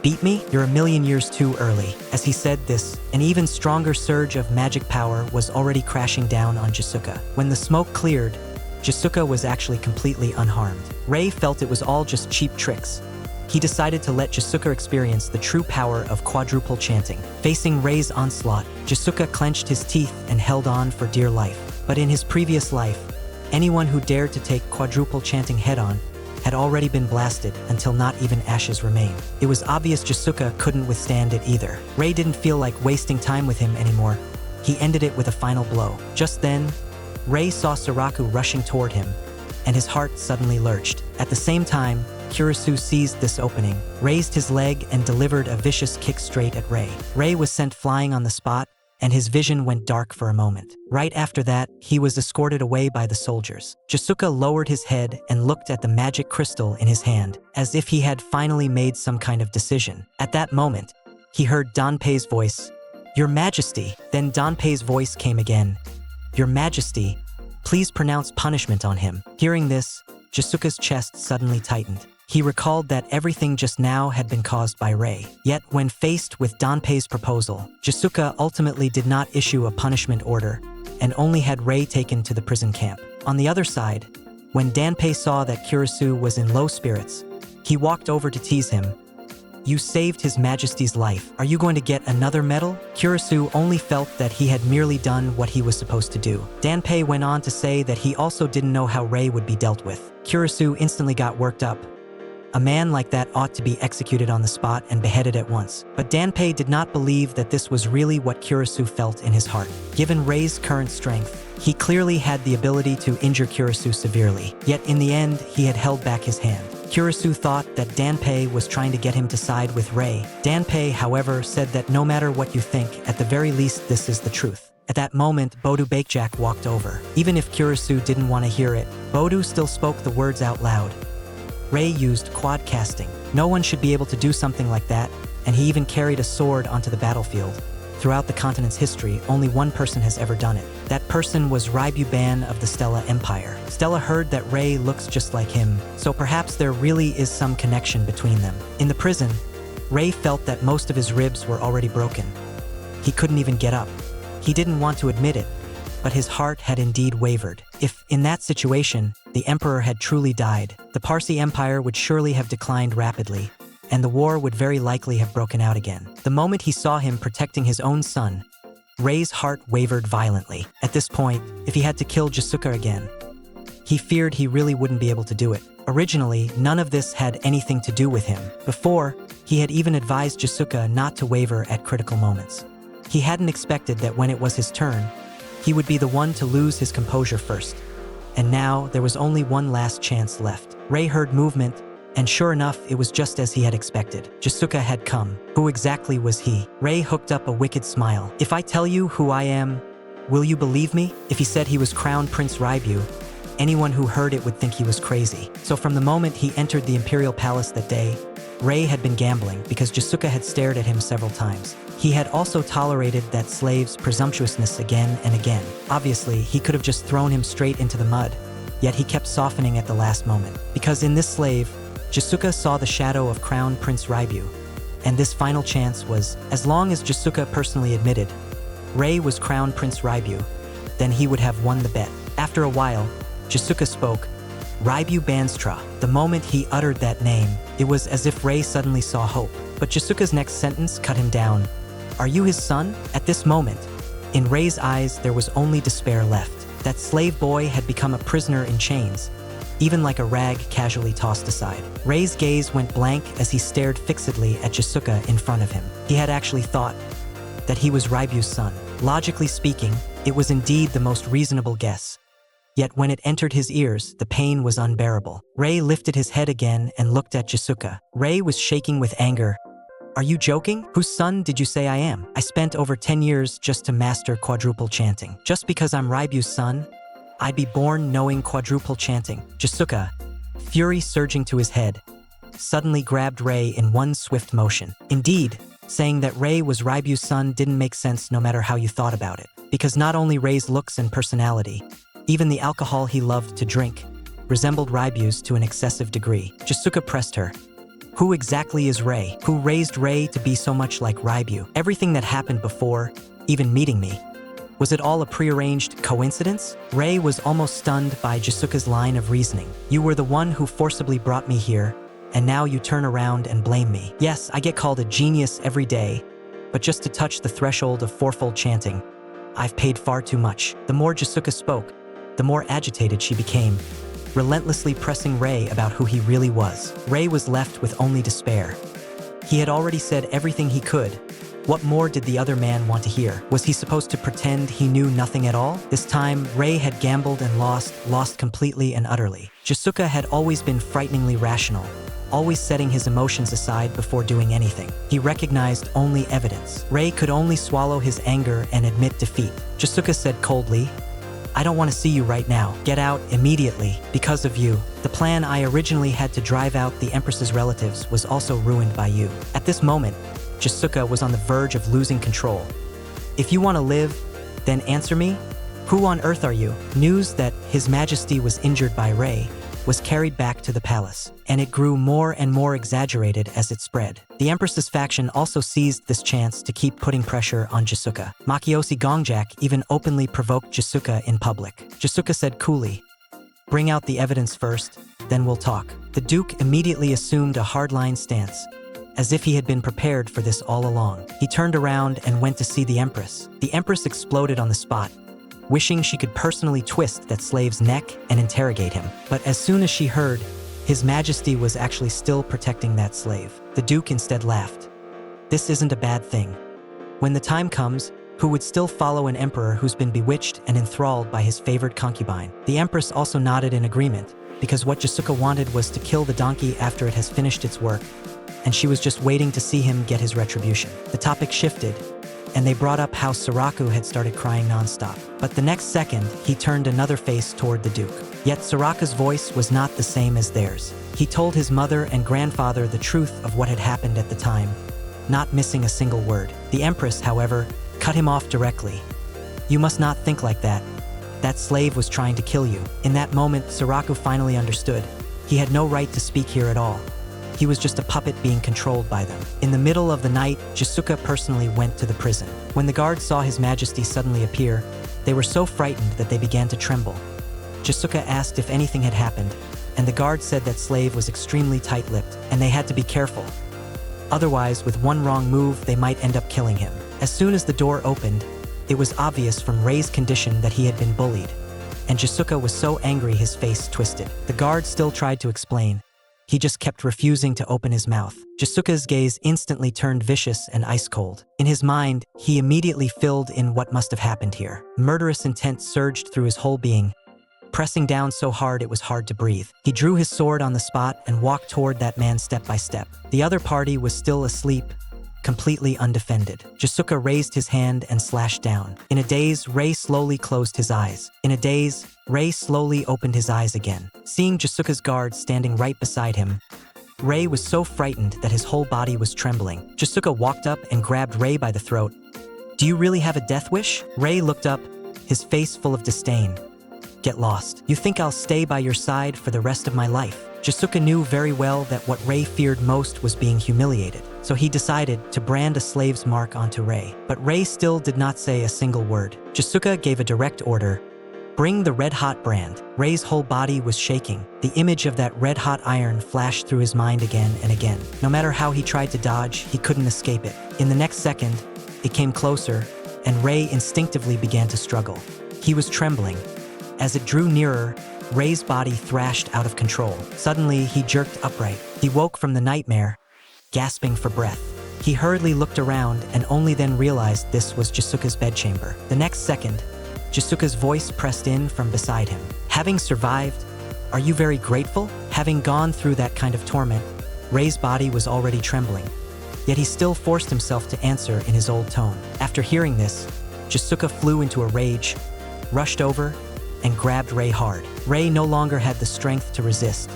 "Beat me? You're a million years too early." As he said this, an even stronger surge of magic power was already crashing down on Jiseuka. When the smoke cleared, Jiseuka was actually completely unharmed. Rei felt it was all just cheap tricks. He decided to let Jiseuka experience the true power of quadruple chanting. Facing Rei's onslaught, Jiseuka clenched his teeth and held on for dear life. But in his previous life, Anyone who dared to take quadruple chanting head-on had already been blasted until not even ashes remained. It was obvious Jiseuka couldn't withstand it either. Rei didn't feel like wasting time with him anymore. He ended it with a final blow. Just then, Rei saw Saraku rushing toward him, and his heart suddenly lurched. At the same time, Kurisu seized this opening, raised his leg, and delivered a vicious kick straight at Rei. Rei was sent flying on the spot, and his vision went dark for a moment. Right after that, he was escorted away by the soldiers. Jiseuka lowered his head and looked at the magic crystal in his hand, as if he had finally made some kind of decision. At that moment, he heard Danpei's voice, "Your Majesty." Then Danpei's voice came again, "Your Majesty, please pronounce punishment on him." Hearing this, Jiseuka's chest suddenly tightened. He recalled that everything just now had been caused by Rei. Yet, when faced with Danpei's proposal, Jiseuka ultimately did not issue a punishment order and only had Rei taken to the prison camp. On the other side, when Danpei saw that Kurisu was in low spirits, he walked over to tease him. "You saved His Majesty's life. Are you going to get another medal?" Kurisu only felt that he had merely done what he was supposed to do. Danpei went on to say that he also didn't know how Rei would be dealt with. Kurisu instantly got worked up. A man like that ought to be executed on the spot and beheaded at once. But Danpei did not believe that this was really what Kurisu felt in his heart. Given Rei's current strength, he clearly had the ability to injure Kurisu severely. Yet in the end, he had held back his hand. Kurisu thought that Danpei was trying to get him to side with Rei. Danpei, however, said that no matter what you think, at the very least this is the truth. At that moment, Bodu Baekjack walked over. Even if Kurisu didn't want to hear it, Bodu still spoke the words out loud. Rei used quad casting. No one should be able to do something like that, and he even carried a sword onto the battlefield. Throughout the continent's history, only one person has ever done it. That person was Reibeu Ban of the Stella Empire. Stella heard that Rei looks just like him, so perhaps there really is some connection between them. In the prison, Rei felt that most of his ribs were already broken. He couldn't even get up. He didn't want to admit it, but his heart had indeed wavered. If, in that situation, the emperor had truly died, the Parsi Empire would surely have declined rapidly, and the war would very likely have broken out again. The moment he saw him protecting his own son, Rei's heart wavered violently. At this point, if he had to kill Jiseuka again, he feared he really wouldn't be able to do it. Originally, none of this had anything to do with him. Before, he had even advised Jiseuka not to waver at critical moments. He hadn't expected that when it was his turn, he would be the one to lose his composure first. And now, there was only one last chance left. Rei heard movement, and sure enough, it was just as he had expected. Jiseuka had come. Who exactly was he? Rei hooked up a wicked smile. "If I tell you who I am, will you believe me?" If he said he was Crown Prince Reibeu, anyone who heard it would think he was crazy. So from the moment he entered the imperial palace that day, Rei had been gambling because Jiseuka had stared at him several times. He had also tolerated that slave's presumptuousness again and again. Obviously, he could have just thrown him straight into the mud, yet he kept softening at the last moment. Because in this slave, Jiseuka saw the shadow of Crown Prince Reibeu, and this final chance was, as long as Jiseuka personally admitted Rei was Crown Prince Reibeu, then he would have won the bet. After a while, Jiseuka spoke, "Reibeu Banstra." The moment he uttered that name, it was as if Rei suddenly saw hope. But Jiseuka's next sentence cut him down. "Are you his son?" At this moment, in Rei's eyes there was only despair left. That slave boy had become a prisoner in chains, even like a rag casually tossed aside. Rei's gaze went blank as he stared fixedly at Jiseuka in front of him. He had actually thought that he was Reibeu's son. Logically speaking, it was indeed the most reasonable guess. Yet when it entered his ears, the pain was unbearable. Rei lifted his head again and looked at Jiseuka. Rei was shaking with anger. "Are you joking? Whose son did you say I am? I spent over 10 years just to master quadruple chanting. Just because I'm Reibeu's son, I'd be born knowing quadruple chanting." Jiseuka, fury surging to his head, suddenly grabbed Rei in one swift motion. Indeed, saying that Rei was Reibeu's son didn't make sense no matter how you thought about it. Because not only Rei's looks and personality, even the alcohol he loved to drink, resembled Reibeu's to an excessive degree. Jiseuka pressed her. Who exactly is Rei? Who raised Rei to be so much like Reibeu? Everything that happened before, even meeting me, was it all a prearranged coincidence? Rei was almost stunned by Jiseuka's line of reasoning. "You were the one who forcibly brought me here, and now you turn around and blame me. Yes, I get called a genius every day, but just to touch the threshold of fourfold chanting, I've paid far too much." The more Jiseuka spoke, the more agitated she became, relentlessly pressing Rei about who he really was. Rei was left with only despair. He had already said everything he could. What more did the other man want to hear? Was he supposed to pretend he knew nothing at all? This time, Rei had gambled and lost completely and utterly. Jiseuka had always been frighteningly rational, always setting his emotions aside before doing anything. He recognized only evidence. Rei could only swallow his anger and admit defeat. Jiseuka said coldly, "I don't want to see you right now. Get out immediately. Because of you. The plan I originally had to drive out the Empress's relatives was also ruined by you." At this moment, Jiseuka was on the verge of losing control. "If you want to live, then answer me. Who on earth are you?" News that His Majesty was injured by Rei was carried back to the palace, and it grew more and more exaggerated as it spread. The Empress's faction also seized this chance to keep putting pressure on Jiseuka. Makiyoshi Gongjak even openly provoked Jiseuka in public. Jiseuka said coolly, "Bring out the evidence first, then we'll talk." The Duke immediately assumed a hardline stance, as if he had been prepared for this all along. He turned around and went to see the Empress. The Empress exploded on the spot, wishing she could personally twist that slave's neck and interrogate him. But as soon as she heard His Majesty was actually still protecting that slave, the Duke instead laughed. This isn't a bad thing. When the time comes, who would still follow an emperor who's been bewitched and enthralled by his favored concubine? The Empress also nodded in agreement, because what Jiseuka wanted was to kill the donkey after it has finished its work, and she was just waiting to see him get his retribution. The topic shifted, and they brought up how Saraku had started crying nonstop. But the next second, he turned another face toward the Duke. Yet Saraku's voice was not the same as theirs. He told his mother and grandfather the truth of what had happened at the time, not missing a single word. The Empress, however, cut him off directly. "You must not think like that. That slave was trying to kill you." In that moment, Saraku finally understood. He had no right to speak here at all. He was just a puppet being controlled by them. In the middle of the night, Jiseuka personally went to the prison. When the guards saw His Majesty suddenly appear, they were so frightened that they began to tremble. Jiseuka asked if anything had happened, and the guard said that slave was extremely tight-lipped, and they had to be careful. Otherwise, with one wrong move, they might end up killing him. As soon as the door opened, it was obvious from Rei's condition that he had been bullied, and Jiseuka was so angry his face twisted. The guard still tried to explain. He just kept refusing to open his mouth. Jiseuka's gaze instantly turned vicious and ice-cold. In his mind, he immediately filled in what must have happened here. Murderous intent surged through his whole being, pressing down so hard it was hard to breathe. He drew his sword on the spot and walked toward that man step by step. The other party was still asleep, completely undefended. Jiseuka raised his hand and slashed down. In a daze, Rei slowly closed his eyes. In a daze, Rei slowly opened his eyes again. Seeing Jiseuka's guard standing right beside him, Rei was so frightened that his whole body was trembling. Jiseuka walked up and grabbed Rei by the throat. "Do you really have a death wish?" Rei looked up, his face full of disdain. "Get lost. You think I'll stay by your side for the rest of my life?" Jiseuka knew very well that what Rei feared most was being humiliated, so he decided to brand a slave's mark onto Rei. But Rei still did not say a single word. Jiseuka gave a direct order. "Bring the red-hot brand." Rei's whole body was shaking. The image of that red-hot iron flashed through his mind again and again. No matter how he tried to dodge, he couldn't escape it. In the next second, it came closer, and Rei instinctively began to struggle. He was trembling. As it drew nearer, Rei's body thrashed out of control. Suddenly, he jerked upright. He woke from the nightmare, gasping for breath. He hurriedly looked around and only then realized this was Jiseuka's bedchamber. The next second, Jiseuka's voice pressed in from beside him. "Having survived, are you very grateful?" Having gone through that kind of torment, Rei's body was already trembling. Yet he still forced himself to answer in his old tone. After hearing this, Jiseuka flew into a rage, rushed over, and grabbed Rei hard. Rei no longer had the strength to resist.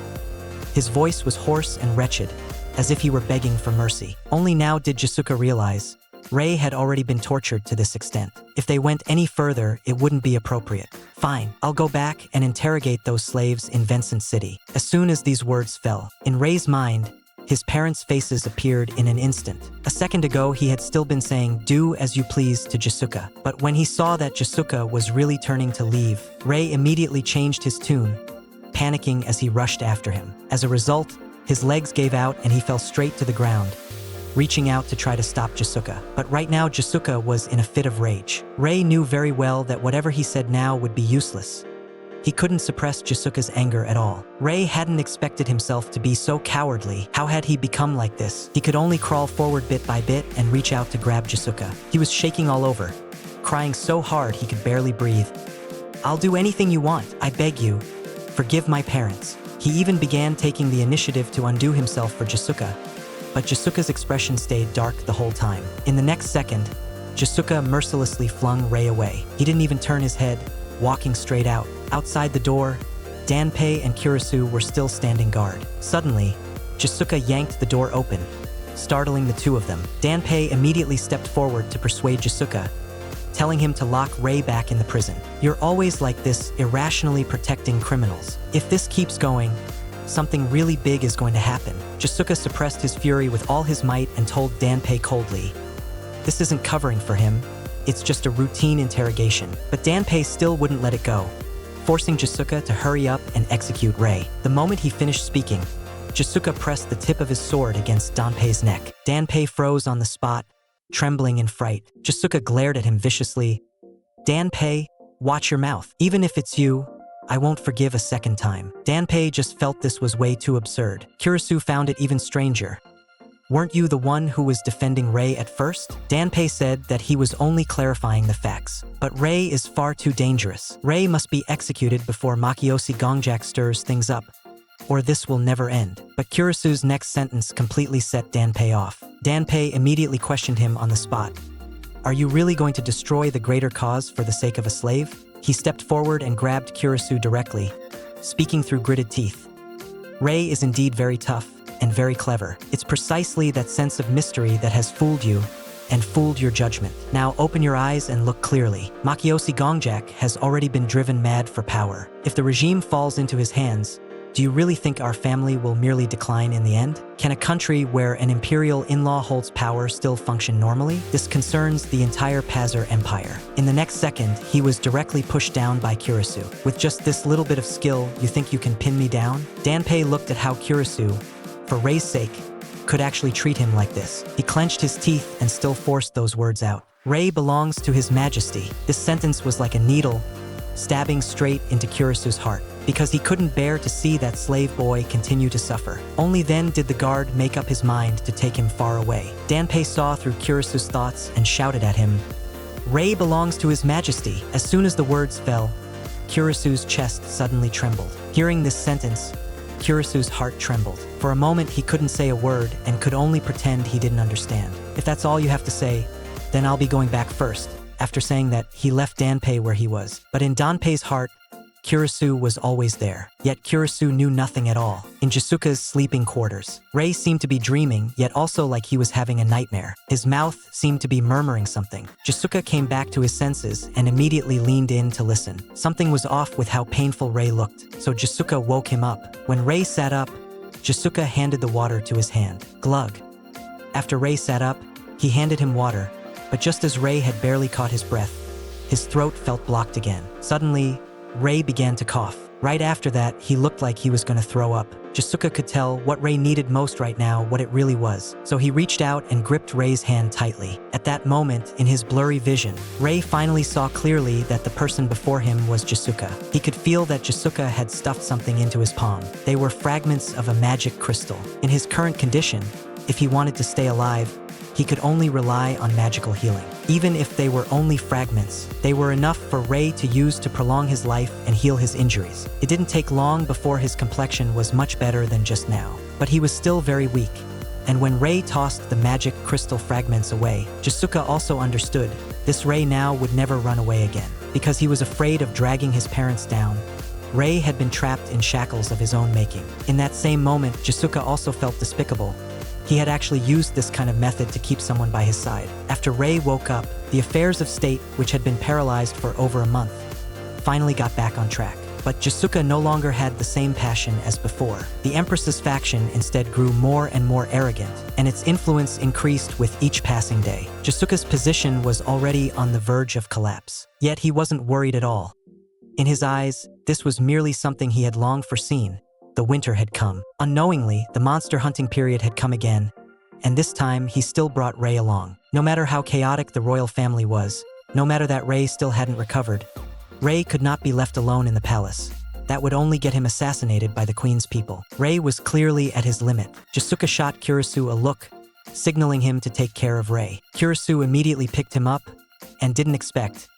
His voice was hoarse and wretched, as if he were begging for mercy. Only now did Jiseuka realize Rei had already been tortured to this extent. If they went any further, it wouldn't be appropriate. "Fine, I'll go back and interrogate those slaves in Vincent City." As soon as these words fell, in Rei's mind, his parents' faces appeared in an instant. A second ago, he had still been saying, "Do as you please" to Jiseuka. But when he saw that Jiseuka was really turning to leave, Rei immediately changed his tune, panicking as he rushed after him. As a result, his legs gave out and he fell straight to the ground, reaching out to try to stop Jiseuka. But right now, Jiseuka was in a fit of rage. Rei knew very well that whatever he said now would be useless. He couldn't suppress Jiseuka's anger at all. Rei hadn't expected himself to be so cowardly. How had he become like this? He could only crawl forward bit by bit and reach out to grab Jiseuka. He was shaking all over, crying so hard he could barely breathe. "I'll do anything you want, I beg you. Forgive my parents." He even began taking the initiative to undo himself for Jiseuka, but Jiseuka's expression stayed dark the whole time. In the next second, Jiseuka mercilessly flung Rei away. He didn't even turn his head, walking straight out. Outside the door, Danpei and Kurisu were still standing guard. Suddenly, Jiseuka yanked the door open, startling the two of them. Danpei immediately stepped forward to persuade Jiseuka, telling him to lock Rei back in the prison. "You're always like this, irrationally protecting criminals. If this keeps going, something really big is going to happen." Jiseuka suppressed his fury with all his might and told Danpei coldly, "This isn't covering for him, it's just a routine interrogation." But Danpei still wouldn't let it go, forcing Jiseuka to hurry up and execute Rei. The moment he finished speaking, Jiseuka pressed the tip of his sword against Danpei's neck. Danpei froze on the spot, trembling in fright. Jiseuka glared at him viciously. "Danpei, watch your mouth. Even if it's you, I won't forgive a second time." Danpei just felt this was way too absurd. Kurisu found it even stranger. "Weren't you the one who was defending Rei at first?" Danpei said that he was only clarifying the facts. "But Rei is far too dangerous. Rei must be executed before Makiyoshi Gongjak stirs things up, or this will never end." But Kurisu's next sentence completely set Danpei off. Danpei immediately questioned him on the spot. "Are you really going to destroy the greater cause for the sake of a slave?" He stepped forward and grabbed Kurisu directly, speaking through gritted teeth. "Rei is indeed very tough and very clever. It's precisely that sense of mystery that has fooled you and fooled your judgment. Now open your eyes and look clearly. Makiyoshi Gongjak has already been driven mad for power. If the regime falls into his hands, do you really think our family will merely decline in the end? Can a country where an imperial in-law holds power still function normally? This concerns the entire Pazar Empire." In the next second, he was directly pushed down by Kurisu. "With just this little bit of skill, you think you can pin me down?" Danpei looked at how Kurisu, for Rei's sake, could actually treat him like this. He clenched his teeth and still forced those words out. "Rei belongs to His Majesty." This sentence was like a needle, stabbing straight into Kurisu's heart, because he couldn't bear to see that slave boy continue to suffer. Only then did the guard make up his mind to take him far away. Danpei saw through Kurisu's thoughts and shouted at him, "Rei belongs to His Majesty." As soon as the words fell, Kurisu's chest suddenly trembled. Hearing this sentence, Kurisu's heart trembled. For a moment, he couldn't say a word and could only pretend he didn't understand. "If that's all you have to say, then I'll be going back first." After saying that, he left Danpei where he was. But in Danpei's heart, Kurisu was always there. Yet Kurisu knew nothing at all. In Jiseuka's sleeping quarters, Rei seemed to be dreaming, yet also like he was having a nightmare. His mouth seemed to be murmuring something. Jiseuka came back to his senses and immediately leaned in to listen. Something was off with how painful Rei looked, so Jiseuka woke him up. When Rei sat up, Jiseuka handed the water to his hand. Glug. After Rei sat up, he handed him water, but just as Rei had barely caught his breath, his throat felt blocked again. Suddenly, Rei began to cough. Right after that, he looked like he was going to throw up. Jiseuka could tell what Rei needed most right now, what it really was. So he reached out and gripped Rei's hand tightly. At that moment, in his blurry vision, Rei finally saw clearly that the person before him was Jiseuka. He could feel that Jiseuka had stuffed something into his palm. They were fragments of a magic crystal. In his current condition, if he wanted to stay alive, he could only rely on magical healing. Even if they were only fragments, they were enough for Rei to use to prolong his life and heal his injuries. It didn't take long before his complexion was much better than just now. But he was still very weak. And when Rei tossed the magic crystal fragments away, Jiseuka also understood this Rei now would never run away again. Because he was afraid of dragging his parents down, Rei had been trapped in shackles of his own making. In that same moment, Jiseuka also felt despicable. He had actually used this kind of method to keep someone by his side. After Rei woke up, the affairs of state, which had been paralyzed for over a month, finally got back on track. But Jiseuka no longer had the same passion as before. The Empress's faction instead grew more and more arrogant, and its influence increased with each passing day. Jiseuka's position was already on the verge of collapse. Yet he wasn't worried at all. In his eyes, this was merely something he had long foreseen. The winter had come. Unknowingly, the monster hunting period had come again, and this time he still brought Rei along. No matter how chaotic the royal family was, no matter that Rei still hadn't recovered, Rei could not be left alone in the palace. That would only get him assassinated by the queen's people. Rei was clearly at his limit. Jiseuka shot Kurisu a look, signaling him to take care of Rei. Kurisu immediately picked him up and didn't expect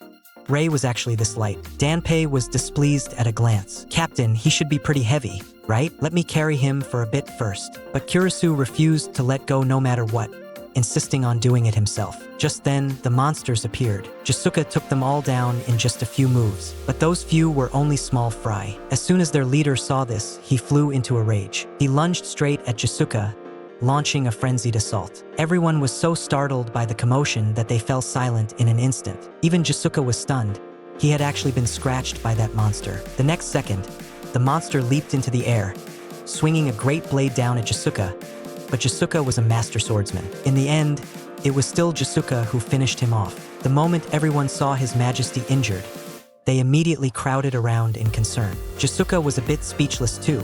Rei was actually this light. Danpei was displeased at a glance. Captain, he should be pretty heavy, right? Let me carry him for a bit first. But Kurisu refused to let go no matter what, insisting on doing it himself. Just then, the monsters appeared. Jiseuka took them all down in just a few moves, but those few were only small fry. As soon as their leader saw this, he flew into a rage. He lunged straight at Jiseuka, launching a frenzied assault. Everyone was so startled by the commotion that they fell silent in an instant. Even Jiseuka was stunned. He had actually been scratched by that monster. The next second, the monster leaped into the air, swinging a great blade down at Jiseuka, but Jiseuka was a master swordsman. In the end, it was still Jiseuka who finished him off. The moment everyone saw His Majesty injured, they immediately crowded around in concern. Jiseuka was a bit speechless too.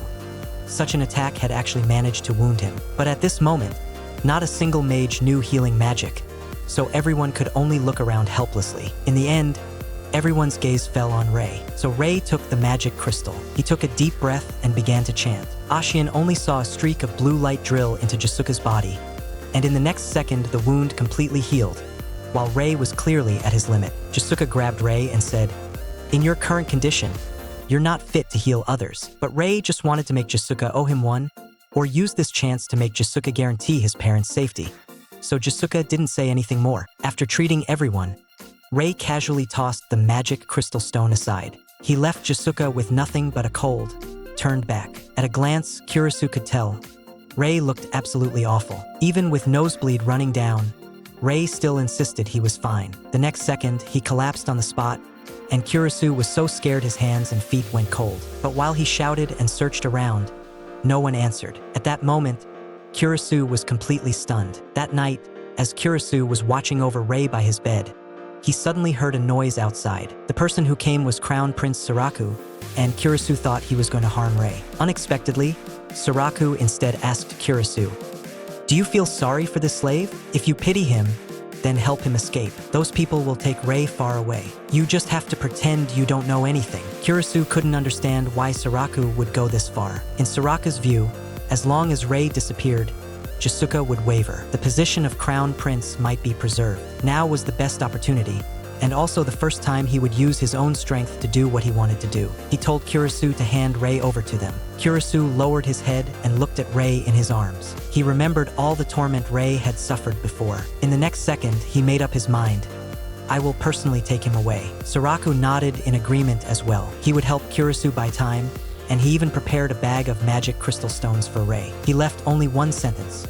Such an attack had actually managed to wound him. But at this moment, not a single mage knew healing magic, so everyone could only look around helplessly. In the end, everyone's gaze fell on Rei. So Rei took the magic crystal. He took a deep breath and began to chant. Ashian only saw a streak of blue light drill into Jiseuka's body, and in the next second the wound completely healed, while Rei was clearly at his limit. Jiseuka grabbed Rei and said, "In your current condition, you're not fit to heal others." But Rei just wanted to make Jiseuka owe him one, or use this chance to make Jiseuka guarantee his parents' safety. So Jiseuka didn't say anything more. After treating everyone, Rei casually tossed the magic crystal stone aside. He left Jiseuka with nothing but a cold, turned back. At a glance, Kurisu could tell Rei looked absolutely awful. Even with nosebleed running down, Rei still insisted he was fine. The next second, he collapsed on the spot, and Kurisu was so scared his hands and feet went cold. But while he shouted and searched around, no one answered. At that moment, Kurisu was completely stunned. That night, as Kurisu was watching over Rei by his bed, he suddenly heard a noise outside. The person who came was Crown Prince Saraku, and Kurisu thought he was going to harm Rei. Unexpectedly, Saraku instead asked Kurisu, "Do you feel sorry for this slave? If you pity him, then help him escape. Those people will take Rei far away. You just have to pretend you don't know anything." Kurisu couldn't understand why Saraku would go this far. In Saraku's view, as long as Rei disappeared, Jiseuka would waver. The position of Crown Prince might be preserved. Now was the best opportunity, and also the first time he would use his own strength to do what he wanted to do. He told Kurisu to hand Rei over to them. Kurisu lowered his head and looked at Rei in his arms. He remembered all the torment Rei had suffered before. In the next second, he made up his mind. "I will personally take him away." Saraku nodded in agreement as well. He would help Kurisu buy time, and he even prepared a bag of magic crystal stones for Rei. He left only one sentence: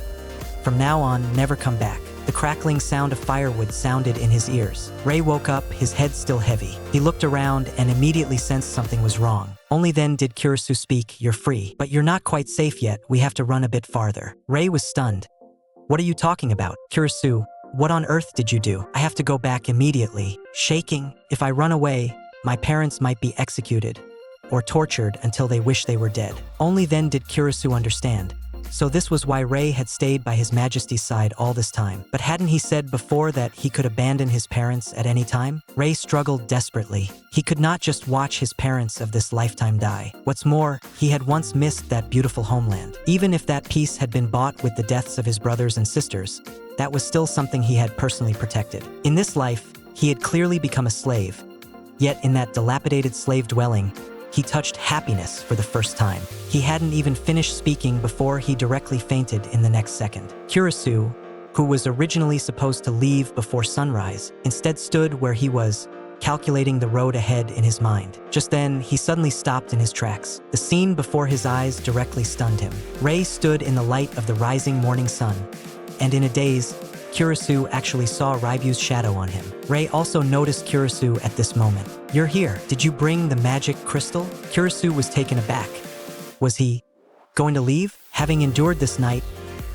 "From now on, never come back." The crackling sound of firewood sounded in his ears. Rei woke up, his head still heavy. He looked around and immediately sensed something was wrong. Only then did Kurisu speak, "You're free. But you're not quite safe yet. We have to run a bit farther." Rei was stunned. "What are you talking about?" "Kurisu, what on earth did you do? I have to go back immediately." Shaking, "If I run away, my parents might be executed or tortured until they wish they were dead." Only then did Kurisu understand. So this was why Rei had stayed by His Majesty's side all this time. But hadn't he said before that he could abandon his parents at any time? Rei struggled desperately. He could not just watch his parents of this lifetime die. What's more, he had once missed that beautiful homeland. Even if that peace had been bought with the deaths of his brothers and sisters, that was still something he had personally protected. In this life, he had clearly become a slave. Yet in that dilapidated slave dwelling, he touched happiness for the first time. He hadn't even finished speaking before he directly fainted in the next second. Kurisu, who was originally supposed to leave before sunrise, instead stood where he was, calculating the road ahead in his mind. Just then, he suddenly stopped in his tracks. The scene before his eyes directly stunned him. Rei stood in the light of the rising morning sun, and in a daze, Kurisu actually saw Reibeu's shadow on him. Rei also noticed Kurisu at this moment. "You're here. Did you bring the magic crystal?" Kurisu was taken aback. Was he going to leave? Having endured this night,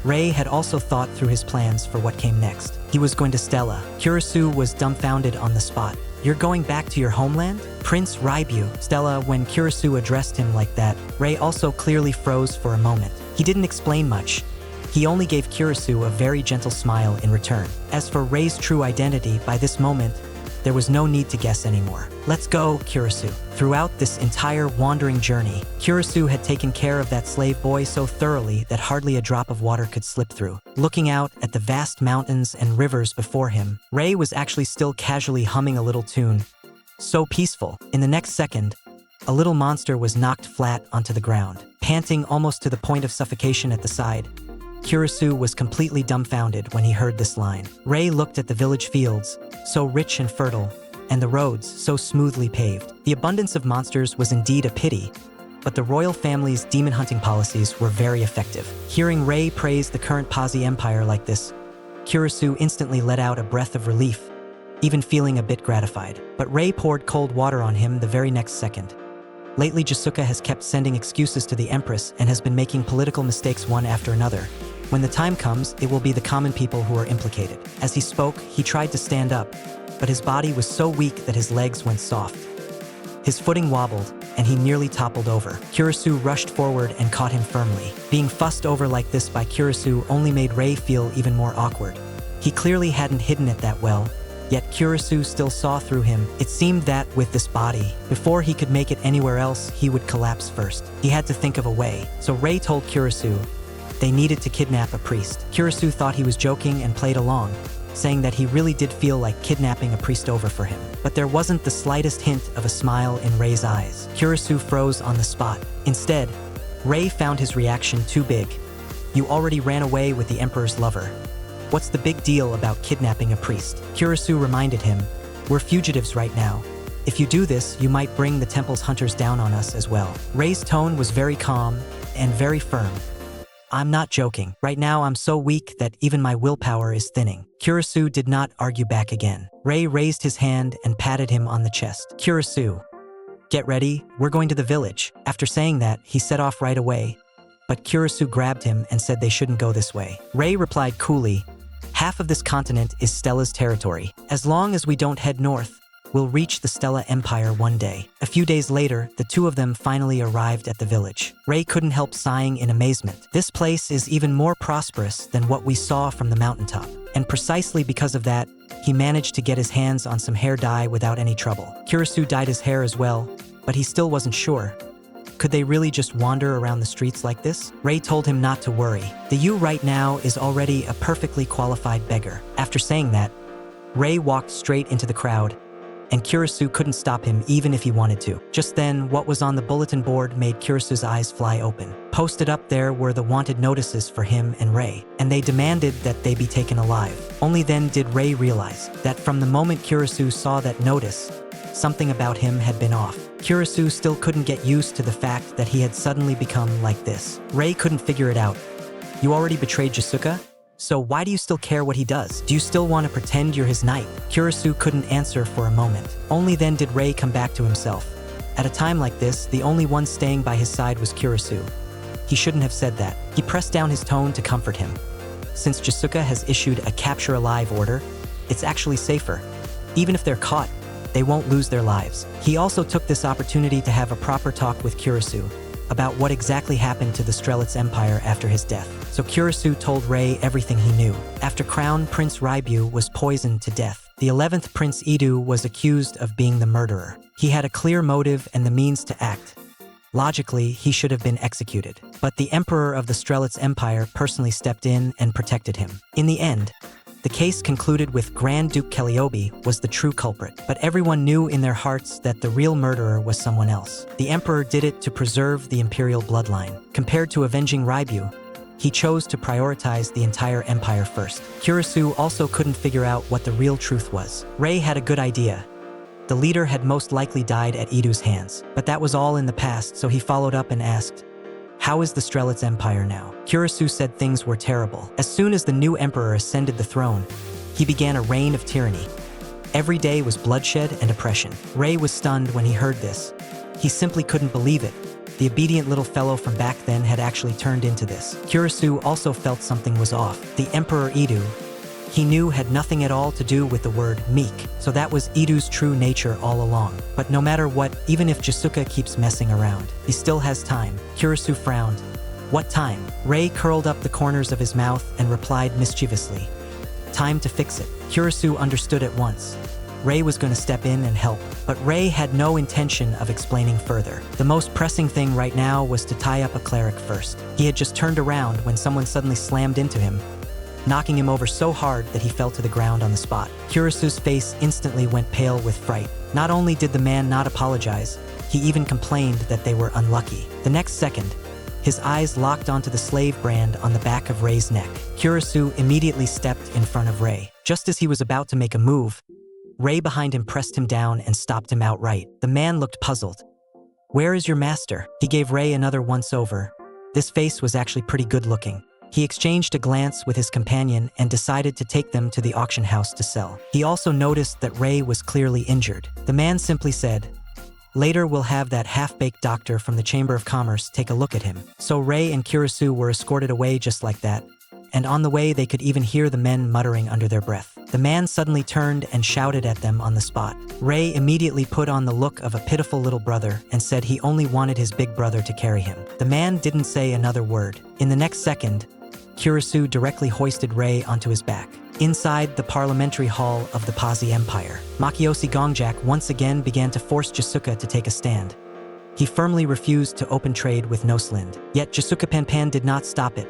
Rei had also thought through his plans for what came next. He was going to Stella. Kurisu was dumbfounded on the spot. "You're going back to your homeland?" "Prince Reibeu." Stella, when Kurisu addressed him like that, Rei also clearly froze for a moment. He didn't explain much. He only gave Kurisu a very gentle smile in return. As for Rei's true identity, by this moment, There was no need to guess anymore. Let's go, Kurisu. Throughout this entire wandering journey, Kurisu had taken care of that slave boy so thoroughly that hardly a drop of water could slip through. Looking out at the vast mountains and rivers before him, Rei was actually still casually humming a little tune. So peaceful. In the next second, a little monster was knocked flat onto the ground. Panting almost to the point of suffocation at the side, Kurisu was completely dumbfounded when he heard this line. Rei looked at the village fields, so rich and fertile, and the roads so smoothly paved. The abundance of monsters was indeed a pity, but the royal family's demon hunting policies were very effective. Hearing Rei praise the current Pazi Empire like this, Kurisu instantly let out a breath of relief, even feeling a bit gratified. But Rei poured cold water on him the very next second. Lately, Jiseuka has kept sending excuses to the Empress and has been making political mistakes one after another. When the time comes, it will be the common people who are implicated. As he spoke, he tried to stand up, but his body was so weak that his legs went soft. His footing wobbled, and he nearly toppled over. Kurisu rushed forward and caught him firmly. Being fussed over like this by Kurisu only made Rei feel even more awkward. He clearly hadn't hidden it that well, yet Kurisu still saw through him. It seemed that, with this body, before he could make it anywhere else, he would collapse first. He had to think of a way, so Rei told Kurisu they needed to kidnap a priest. Kurisu thought he was joking and played along, saying that he really did feel like kidnapping a priest over for him. But there wasn't the slightest hint of a smile in Rei's eyes. Kurisu froze on the spot. Instead, Rei found his reaction too big. You already ran away with the Emperor's lover. What's the big deal about kidnapping a priest? Kurisu reminded him, we're fugitives right now. If you do this, you might bring the temple's hunters down on us as well. Rei's tone was very calm and very firm. I'm not joking. Right now I'm so weak that even my willpower is thinning. Kurisu did not argue back again. Rei raised his hand and patted him on the chest. Kurisu, get ready, we're going to the village. After saying that, he set off right away, but Kurisu grabbed him and said they shouldn't go this way. Rei replied coolly, half of this continent is Stella's territory. As long as we don't head north, we'll reach the Stella Empire one day. A few days later, the two of them finally arrived at the village. Rei couldn't help sighing in amazement. This place is even more prosperous than what we saw from the mountaintop. And precisely because of that, he managed to get his hands on some hair dye without any trouble. Kurisu dyed his hair as well, but he still wasn't sure. Could they really just wander around the streets like this? Rei told him not to worry. The you right now is already a perfectly qualified beggar. After saying that, Rei walked straight into the crowd, and Kurisu couldn't stop him even if he wanted to. Just then, what was on the bulletin board made Kurisu's eyes fly open. Posted up there were the wanted notices for him and Rei, and they demanded that they be taken alive. Only then did Rei realize that from the moment Kurisu saw that notice, something about him had been off. Kurisu still couldn't get used to the fact that he had suddenly become like this. Rei couldn't figure it out. You already betrayed Jiseuka? So why do you still care what he does? Do you still want to pretend you're his knight? Kurisu couldn't answer for a moment. Only then did Rei come back to himself. At a time like this, the only one staying by his side was Kurisu. He shouldn't have said that. He pressed down his tone to comfort him. Since Jiseuka has issued a capture alive order, it's actually safer. Even if they're caught, they won't lose their lives. He also took this opportunity to have a proper talk with Kurisu about what exactly happened to the Strelitz Empire after his death. So Kurisu told Rei everything he knew. After Crown Prince Reibeu was poisoned to death, the 11th Prince Edu was accused of being the murderer. He had a clear motive and the means to act. Logically, he should have been executed. But the Emperor of the Strelitz Empire personally stepped in and protected him. In the end, the case concluded with Grand Duke Calliope was the true culprit, but everyone knew in their hearts that the real murderer was someone else. The emperor did it to preserve the imperial bloodline. Compared to avenging Reibeu, he chose to prioritize the entire empire first. Kurisu also couldn't figure out what the real truth was. Rei had a good idea. The leader had most likely died at Idu's hands, but that was all in the past, so he followed up and asked, how is the Strelitz Empire now? Kurisu said things were terrible. As soon as the new emperor ascended the throne, he began a reign of tyranny. Every day was bloodshed and oppression. Rei was stunned when he heard this. He simply couldn't believe it. The obedient little fellow from back then had actually turned into this. Kurisu also felt something was off. The Emperor Idu, he knew, had nothing at all to do with the word meek, so that was Idu's true nature all along. But no matter what, even if Jiseuka keeps messing around, he still has time. Kurisu frowned. What time? Rei curled up the corners of his mouth and replied mischievously. Time to fix it. Kurisu understood at once. Rei was going to step in and help, but Rei had no intention of explaining further. The most pressing thing right now was to tie up a cleric first. He had just turned around when someone suddenly slammed into him, knocking him over so hard that he fell to the ground on the spot. Kurisu's face instantly went pale with fright. Not only did the man not apologize, he even complained that they were unlucky. The next second, his eyes locked onto the slave brand on the back of Rei's neck. Kurisu immediately stepped in front of Rei. Just as he was about to make a move, Rei behind him pressed him down and stopped him outright. The man looked puzzled. "Where is your master?" He gave Rei another once-over. This face was actually pretty good-looking. He exchanged a glance with his companion and decided to take them to the auction house to sell. He also noticed that Rei was clearly injured. The man simply said, "Later we'll have that half-baked doctor from the Chamber of Commerce take a look at him." So Rei and Kurisu were escorted away just like that, and on the way they could even hear the men muttering under their breath. The man suddenly turned and shouted at them on the spot. Rei immediately put on the look of a pitiful little brother and said he only wanted his big brother to carry him. The man didn't say another word. In the next second, Kurisu directly hoisted Rei onto his back. Inside the parliamentary hall of the Pazi Empire, Makiyoshi Gongjak once again began to force Jiseuka to take a stand. He firmly refused to open trade with Noslind, yet Jiseuka Panpan did not stop it,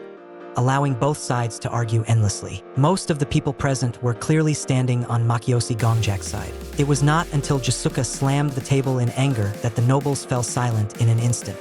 allowing both sides to argue endlessly. Most of the people present were clearly standing on Makiyoshi Gongjak's side. It was not until Jiseuka slammed the table in anger that the nobles fell silent in an instant.